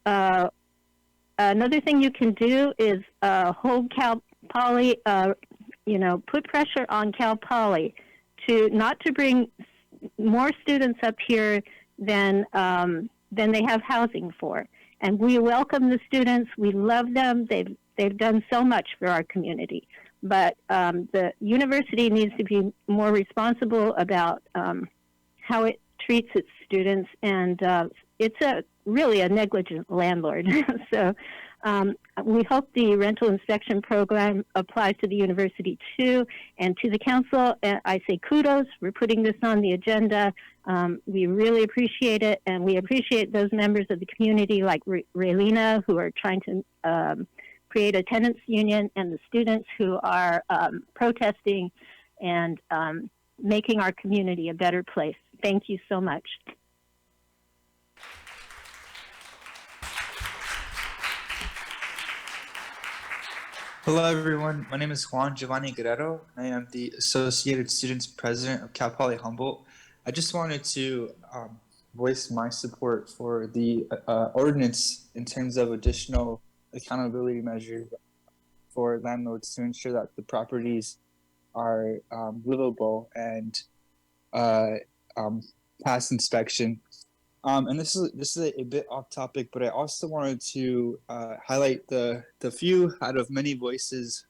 Another thing you can do is hold Cal Poly, put pressure on Cal Poly to not to bring more students up here than they have housing for. And we welcome the students. We love them. They've done so much for our community. But the university needs to be more responsible about how it treats its students, and it's really a negligent landlord. So we hope the rental inspection program applies to the university too, and to the council. I say kudos for putting this on the agenda. We really appreciate it, and we appreciate those members of the community like Raylina who are trying to create a tenants union, and the students who are protesting and making our community a better place. Thank you so much. Hello, everyone. My name is Juan Giovanni Guerrero. I am the Associated Students President of Cal Poly Humboldt. I just wanted to voice my support for the ordinance in terms of additional accountability measures for landlords to ensure that the properties are livable and pass inspection. And this is a bit off topic, but I also wanted to highlight the few out of many voices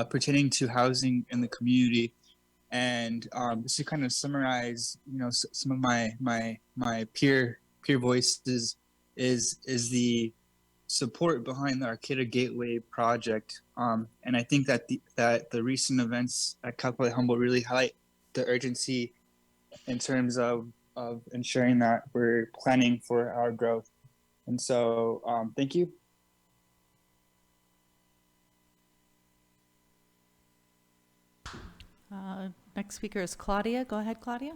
pertaining to housing in the community, and just to kind of summarize, some of my peer voices is the support behind the Arcata Gateway project, and I think that the recent events at Cal Poly Humboldt really highlight the urgency in terms of ensuring that we're planning for our growth. And so thank you. Next speaker is Claudia. Go ahead, Claudia.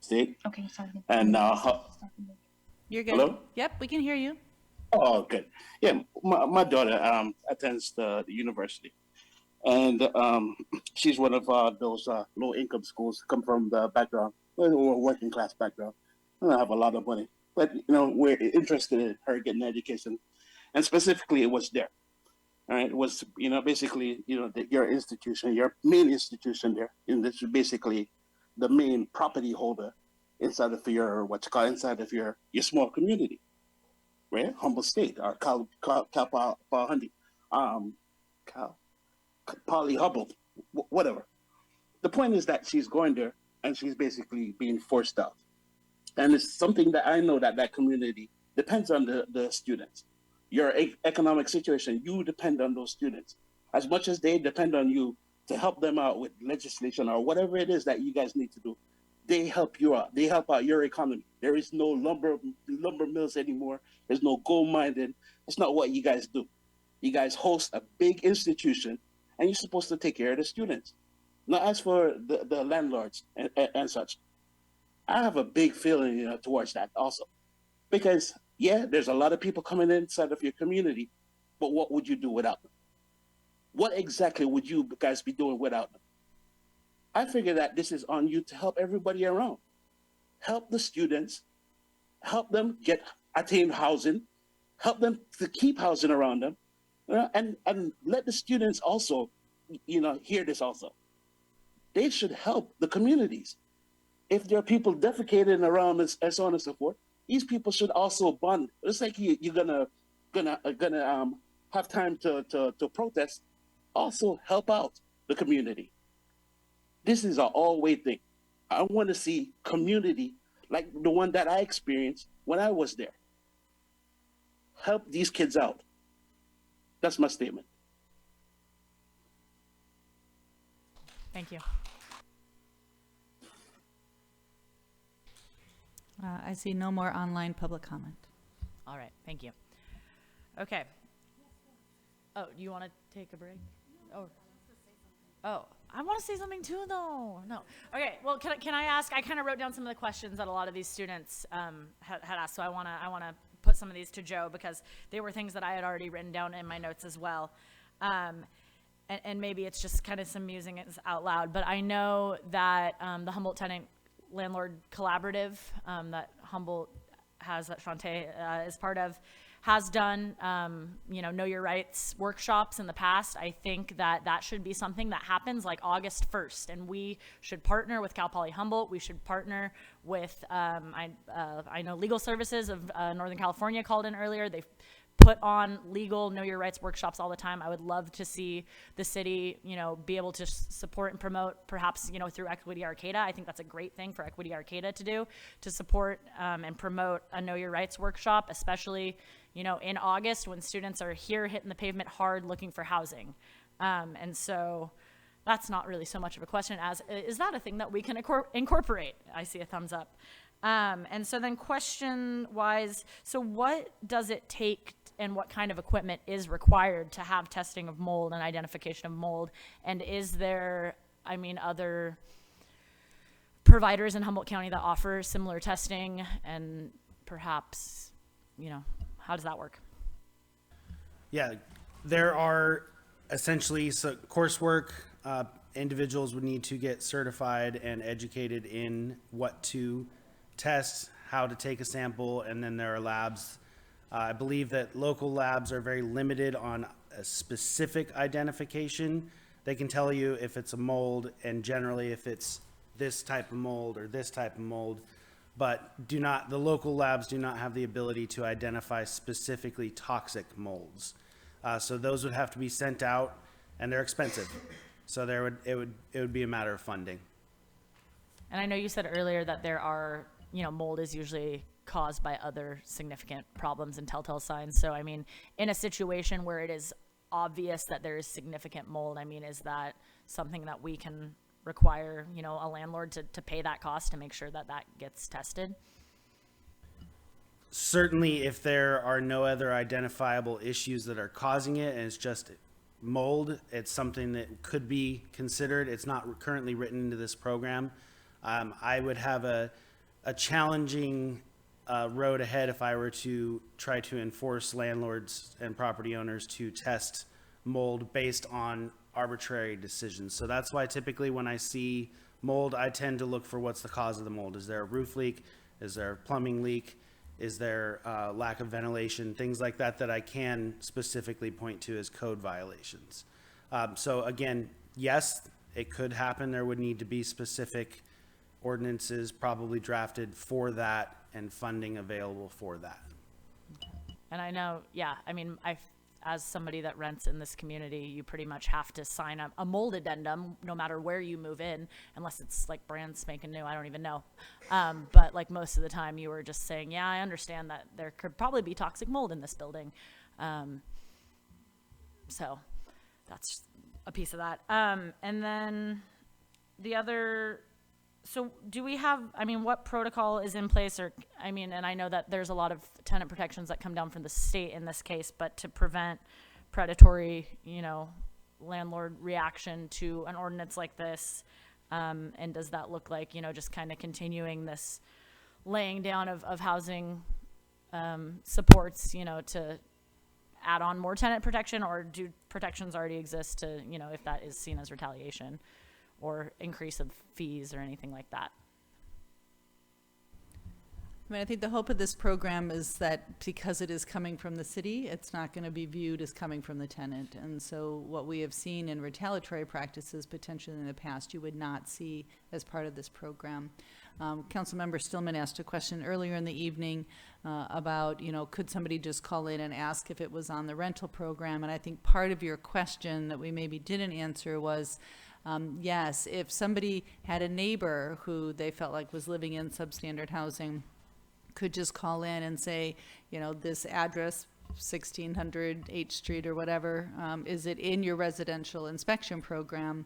State. Okay, sorry. And You're good. Hello? Yep, we can hear you. Oh, good. Yeah, my daughter attends the university, and she's one of those low-income schools, come from the background, or working class background. I don't have a lot of money, but we're interested in her getting education, and specifically, it was there. All right, it was basically your institution, your main institution there, and this is basically the main property holder inside of your inside of your small community. Right, Humboldt State, or Cal Poly Humboldt, whatever. The point is that she's going there and she's basically being forced out, and it's something that I know that community depends on the students. Your economic situation, you depend on those students as much as they depend on you to help them out with legislation or whatever it is that you guys need to do. They help you out. They help out your economy. There is no lumber mills anymore. There's no gold mining. That's not what you guys do. You guys host a big institution, and you're supposed to take care of the students. Now, as for the landlords and such, I have a big feeling towards that also, because there's a lot of people coming inside of your community, but what would you do without them? What exactly would you guys be doing without them? I figure that this is on you to help everybody around. Help the students, help them attain housing, help them to keep housing around them, and let the students also, hear this also. They should help the communities. If there are people defecating around and so on and so forth, these people should also bond. It's like you're gonna have time to protest. Also help out the community. This is an all-way thing. I want to see community like the one that I experienced when I was there. Help these kids out. That's my statement. Thank you. I see no more online public comment. All right, thank you. Okay. Oh, do you want to take a break? Oh. I want to say something too, though. No. Okay. Well, can I ask? I kind of wrote down some of the questions that a lot of these students had asked, so I wanna put some of these to Joe because they were things that I had already written down in my notes as well. And maybe it's just kind of some musing it out loud, but I know that the Humboldt Tenant Landlord Collaborative that Humboldt has, that Shantae is part of, has done, know your rights workshops in the past. I think that should be something that happens like August 1st, and we should partner with Cal Poly Humboldt. We should partner with, I know Legal Services of Northern California called in earlier. They've put on legal know your rights workshops all the time. I would love to see the city, be able to support and promote, perhaps, through Equity Arcata. I think that's a great thing for Equity Arcata to do, to support and promote a know your rights workshop, especially, in August when students are here hitting the pavement hard looking for housing. And so that's not really so much of a question as, is that a thing that we can incorporate? I see a thumbs up. And so then question-wise, so what does it take and what kind of equipment is required to have testing of mold and identification of mold? And is there, other providers in Humboldt County that offer similar testing? And perhaps, how does that work? Yeah, there are essentially coursework. Individuals would need to get certified and educated in what to test, how to take a sample, and then there are labs. I believe that local labs are very limited on a specific identification. They can tell you if it's a mold and generally if it's this type of mold or this type of mold, but the local labs do not have the ability to identify specifically toxic molds. So those would have to be sent out, and they're expensive. So it would be a matter of funding. And I know you said earlier that there are, mold is usually caused by other significant problems and telltale signs. So, in a situation where it is obvious that there is significant mold, is that something that we can require, a landlord to pay that cost to make sure that gets tested? Certainly, if there are no other identifiable issues that are causing it and it's just mold, it's something that could be considered. It's not currently written into this program. I would have a challenging road ahead if I were to try to enforce landlords and property owners to test mold based on arbitrary decisions. So that's why typically when I see mold, I tend to look for what's the cause of the mold. Is there a roof leak? Is there a plumbing leak? Is there lack of ventilation? Things like that I can specifically point to as code violations. So again, yes, it could happen. There would need to be specific ordinances probably drafted for that and funding available for that. And I know, as somebody that rents in this community, you pretty much have to sign a mold addendum no matter where you move in, unless it's like brand spanking new. I don't even know. But like most of the time you were just saying, yeah, I understand that there could probably be toxic mold in this building. So that's a piece of that. And then the other, so do we have, what protocol is in place and I know that there's a lot of tenant protections that come down from the state in this case, but to prevent predatory, landlord reaction to an ordinance like this, and does that look like, just kind of continuing this laying down of housing supports, to add on more tenant protection, or do protections already exist to, if that is seen as retaliation or increase of fees or anything like that? I think the hope of this program is that because it is coming from the city, it's not going to be viewed as coming from the tenant. And so what we have seen in retaliatory practices potentially in the past, you would not see as part of this program. Councilmember Stillman asked a question earlier in the evening about, could somebody just call in and ask if it was on the rental program? And I think part of your question that we maybe didn't answer was, yes, if somebody had a neighbor who they felt like was living in substandard housing, could just call in and say, this address, 1600 H Street or whatever, is it in your residential inspection program?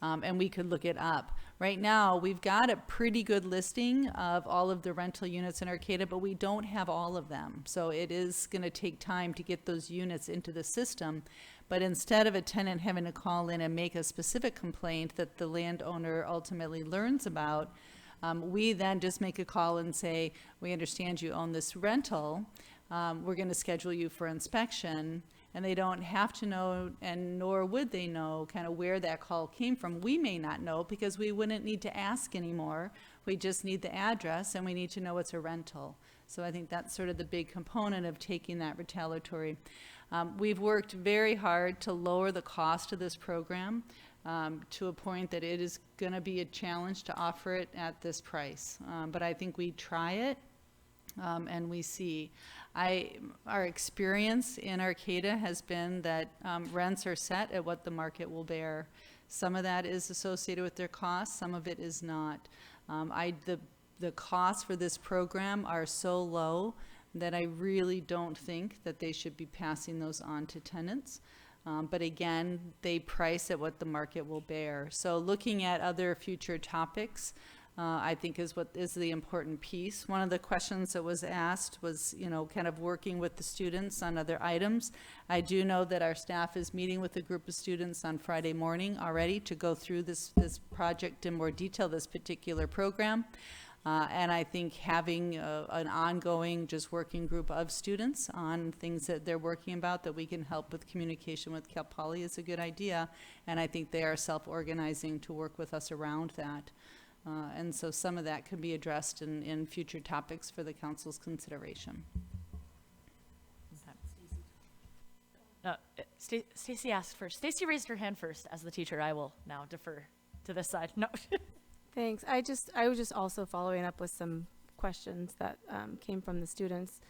And we could look it up. Right now, we've got a pretty good listing of all of the rental units in Arcata, but we don't have all of them. So it is going to take time to get those units into the system. But instead of a tenant having to call in and make a specific complaint that the landowner ultimately learns about, we then just make a call and say, we understand you own this rental. We're going to schedule you for inspection. And they don't have to know, and nor would they know kind of where that call came from. We may not know because we wouldn't need to ask anymore. We just need the address, and we need to know it's a rental. So I think that's sort of the big component of taking that retaliatory. We've worked very hard to lower the cost of this program to a point that it is going to be a challenge to offer it at this price. But I think we try it. And we see. Our experience in Arcata has been that rents are set at what the market will bear. Some of that is associated with their costs, some of it is not. The costs for this program are so low that I really don't think that they should be passing those on to tenants. But again, they price at what the market will bear. So looking at other future topics, I think is what is the important piece. One of the questions that was asked was, kind of working with the students on other items. I do know that our staff is meeting with a group of students on Friday morning already to go through this project in more detail, this particular program. And I think having an ongoing just working group of students on things that they're working about that we can help with communication with Cal Poly is a good idea. And I think they are self-organizing to work with us around that. And so some of that could be addressed in future topics for the council's consideration. Stacy asked first. Stacy raised her hand first as the teacher. I will now defer to this side. No. Thanks. I was just also following up with some questions that came from the students,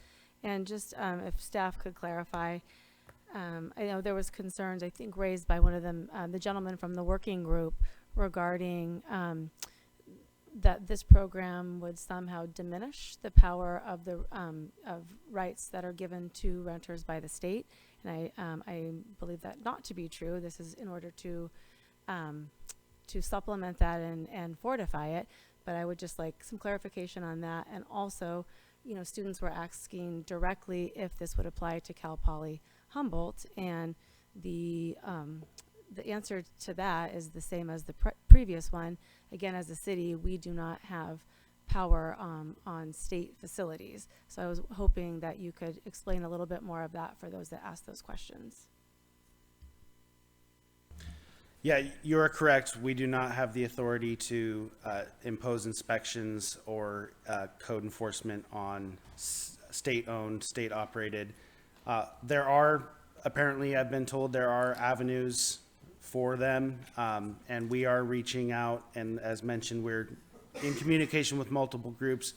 and just if staff could clarify. I know there was concerns, I think, raised by one of them, the gentleman from the working group, regarding that this program would somehow diminish the power of the of rights that are given to renters by the state, and I believe that not to be true. This is in order to supplement that and fortify it. But I would just like some clarification on that. And also, students were asking directly if this would apply to Cal Poly Humboldt, and the answer to that is the same as the previous one. Again, as a city, we do not have power on state facilities. So I was hoping that you could explain a little bit more of that for those that asked those questions. Yeah, you are correct. We do not have the authority to impose inspections or code enforcement on state-owned, state-operated. There are, apparently I've been told, there are avenues for them, and we are reaching out, and as mentioned, we're in communication with multiple groups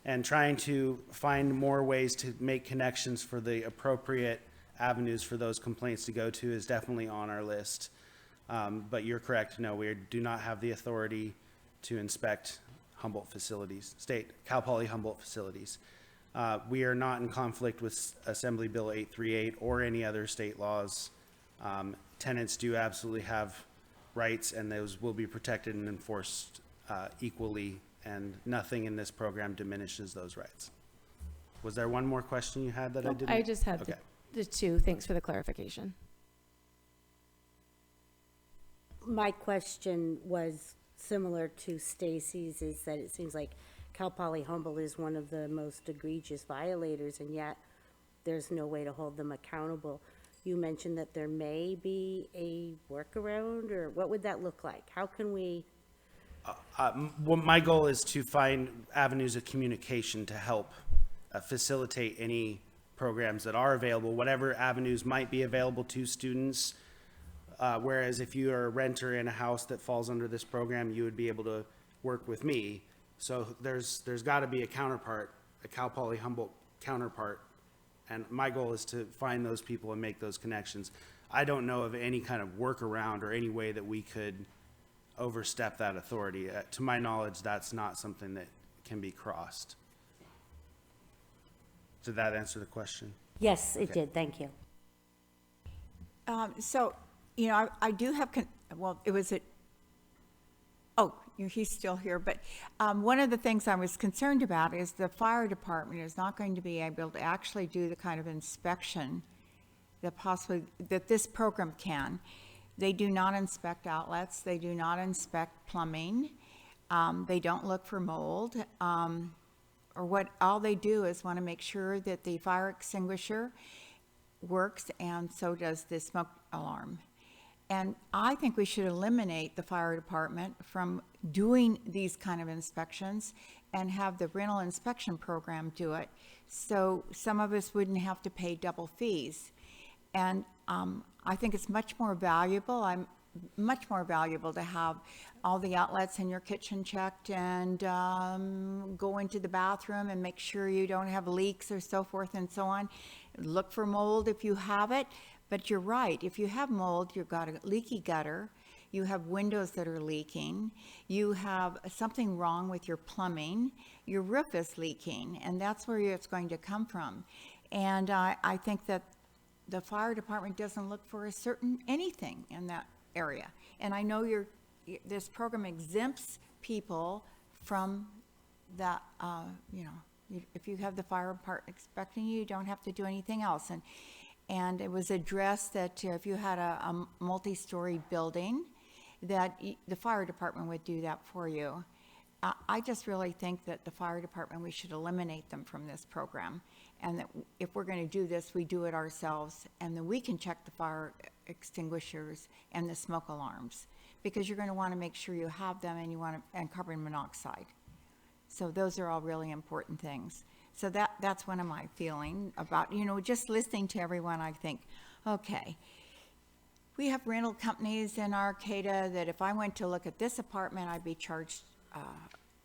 and trying to find more ways to make connections for the appropriate avenues for those complaints to go to is definitely on our list. But you're correct, no, we do not have the authority to inspect Humboldt facilities, Cal Poly Humboldt facilities. We are not in conflict with Assembly Bill 838 or any other state laws. Tenants do absolutely have rights, and those will be protected and enforced equally, and nothing in this program diminishes those rights. Was there one more question you had that I didn't? I just had okay. the two. Thanks for the clarification. My question was similar to Stacy's, is that it seems like Cal Poly Humboldt is one of the most egregious violators, and yet there's no way to hold them accountable. You mentioned that there may be a workaround, or what would that look like? How can we? Well, my goal is to find avenues of communication to help facilitate any programs that are available, whatever avenues might be available to students. Whereas if you are a renter in a house that falls under this program, you would be able to work with me. So there's got to be a counterpart, a Cal Poly Humboldt counterpart. And my goal is to find those people and make those connections. I don't know of any kind of workaround or any way that we could overstep that authority. To my knowledge, that's not something that can be crossed. Did that answer the question? Yes, it did. Thank you. So, I do have, he's still here, but one of the things I was concerned about is the fire department is not going to be able to actually do the kind of inspection that this program can. They do not inspect outlets. They do not inspect plumbing. They don't look for mold. All they do is want to make sure that the fire extinguisher works, and so does the smoke alarm. And I think we should eliminate the fire department from doing these kind of inspections and have the rental inspection program do it. So some of us wouldn't have to pay double fees. And I think it's much more valuable. Much more valuable to have all the outlets in your kitchen checked and go into the bathroom and make sure you don't have leaks or so forth and so on. Look for mold if you have it. But you're right, if you have mold, you've got a leaky gutter, you have windows that are leaking, you have something wrong with your plumbing, your roof is leaking, and that's where it's going to come from. And I think that the fire department doesn't look for anything in that area. And I know this program exempts people from that, if you have the fire department expecting you, you don't have to do anything else. And it was addressed that if you had a multi-story building, that the fire department would do that for you. I just really think that the fire department, we should eliminate them from this program. And that if we're going to do this, we do it ourselves. And then we can check the fire extinguishers and the smoke alarms. Because you're going to want to make sure you have them, and carbon monoxide. So those are all really important things. So that's one of my feelings about, just listening to everyone, I think, okay, we have rental companies in Arcata that if I went to look at this apartment, I'd be charged,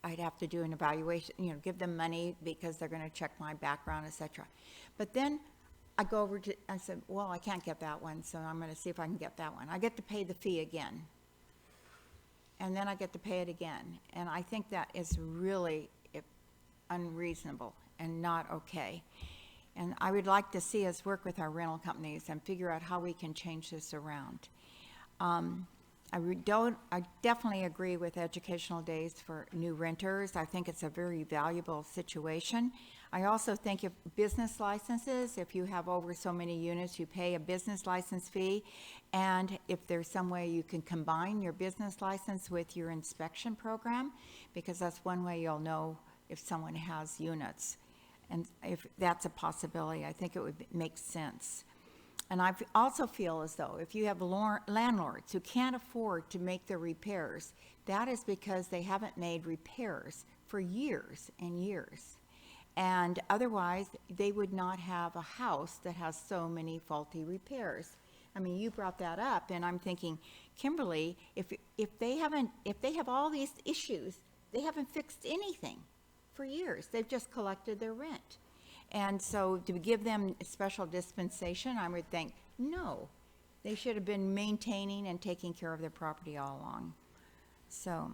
I'd have to do an evaluation, give them money because they're going to check my background, etc. But then I said, well, I can't get that one, so I'm going to see if I can get that one. I get to pay the fee again. And then I get to pay it again. And I think that is really unreasonable and not okay. And I would like to see us work with our rental companies and figure out how we can change this around. I definitely agree with educational days for new renters. I think it's a very valuable situation. I also think if business licenses, if you have over so many units, you pay a business license fee. And if there's some way you can combine your business license with your inspection program, because that's one way you'll know if someone has units. And if that's a possibility, I think it would make sense. And I also feel as though if you have landlords who can't afford to make the repairs, that is because they haven't made repairs for years and years. And otherwise, they would not have a house that has so many faulty repairs. I mean, you brought that up, and I'm thinking, Kimberly, if they have all these issues, they haven't fixed anything for years. They've just collected their rent. And so to give them a special dispensation, I would think, no, they should have been maintaining and taking care of their property all along. So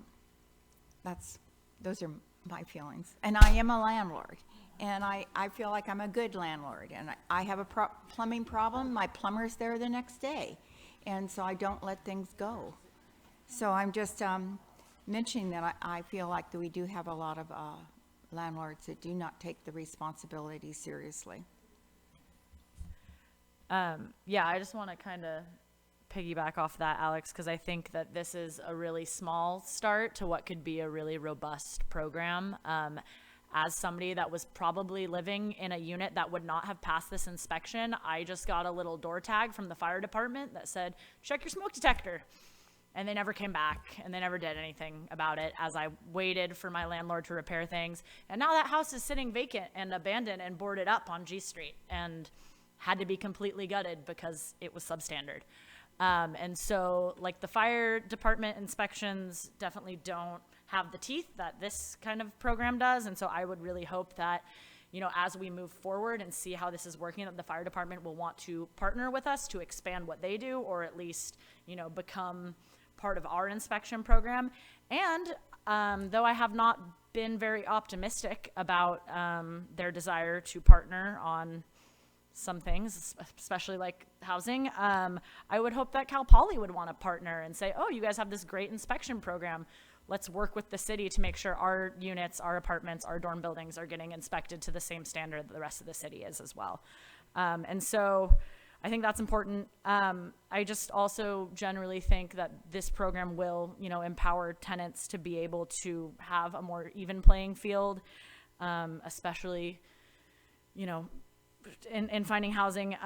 those are my feelings. And I am a landlord, and I feel like I'm a good landlord. And I have a plumbing problem. My plumber's there the next day. And so I don't let things go. So I'm just mentioning that I feel like that we do have a lot of landlords that do not take the responsibility seriously. Yeah, I just want to kind of piggyback off that, Alex, because I think that this is a really small start to what could be a really robust program. As somebody that was probably living in a unit that would not have passed this inspection, I just got a little door tag from the fire department that said, check your smoke detector. And they never came back, and they never did anything about it as I waited for my landlord to repair things. And now that house is sitting vacant and abandoned and boarded up on G Street and had to be completely gutted because it was substandard. And so, like, the fire department inspections definitely don't have the teeth that this kind of program does. And so I would really hope that, as we move forward and see how this is working, that the fire department will want to partner with us to expand what they do, or at least, become part of our inspection program. And though I have not been very optimistic about their desire to partner on some things, especially like housing, I would hope that Cal Poly would want to partner and say, oh, you guys have this great inspection program. Let's work with the city to make sure our units, our apartments, our dorm buildings are getting inspected to the same standard that the rest of the city is as well. And so I think that's important. I just also generally think that this program will, empower tenants to be able to have a more even playing field, especially, in finding housing.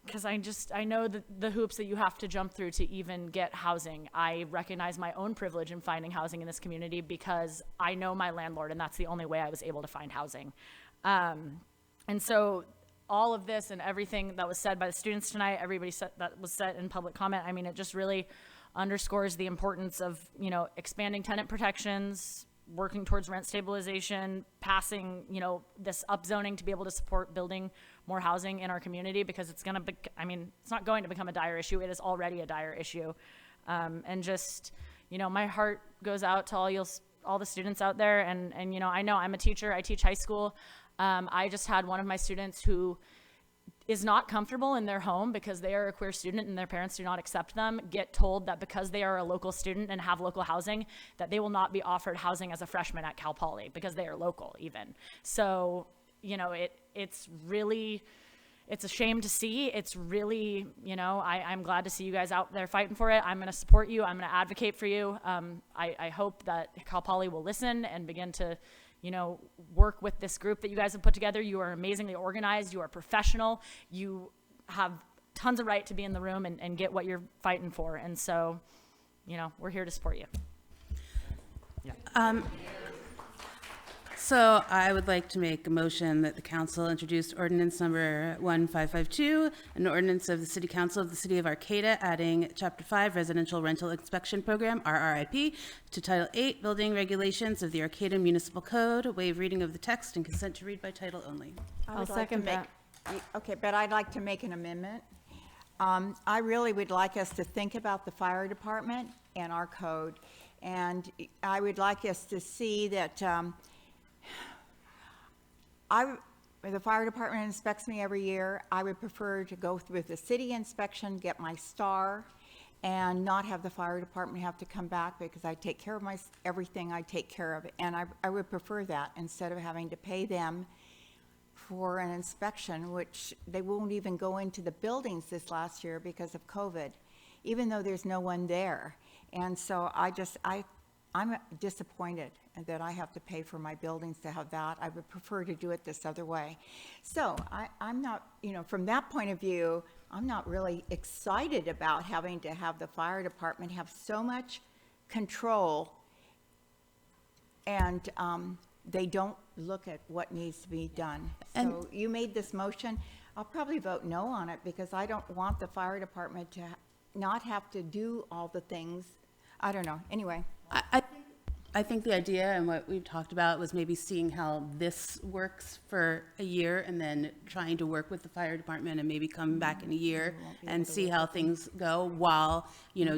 Because I know the hoops that you have to jump through to even get housing. I recognize my own privilege in finding housing in this community because I know my landlord, and that's the only way I was able to find housing. And so all of this and everything that was said by the students tonight, everybody said that was said in public comment, I mean, it just really underscores the importance of, expanding tenant protections, working towards rent stabilization, passing, this upzoning to be able to support building more housing in our community, because it's going to be, it's not going to become a dire issue. It is already a dire issue. And just, my heart goes out to all the students out there. And, I know I'm a teacher. I teach high school. I just had one of my students who is not comfortable in their home because they are a queer student and their parents do not accept them, get told that because they are a local student and have local housing, that they will not be offered housing as a freshman at Cal Poly because they are local even. So, it's a shame to see. It's really, I'm glad to see you guys out there fighting for it. I'm going to support you. I'm going to advocate for you. I hope that Cal Poly will listen and begin to work with this group that you guys have put together. You are amazingly organized. You are professional. You have tons of right to be in the room and get what you're fighting for. And so, we're here to support you. Yeah. So I would like to make a motion that the council introduce ordinance number 1552, an ordinance of the City Council of the City of Arcata adding Chapter 5 Residential Rental Inspection Program, RRIP, to Title 8 Building Regulations of the Arcata Municipal Code, waive reading of the text and consent to read by title only. I'll second that. Okay, but I'd like to make an amendment. I really would like us to think about the fire department and our code. And I would like us to see that the fire department inspects me every year. I would prefer to go through the city inspection, get my star, and not have the fire department have to come back because I take care of everything I take care of. And I would prefer that instead of having to pay them for an inspection, which they won't even go into the buildings this last year because of COVID, even though there's no one there. And so I'm disappointed that I have to pay for my buildings to have that. I would prefer to do it this other way. So I'm not, from that point of view, I'm not really excited about having to have the fire department have so much control and they don't look at what needs to be done. So you made this motion. I'll probably vote no on it because I don't want the fire department to not have to do all the things. I don't know. Anyway. I think the idea and what we've talked about was maybe seeing how this works for a year and then trying to work with the fire department and maybe come back in a year and see how things go while,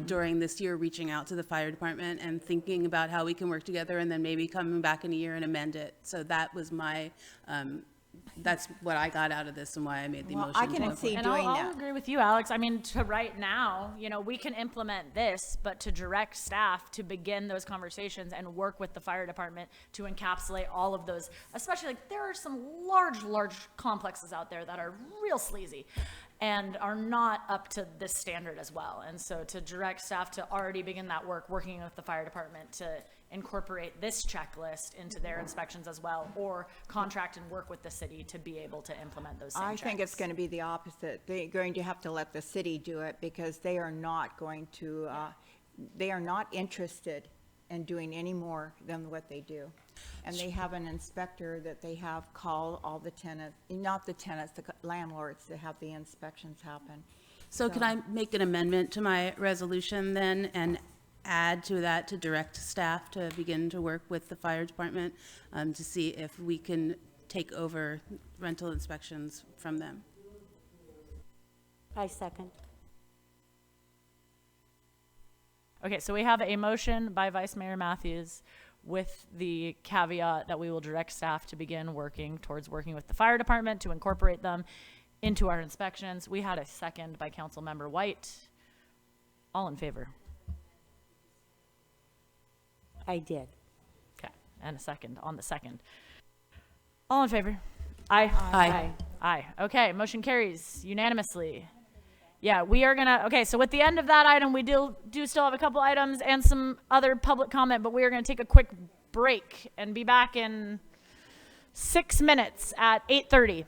during this year reaching out to the fire department and thinking about how we can work together and then maybe coming back in a year and amend it. So that was my, that's what I got out of this and why I made the motion. I can see And doing I'll that. agree with you, Alex. To right now, we can implement this, but to direct staff to begin those conversations and work with the fire department to encapsulate all of those, especially there are some large complexes out there that are real sleazy and are not up to this standard as well. And so to direct staff to already begin that work, working with the fire department to incorporate this checklist into their inspections as well, or contract and work with the city to be able to implement those same I checks. think it's going to be the opposite. They're going to have to let the city do it because they are not going to, they are not interested in doing any more than what they do. And they have an inspector that they have call all the tenants, not the tenants, the landlords to have the inspections happen. So can I make an amendment to my resolution then and add to that to direct staff to begin to work with the fire department to see if we can take over rental inspections from them? I second. Okay, so we have a motion by Vice Mayor Matthews with the caveat that we will direct staff to begin working towards working with the fire department to incorporate them into our inspections. We had a second by Councilmember White. All in favor? I did. Okay, and a second on the second. All in favor? Aye. Aye. Aye. Okay, motion carries unanimously. Yeah, we are gonna, okay, so with the end of that item, we do still have a couple items and some other public comment, but we are gonna take a quick break and be back in 6 minutes at 8:30.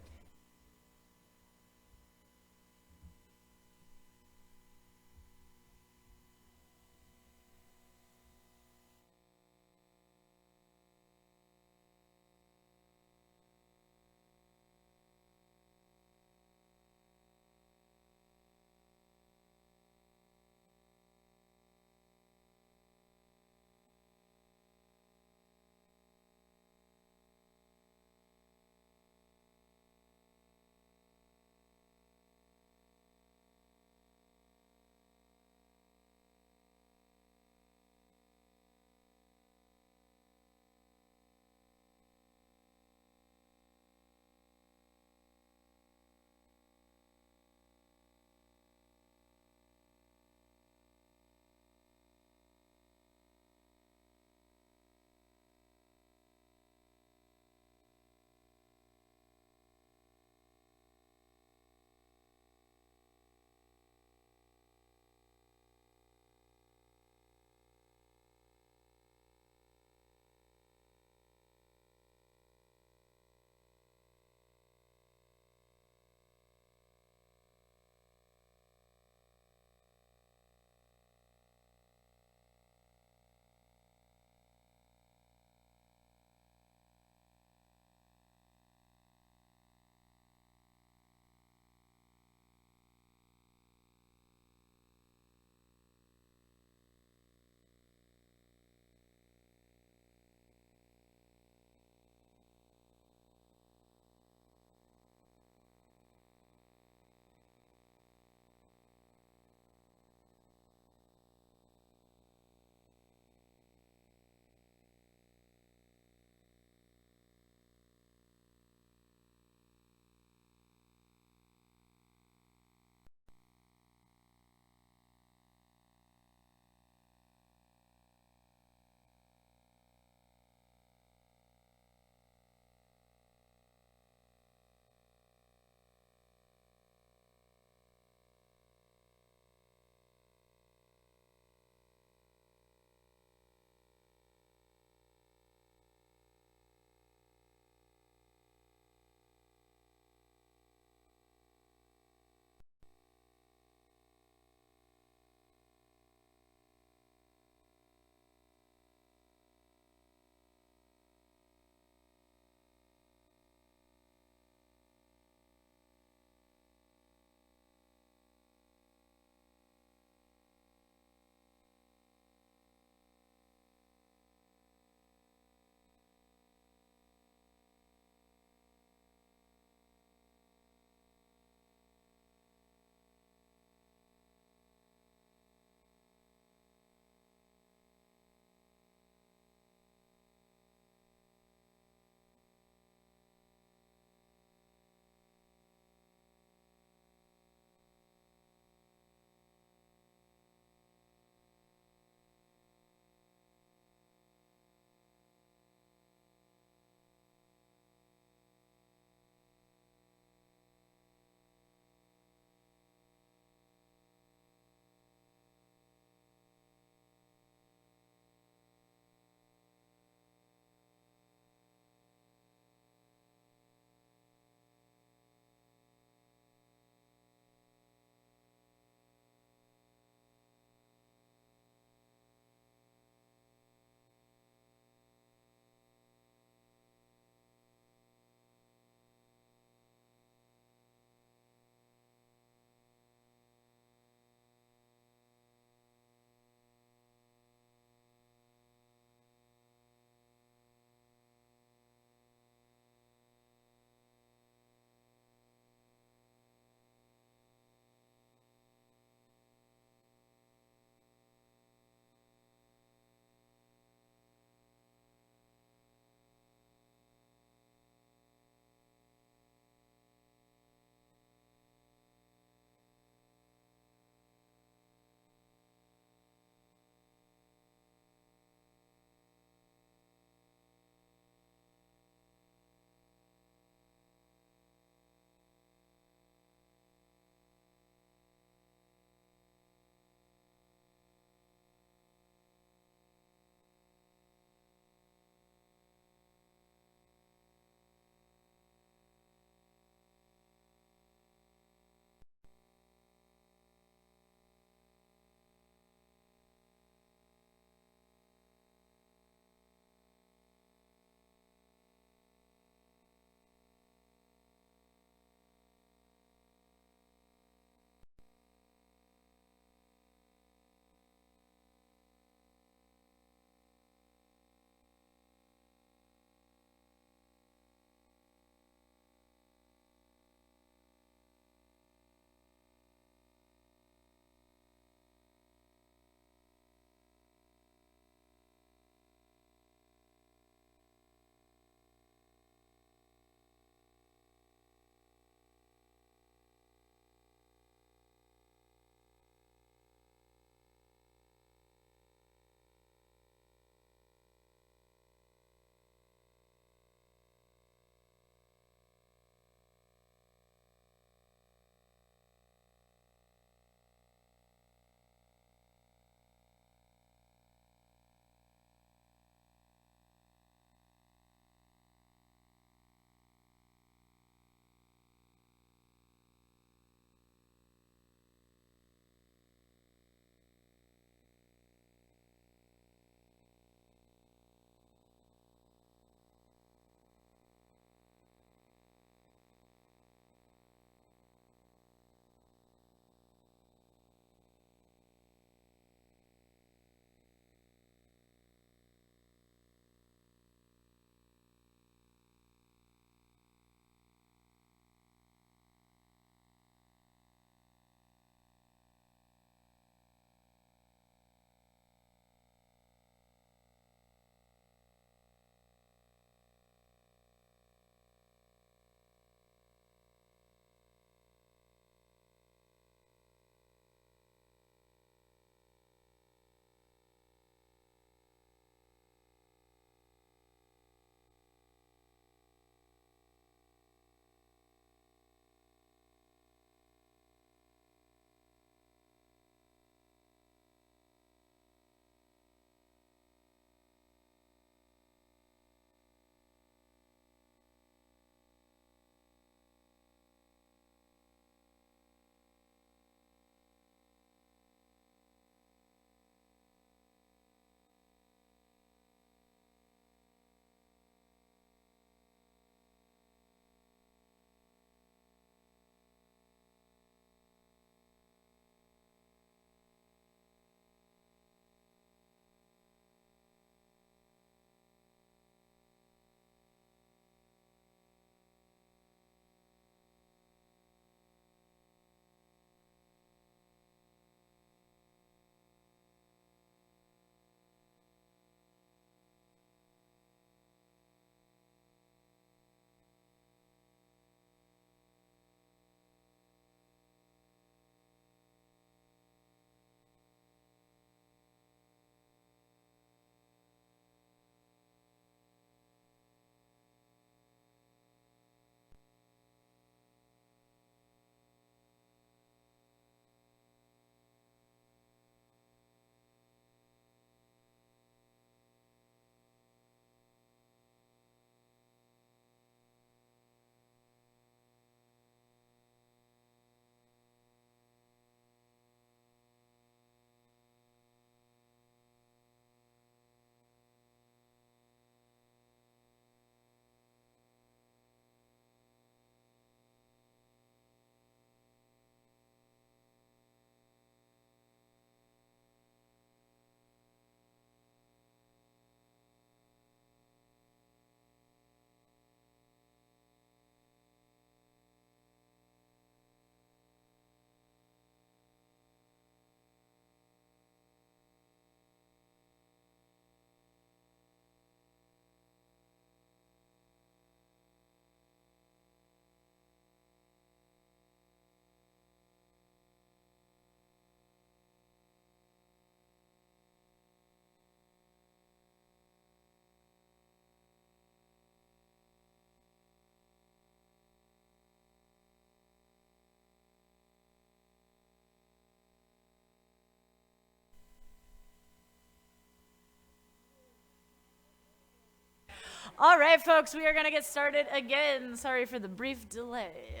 All right, folks, we are going to get started again. Sorry for the brief delay.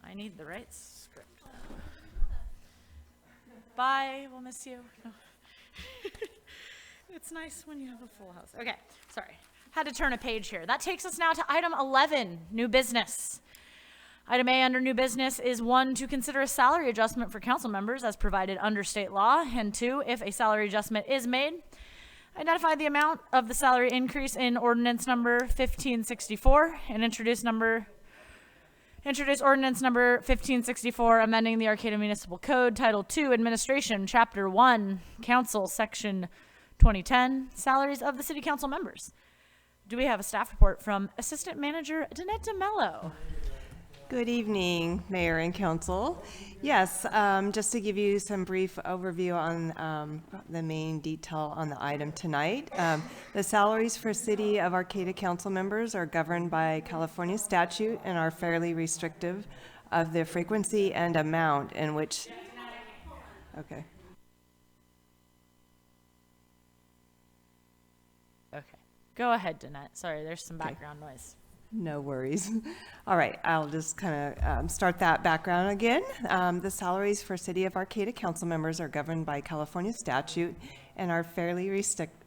I need the right script. Bye, we'll miss you. No. It's nice when you have a full house. Okay, sorry. Had to turn a page here. That takes us now to item 11, new business. Item A under new business is 1, to consider a salary adjustment for council members as provided under state law, and 2, if a salary adjustment is made, identify the amount of the salary increase in ordinance number 1564 and introduce ordinance number 1564, amending the Arcata Municipal Code, Title II, Administration, Chapter 1, Council, Section 2010, Salaries of the City Council Members. Do we have a staff report from Assistant Manager Danette DeMello? Good evening, Mayor and Council. Yes, just to give you some brief overview on the main detail on the item tonight. The salaries for City of Arcata council members are governed by California statute and are fairly restrictive of the frequency and amount in which... Okay. Okay. Go ahead, Danette. Sorry, there's some background noise. No worries. All right, I'll just kind of start that background again. The salaries for City of Arcata council members are governed by California statute and are fairly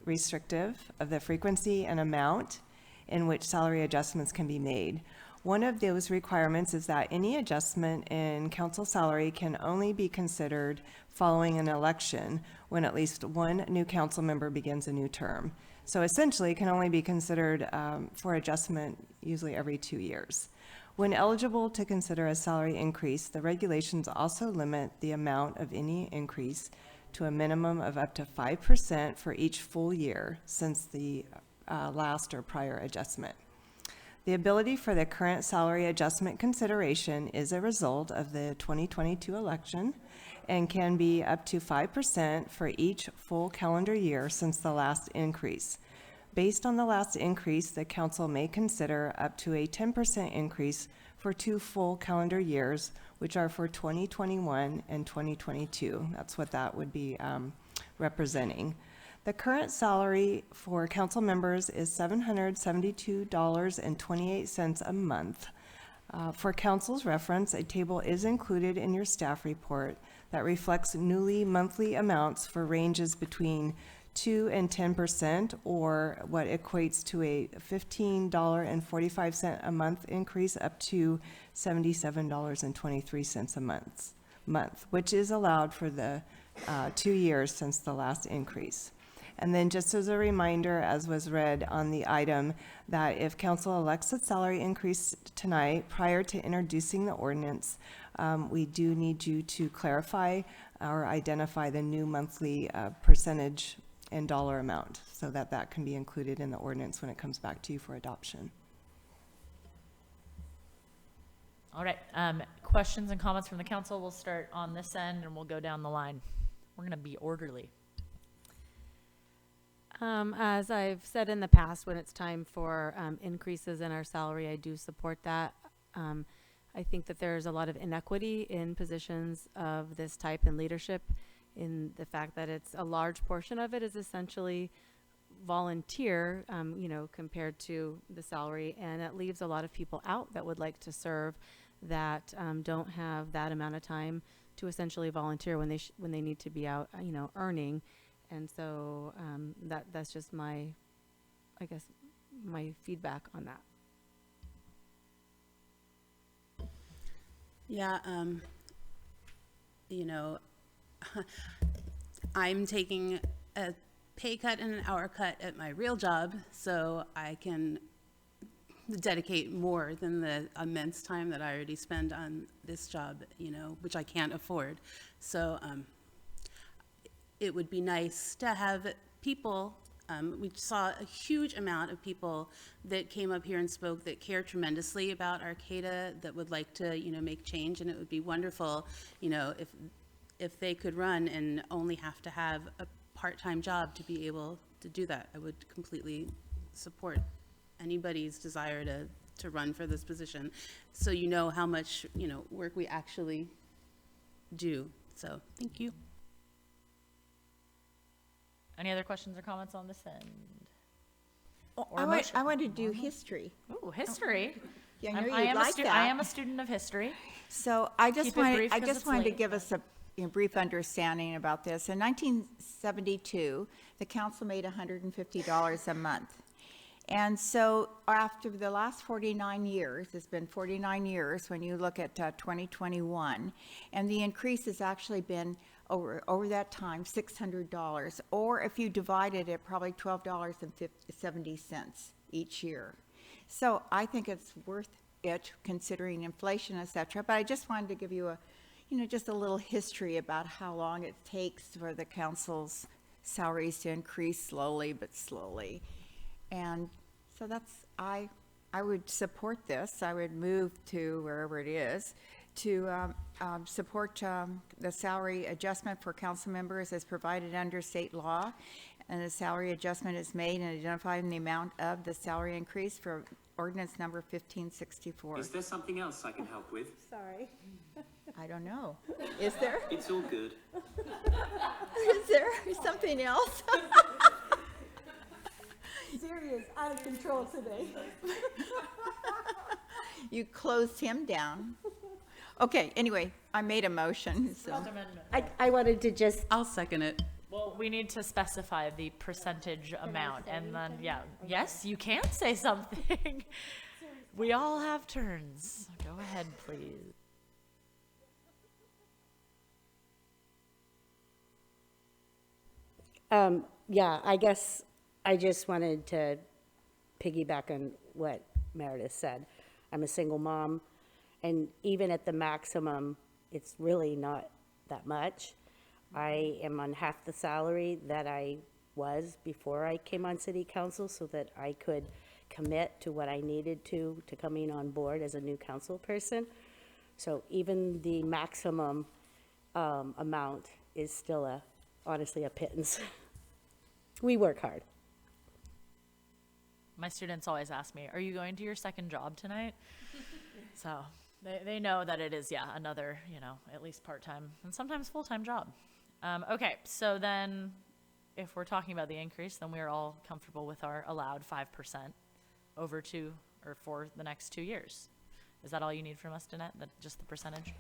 restrictive of the frequency and amount in which salary adjustments can be made. One of those requirements is that any adjustment in council salary can only be considered following an election when at least one new council member begins a new term. So essentially, it can only be considered for adjustment usually every 2 years. When eligible to consider a salary increase, the regulations also limit the amount of any increase to a minimum of up to 5% for each full year since the last or prior adjustment. The ability for the current salary adjustment consideration is a result of the 2022 election and can be up to 5% for each full calendar year since the last increase. Based on the last increase, the council may consider up to a 10% increase for 2 full calendar years, which are for 2021 and 2022. That's what that would be representing. The current salary for council members is $772.28 a month. For council's reference, a table is included in your staff report that reflects newly monthly amounts for ranges between 2 and 10%, or what equates to a $15.45 a month increase up to $77.23 a month, which is allowed for the 2 years since the last increase. And then just as a reminder, as was read on the item, that if council elects a salary increase tonight prior to introducing the ordinance, we do need you to clarify or identify the new monthly percentage and dollar amount so that that can be included in the ordinance when it comes back to you for adoption. All right, questions and comments from the council. We'll start on this end and we'll go down the line. We're gonna be orderly. As I've said in the past, when it's time for increases in our salary, I do support that. I think that there's a lot of inequity in positions of this type in leadership, in the fact that it's a large portion of it is essentially volunteer, you know, compared to the salary, and it leaves a lot of people out that would like to serve that don't have that amount of time to essentially volunteer when they need to be out, you know, earning. And so that's just my, I guess, my feedback on that. Yeah, you know, I'm taking a pay cut and an hour cut at my real job so I can dedicate more than the immense time that I already spend on this job, you know, which I can't afford. So it would be nice to have people, we saw a huge amount of people that came up here and spoke that care tremendously about Arcata, that would like to, you know, make change, and it would be wonderful, you know, if they could run and only have to have a part-time job to be able to do that. I would completely support anybody's desire to run for this position, so you know how much, you know, work we actually do. So thank you. Any other questions or comments on this end? Or a motion. I want to do history. Ooh, history. Yeah, I know I you'd am like that. I am a student of history. So I just Keep it wanted, brief I 'cause just it's wanted to late, give us a brief understanding about this. In 1972, the council made $150 a month. And so after the last 49 years, it's been 49 years when you look at 2021, and the increase has actually been over that time $600, or if you divided it, probably $12.70 each year. So I think it's worth it considering inflation, et cetera. But I just wanted to give you a, just a little history about how long it takes for the council's salaries to increase slowly but slowly. And so I would support this. I would move to wherever it is to support the salary adjustment for council members as provided under state law. And the salary adjustment is made and identifying the amount of the salary increase for ordinance number 1564. Is there something else I can help with? Sorry. I don't know. Is there? It's all good. Is there something else? Serious, out of control today. You closed him down. Okay, anyway, I made a motion, so. I wanted to just, I'll second it. Well, we need to specify the percentage amount, and then, yes, you can say something. We all have turns. Go ahead, please. yeah, I guess I just wanted to piggyback on what Meredith said. I'm a single mom, and even at the maximum, it's really not that much. I am on half the salary that I was before I came on city council, so that I could commit to what I needed to coming on board as a new council person. So even the maximum amount is still honestly a pittance. We work hard. My students always ask me, are you going to your second job tonight? So they know that it is, another, at least part-time and sometimes full-time job. Okay, so then if we're talking about the increase, then we're all comfortable with our allowed 5% over for the next 2 years. Is that all you need from us, Danette? Just the percentage?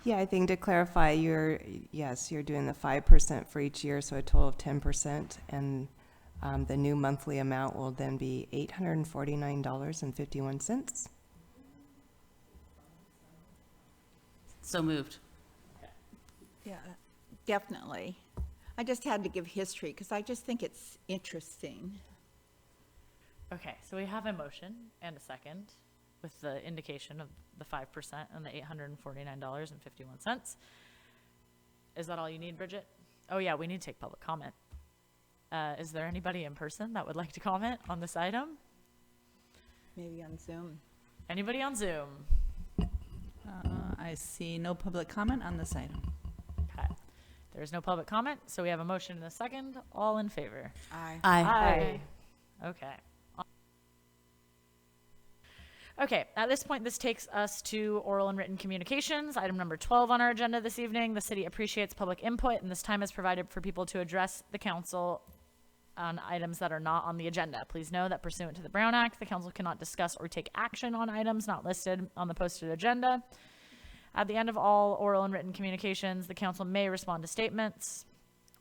Yeah, I think to clarify, you're doing the 5% for each year, so a total of 10%, and the new monthly amount will then be $849.51. So moved. Yeah, definitely. I just had to give history because I just think it's interesting. Okay, so we have a motion and a second with the indication of the 5% and the $849.51. Is that all you need, Bridget? Oh yeah, we need to take public comment. Is there anybody in person that would like to comment on this item? Maybe on Zoom. Anybody on Zoom? I see no public comment on this item. Okay. There's no public comment, so we have a motion and a second. All in favor? Aye. Aye. Okay. Okay, at this point, this takes us to oral and written communications. Item number 12 on our agenda this evening. The city appreciates public input, and this time is provided for people to address the council on items that are not on the agenda. Please know that pursuant to the Brown Act, the council cannot discuss or take action on items not listed on the posted agenda. At the end of all oral and written communications, the council may respond to statements.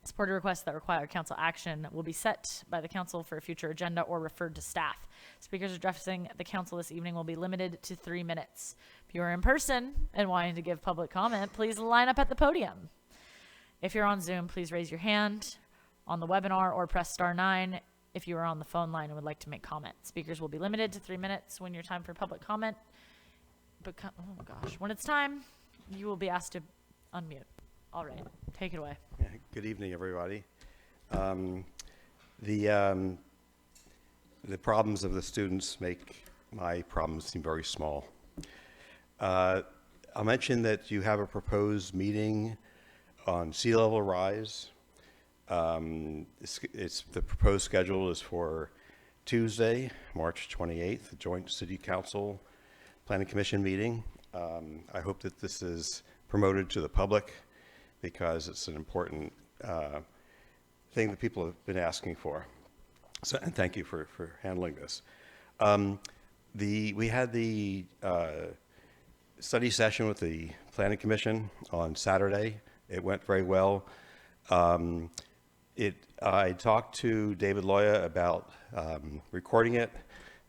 Supported requests that require council action will be set by the council for a future agenda or referred to staff. Speakers addressing the council this evening will be limited to 3 minutes. If you are in person and wanting to give public comment, please line up at the podium. If you're on Zoom, please raise your hand on the webinar or press *9 if you are on the phone line and would like to make comment. Speakers will be limited to 3 minutes when your time for public comment. But oh gosh, when it's time, you will be asked to unmute. All right, take it away. Good evening, everybody. The problems of the students make my problems seem very small. I'll mention that you have a proposed meeting on sea level rise. The proposed schedule is for Tuesday, March 28th, the joint city council planning commission meeting. I hope that this is promoted to the public because it's an important thing that people have been asking for. So, and thank you for handling this. We had the study session with the Planning Commission on Saturday. It went very well. I talked to David Loya about recording it.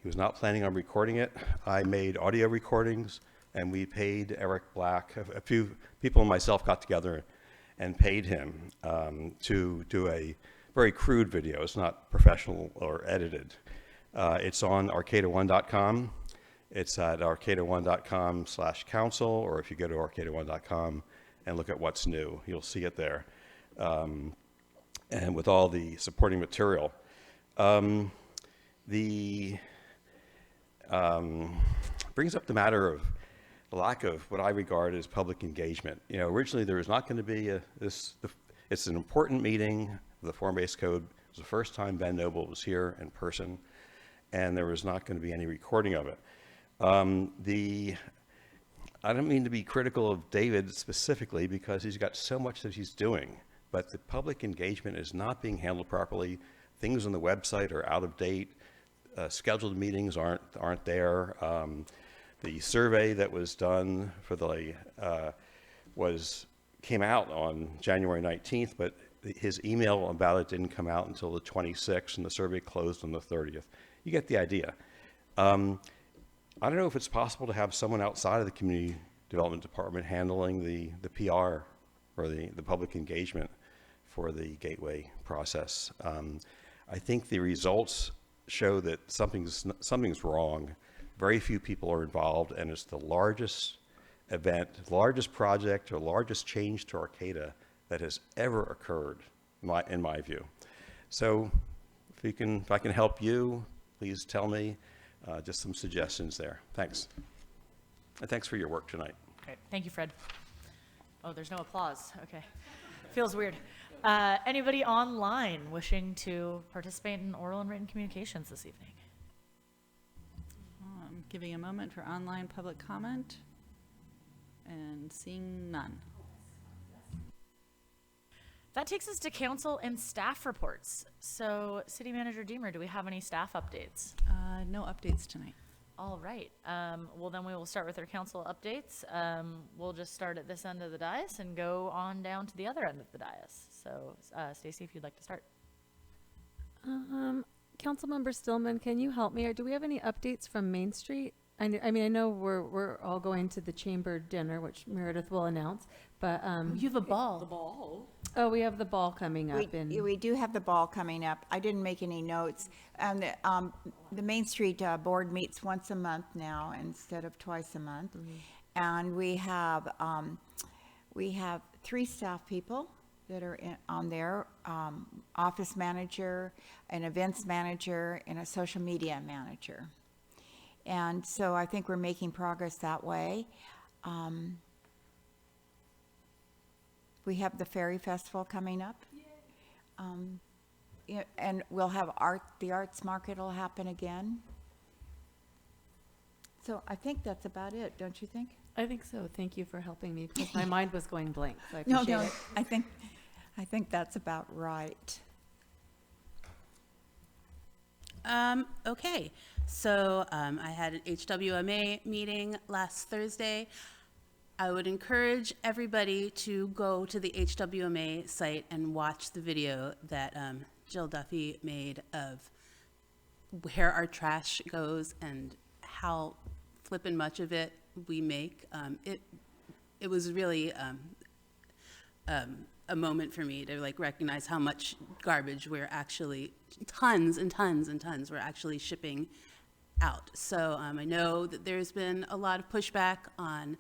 He was not planning on recording it. I made audio recordings, and we paid Eric Black. A few people and myself got together and paid him to do a very crude video. It's not professional or edited. It's on arcata1.com. It's at arcata1.com/council, or if you go to arcata1.com and look at what's new, you'll see it there. And with all the supporting material. Brings up the matter of the lack of what I regard as public engagement. You know, originally there was not going to be it's an important meeting. The form-based code was the first time Ben Noble was here in person, and there was not going to be any recording of it. I don't mean to be critical of David specifically because he's got so much that he's doing, but the public engagement is not being handled properly. Things on the website are out of date. Scheduled meetings aren't there. The survey that was done for the came out on January 19th, but his email about it didn't come out until the 26th, and the survey closed on the 30th. You get the idea. I don't know if it's possible to have someone outside of the community development department handling the PR or the public engagement for the gateway process. I think the results show that something's wrong. Very few people are involved, and it's the largest event, the largest project, or largest change to Arcata that has ever occurred, in my view. So, if I can help you, please tell me. Just some suggestions there. Thanks. And thanks for your work tonight. Okay, thank you, Fred. Oh, there's no applause. Okay, feels weird. Anybody online wishing to participate in oral and written communications this evening? I'm giving a moment for online public comment and seeing none. That takes us to council and staff reports. So, City Manager Deemer, do we have any staff updates? No updates tonight. All right. Well, then we will start with our council updates. We'll just start at this end of the dais and go on down to the other end of the dais. So, Stacy, if you'd like to start. Councilmember Stillman, can you help me? Or do we have any updates from Main Street? I mean, I know we're all going to the chamber dinner, which Meredith will announce, but You have a ball. the ball. Oh, we have the ball coming up. We do have the ball coming up. I didn't make any notes. And the Main Street board meets once a month now instead of twice a month. And we have 3 staff people that are on there, office manager, an events manager, and a social media manager. And so I think we're making progress that way. We have the Fairy Festival coming up. And we'll have the arts market will happen again. So I think that's about it, don't you think? I think so. Thank you for helping me because my mind was going blank. So I appreciate it. I think that's about right. Okay, so I had an HWMA meeting last Thursday. I would encourage everybody to go to the HWMA site and watch the video that Jill Duffy made of where our trash goes and how flippin' much of it we make. It was really a moment for me to recognize how much garbage we're actually, tons and tons and tons, we're actually shipping out. So I know that there's been a lot of pushback on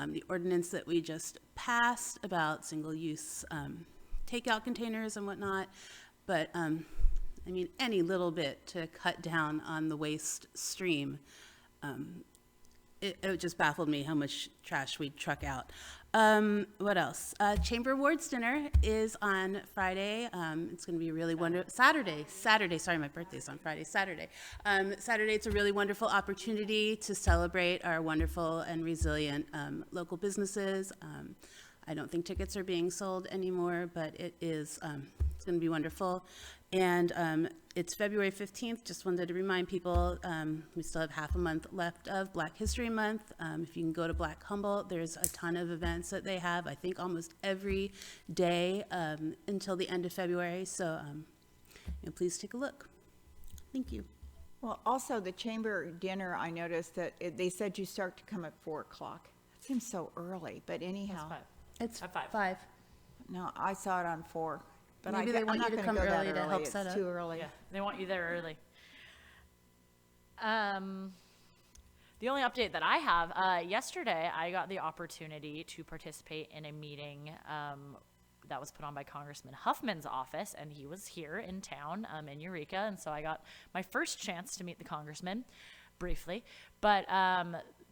the ordinance that we just passed about single-use takeout containers and whatnot, but I mean, any little bit to cut down on the waste stream, it just baffled me how much trash we truck out. What else? Chamber Awards dinner is on Friday. It's going to be really wonderful. Saturday, sorry, my birthday's on Friday, Saturday, it's a really wonderful opportunity to celebrate our wonderful and resilient local businesses. I don't think tickets are being sold anymore, but it is It's going to be wonderful. And it's February 15th. Just wanted to remind people, we still have half a month left of Black History Month. If you can go to Black Humboldt, there's a ton of events that they have, I think almost every day until the end of February. So please take a look. Thank you. Well, also the chamber dinner, I noticed that they said you start to come at 4 o'clock. It seems so early, but anyhow. It's At 5. 5. No, I saw it on 4. But Maybe they want you to come early to help set up. It's too early. Yeah, they want you there early. The only update that I have, yesterday I got the opportunity to participate in a meeting that was put on by Congressman Huffman's office, and he was here in town in Eureka, and so I got my first chance to meet the congressman briefly. But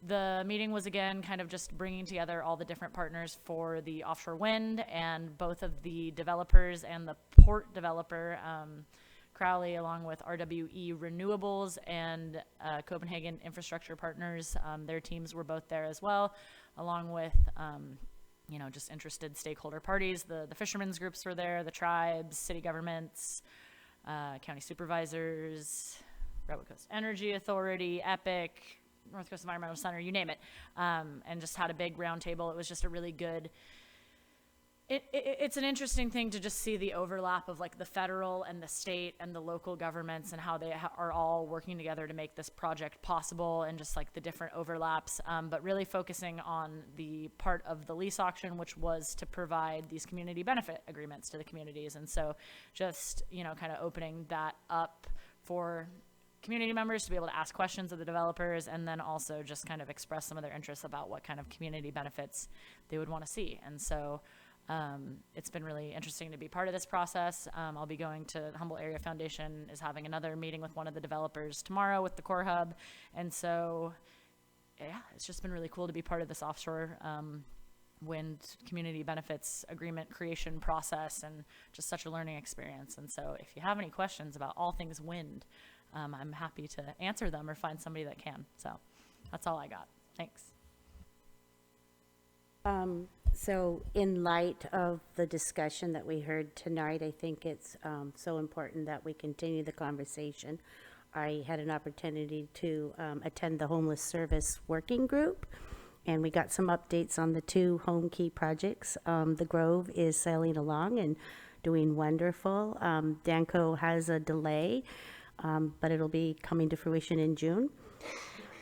the meeting was, again, kind of just bringing together all the different partners for the offshore wind, and both of the developers and the port developer, Crowley, along with RWE Renewables and Copenhagen Infrastructure Partners. Their teams were both there as well, along with just interested stakeholder parties. The fishermen's groups were there, the tribes, city governments, county supervisors, Redwood Coast Energy Authority, EPIC, North Coast Environmental Center, you name it, and just had a big round table. It was just a really good, it's an interesting thing to just see the overlap of like the federal and the state and the local governments and how they are all working together to make this project possible, and just like the different overlaps, but really focusing on the part of the lease auction, which was to provide these community benefit agreements to the communities. And so just, kind of opening that up for community members to be able to ask questions of the developers, and then also just kind of express some of their interests about what kind of community benefits they would want to see. And so it's been really interesting to be part of this process. I'll be going to the Humboldt Area Foundation is having another meeting with one of the developers tomorrow with the Core Hub. And so, yeah, it's just been really cool to be part of this offshore wind community benefits agreement creation process, and just such a learning experience. And so if you have any questions about all things wind, I'm happy to answer them or find somebody that can. So that's all I got. Thanks. So in light of the discussion that we heard tonight, I think it's so important that we continue the conversation. I had an opportunity to attend the Homeless Service Working Group, and we got some updates on the 2 home key projects. The Grove is sailing along and doing wonderful. Danco has a delay, but it'll be coming to fruition in June.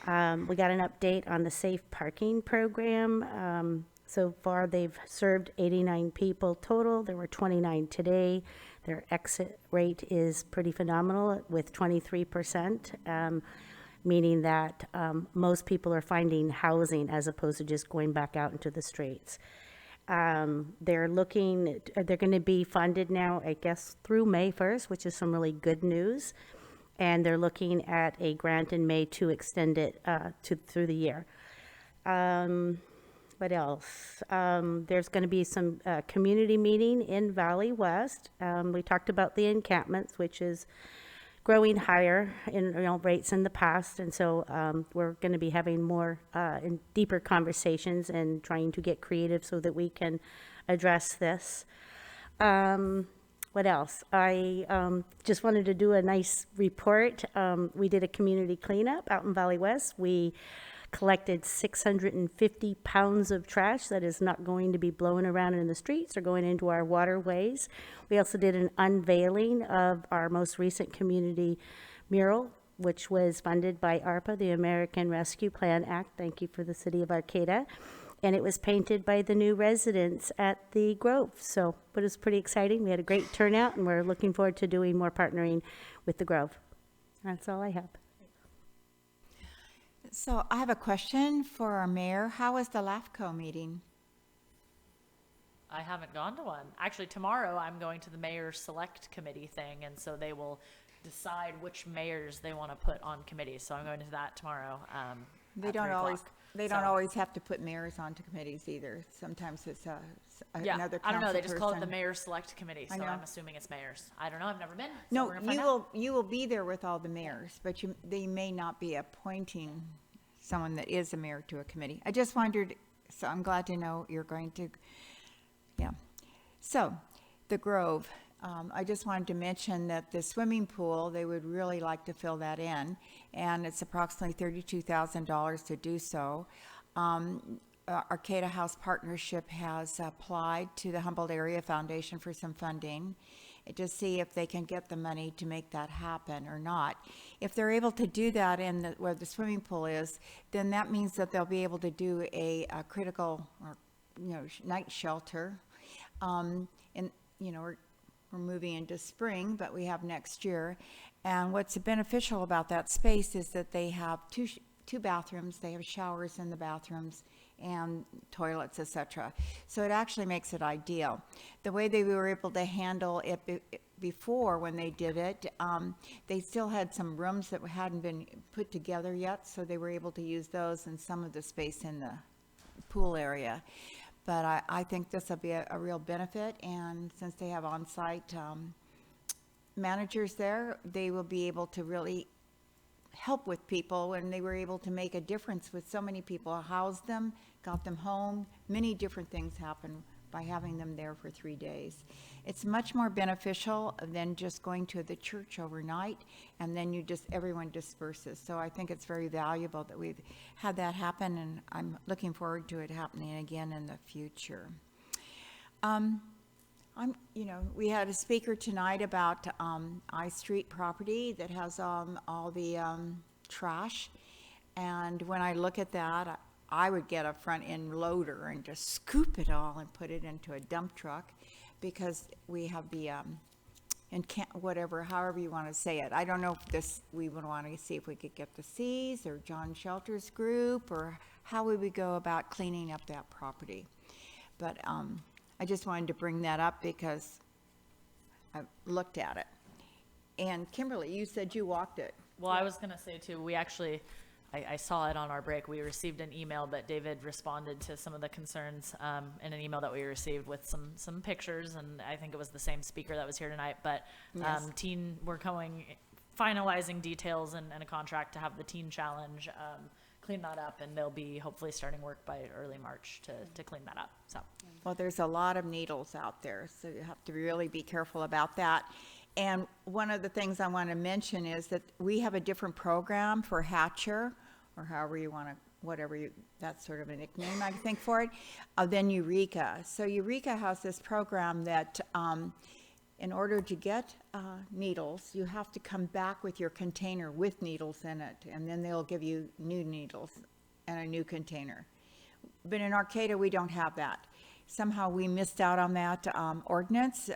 We got an update on the safe parking program. So far, they've served 89 people total. There were 29 today. Their exit rate is pretty phenomenal with 23%, meaning that most people are finding housing as opposed to just going back out into the streets. They're going to be funded now, I guess, through May 1st, which is some really good news. And they're looking at a grant in May to extend it through the year. What else? There's going to be some community meeting in Valley West. We talked about the encampments, which is growing higher in rates in the past, and so we're going to be having more and deeper conversations and trying to get creative so that we can address this. What else? I just wanted to do a nice report. We did a community cleanup out in Valley West. We collected 650 pounds of trash that is not going to be blowing around in the streets or going into our waterways. We also did an unveiling of our most recent community mural, which was funded by ARPA, the American Rescue Plan Act. Thank you for the City of Arcata. And it was painted by the new residents at the Grove. So it was pretty exciting. We had a great turnout, and we're looking forward to doing more partnering with the Grove. That's all I have. So I have a question for our mayor. How was the LAFCO meeting? I haven't gone to one. Actually, tomorrow I'm going to the mayor select committee thing, and so they will decide which mayors they want to put on committees. So I'm going to that tomorrow. They don't always have to put mayors onto committees either. Sometimes it's another council I don't know. They just call it the person. mayor select committee, so I'm assuming it's mayors. I don't know. I've never been. So No, we're gonna find out. you will be there with all the mayors, but they may not be appointing someone that is a mayor to a committee. I just wondered, so I'm glad to know you're going to, yeah. So, the Grove, I just wanted to mention that the swimming pool, they would really like to fill that in, and it's approximately $32,000 to do so. Arcata House Partnership has applied to the Humboldt Area Foundation for some funding to see if they can get the money to make that happen or not. If they're able to do that in where the swimming pool is, then that means that they'll be able to do a critical or night shelter. And we're moving into spring, but we have next year. And what's beneficial about that space is that they have two bathrooms. They have showers in the bathrooms and toilets, etc. So it actually makes it ideal. The way they were able to handle it before when they did it, they still had some rooms that hadn't been put together yet, so they were able to use those and some of the space in the pool area. But I think this will be a real benefit, and since they have on-site managers there, they will be able to really help with people, and they were able to make a difference with so many people, housed them, got them home. Many different things happen by having them there for 3 days. It's much more beneficial than just going to the church overnight, and then everyone disperses. So I think it's very valuable that we've had that happen, and I'm looking forward to it happening again in the future. We had a speaker tonight about I Street property that has all the trash, and when I look at that, I would get a front end loader and just scoop it all and put it into a dump truck, because we have the however you want to say it. I don't know if we would want to see if we could get the C's or John Shelter's group, or how we would go about cleaning up that property. But I just wanted to bring that up because I looked at it. And Kimberly, you said you walked it. Well, I was going to say too, we actually, I saw it on our break. We received an email, but David responded to some of the concerns in an email that we received with some pictures, and I think it was the same speaker that was here tonight. But Yes. we're finalizing details and a contract to have the teen challenge clean that up, and they'll be hopefully starting work by early March to clean that up. So, Well, there's a lot of needles out there, so you have to really be careful about that. And one of the things I want to mention is that we have a different program for Hatcher, or however you want to, that's sort of a nickname I think for it, than Eureka. So Eureka has this program that in order to get needles, you have to come back with your container with needles in it, and then they'll give you new needles and a new container. But in Arcata, we don't have that. Somehow we missed out on that ordinance,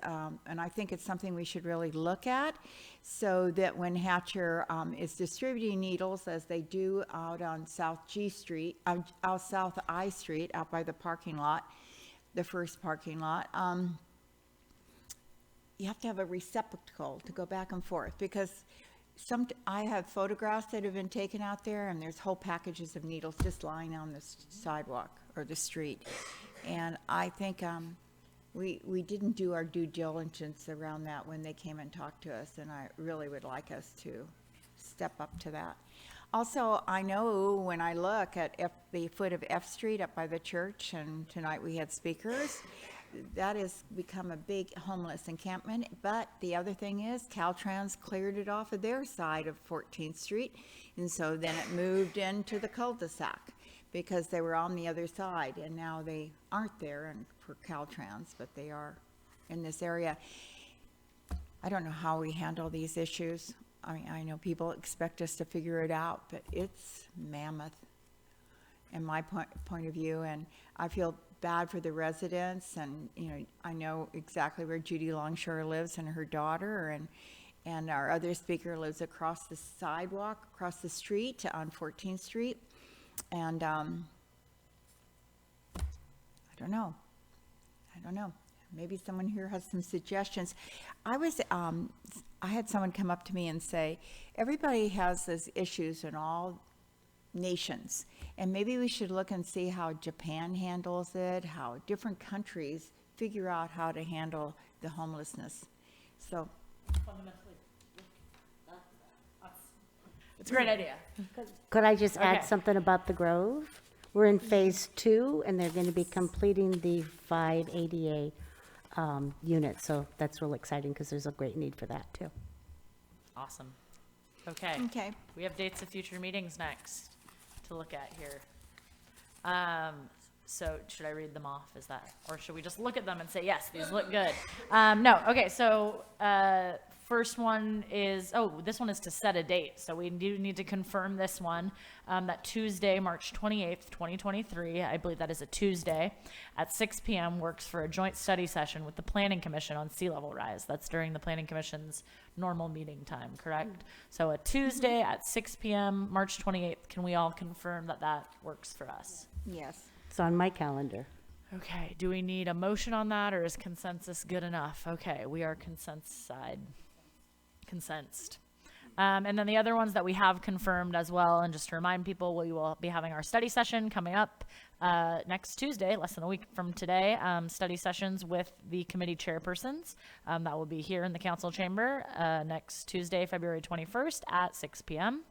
and I think it's something we should really look at, so that when Hatcher is distributing needles, as they do out on South South I Street, out by the parking lot, the first parking lot, you have to have a receptacle to go back and forth, because I have photographs that have been taken out there, and there's whole packages of needles just lying on the sidewalk or the street. And I think we didn't do our due diligence around that when they came and talked to us, and I really would like us to step up to that. Also, I know when I look at the foot of F Street up by the church, and tonight we had speakers, that has become a big homeless encampment. But the other thing is Caltrans cleared it off of their side of 14th Street, and so then it moved into the cul-de-sac, because they were on the other side, and now they aren't there for Caltrans, but they are in this area. I don't know how we handle these issues. I mean, I know people expect us to figure it out, but it's mammoth in my point of view, and I feel bad for the residents, and I know exactly where Judy Longshore lives and her daughter, and our other speaker lives across the sidewalk, across the street on 14th Street. And I don't know. Maybe someone here has some suggestions. I had someone come up to me and say, everybody has these issues in all nations, and maybe we should look and see how Japan handles it, how different countries figure out how to handle the homelessness. So fundamentally, it's a great idea. Could I just add Okay. something about the Grove? We're in phase 2, and they're going to be completing the 5 ADA units. So that's real exciting because there's a great need for that too. Awesome. Okay. Okay. We have dates of future meetings next to look at here. So should I read them off? Is that, or should we just look at them and say, yes, these look good? No. Okay. So, first one is, this one is to set a date. So we do need to confirm this one, that Tuesday, March 28th, 2023, I believe that is a Tuesday at 6 p.m. works for a joint study session with the Planning Commission on sea level rise. That's during the Planning Commission's normal meeting time, correct? So a Tuesday at 6 p.m., March 28th, can we all confirm that that works for us? Yes. It's on my calendar. Okay, do we need a motion on that, or is consensus good enough? Okay, we are consensed. And then the other ones that we have confirmed as well, and just to remind people, we will be having our study session coming up next Tuesday, less than a week from today, study sessions with the committee chairpersons. That will be here in the council chamber next Tuesday, February 21st at 6 p.m.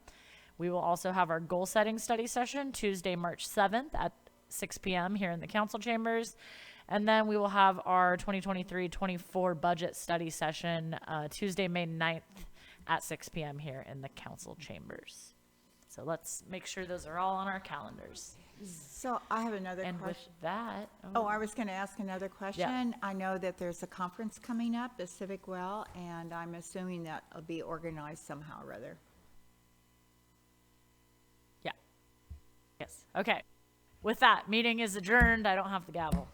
We will also have our goal setting study session Tuesday, March 7th at 6 p.m. here in the council chambers. And then we will have our 2023-24 budget study session Tuesday, May 9th at 6 p.m. here in the council chambers. So let's make sure those are all on our calendars. So I have another And with question. that, I was going to ask another question. I know that there's a conference coming up, the Civic Well, and I'm assuming that will be organized somehow or other. Yes. Okay. With that, meeting is adjourned. I don't have the gavel.